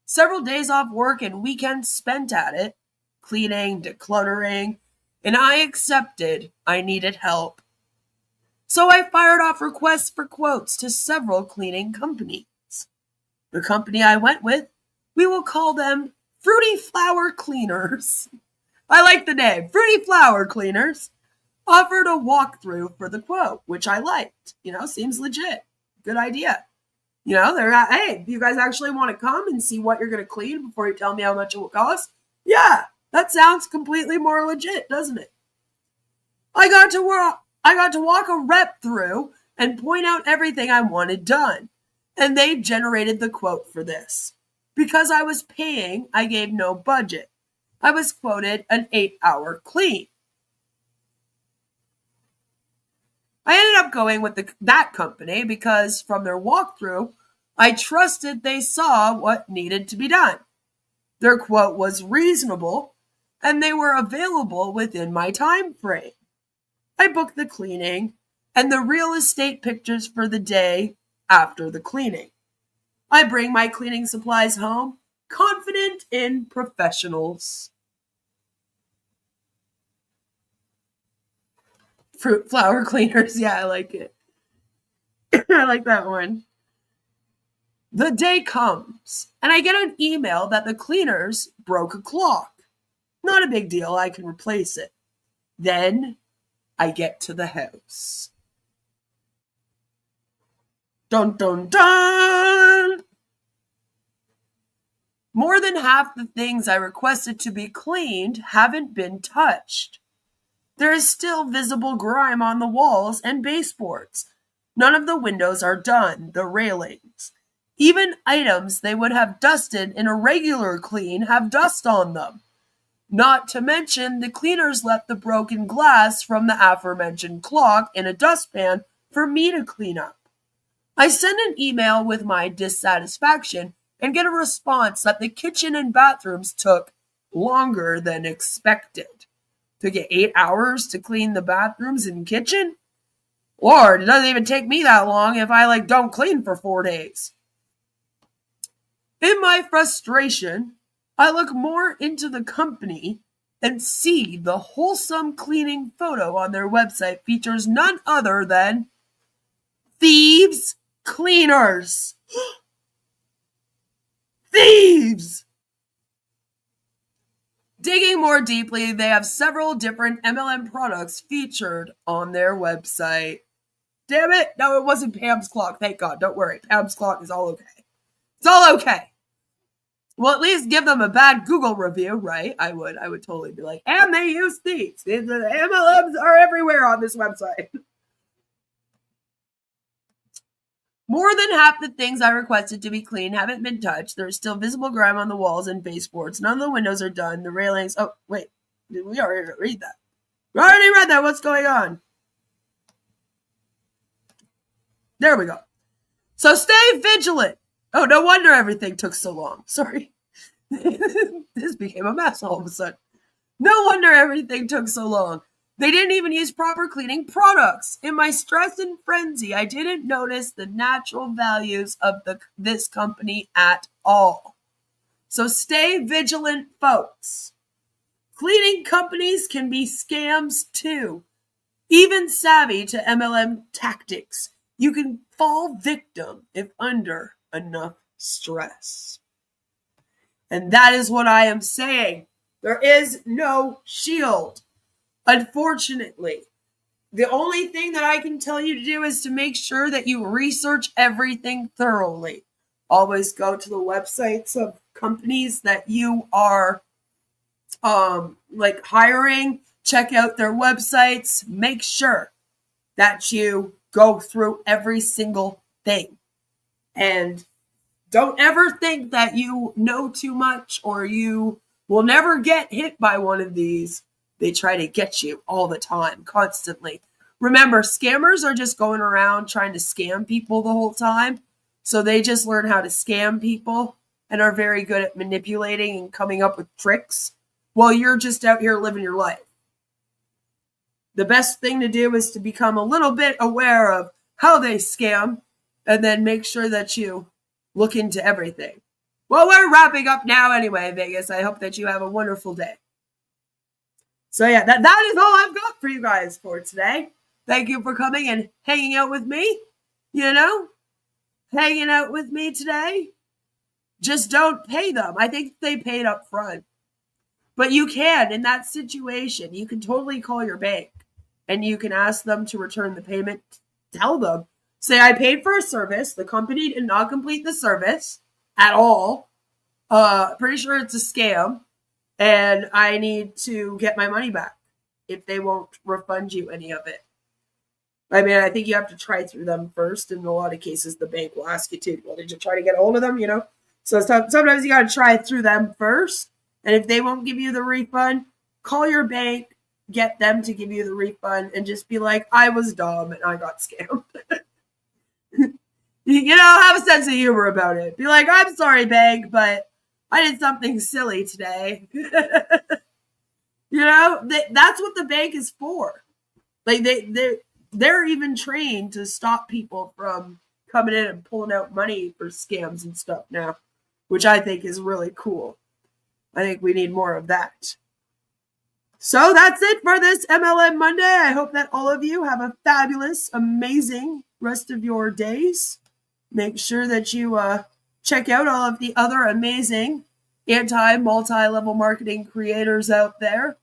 Several days off work and weekends spent at it, cleaning, decluttering, and I accepted I needed help. So I fired off requests for quotes to several cleaning companies. The company I went with, we will call them Fruity Flower Cleaners. I like the name, Fruity Flower Cleaners. Offered a walkthrough for the quote, which I liked. Seems legit. Good idea. They're not, hey, you guys actually want to come and see what you're going to clean before you tell me how much it will cost? Yeah, that sounds completely more legit, doesn't it? I got to walk a rep through and point out everything I wanted done. And they generated the quote for this. Because I was paying, I gave no budget. I was quoted an 8-hour clean. I ended up going with that company because from their walkthrough, I trusted they saw what needed to be done. Their quote was reasonable, and they were available within my time frame. I booked the cleaning and the real estate pictures for the day after the cleaning. I bring my cleaning supplies home, confident in professionals. Fruit flower cleaners. Yeah, I like it. I like that one. The day comes, and I get an email that the cleaners broke a clock. Not a big deal. I can replace it. Then I get to the house. Dun, dun, dun! More than half the things I requested to be cleaned haven't been touched. There is still visible grime on the walls and baseboards. None of the windows are done, the railings. Even items they would have dusted in a regular clean have dust on them. Not to mention, the cleaners left the broken glass from the aforementioned clock in a dustpan for me to clean up. I send an email with my dissatisfaction and get a response that the kitchen and bathrooms took longer than expected. To get 8 hours to clean the bathrooms and kitchen? Lord, it doesn't even take me that long if I don't clean for 4 days. In my frustration, I look more into the company and see the wholesome cleaning photo on their website features none other than Thieves Cleaners. Thieves! Digging more deeply, they have several different MLM products featured on their website. Damn it! No, it wasn't Pam's clock. Thank God. Don't worry. Pam's clock is all okay. It's all okay. Well, at least give them a bad Google review, right? I would totally be like, and they use thieves. The MLMs are everywhere on this website. More than half the things I requested to be cleaned haven't been touched. There's still visible grime on the walls and baseboards. None of the windows are done. The railings... Oh, wait. We already read that. We already read that. What's going on? There we go. So stay vigilant. Oh, no wonder everything took so long. Sorry. This became a mess all of a sudden. No wonder everything took so long. They didn't even use proper cleaning products. In my stress and frenzy, I didn't notice the natural values of this company at all. So stay vigilant, folks. Cleaning companies can be scams too. Even savvy to MLM tactics, you can fall victim if under enough stress. And that is what I am saying. There is no shield. Unfortunately, the only thing that I can tell you to do is to make sure that you research everything thoroughly. Always go to the websites of companies that you are like hiring. Check out their websites. Make sure that you go through every single thing. And don't ever think that you know too much or you will never get hit by one of these. They try to get you all the time, constantly. Remember, scammers are just going around trying to scam people the whole time. So they just learn how to scam people and are very good at manipulating and coming up with tricks while you're just out here living your life. The best thing to do is to become a little bit aware of how they scam and then make sure that you look into everything. Well, we're wrapping up now anyway, Vegas. I hope that you have a wonderful day. So yeah, that is all I've got for you guys for today. Thank you for coming and hanging out with me. Hanging out with me today. Just don't pay them. I think they paid up front. But you can, in that situation, you can totally call your bank and you can ask them to return the payment. Tell them, say, I paid for a service. The company did not complete the service at all. Pretty sure it's a scam. And I need to get my money back if they won't refund you any of it. I mean, I think you have to try through them first. In a lot of cases, the bank will ask you to. Well, did you try to get a hold of them, So sometimes you got to try through them first. And if they won't give you the refund, call your bank, get them to give you the refund, and just be like, I was dumb and I got scammed. Have a sense of humor about it. Be like, I'm sorry, bank, but I did something silly today. That's what the bank is for. Like they're even trained to stop people from coming in and pulling out money for scams and stuff now, which I think is really cool. I think we need more of that. So that's it for this MLM Monday. I hope that all of you have a fabulous, amazing rest of your days. Make sure that you check out all of the other amazing multi-level marketing creators out there.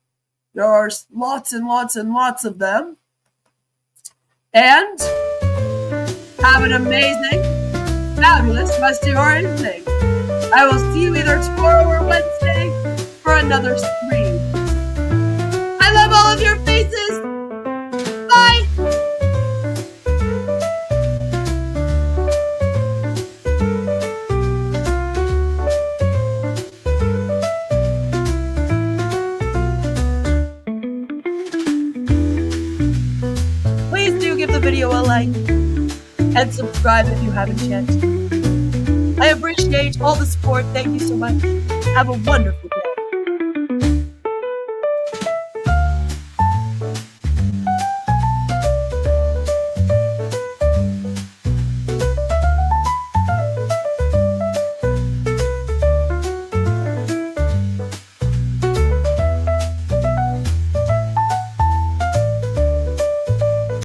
There are lots and lots and lots of them. And have an amazing, fabulous rest of your evening. I will see you either tomorrow or Wednesday for another stream. I love all of your faces. Bye. Please do give the video a like and subscribe if you haven't yet. I appreciate all the support. Thank you so much. Have a wonderful day.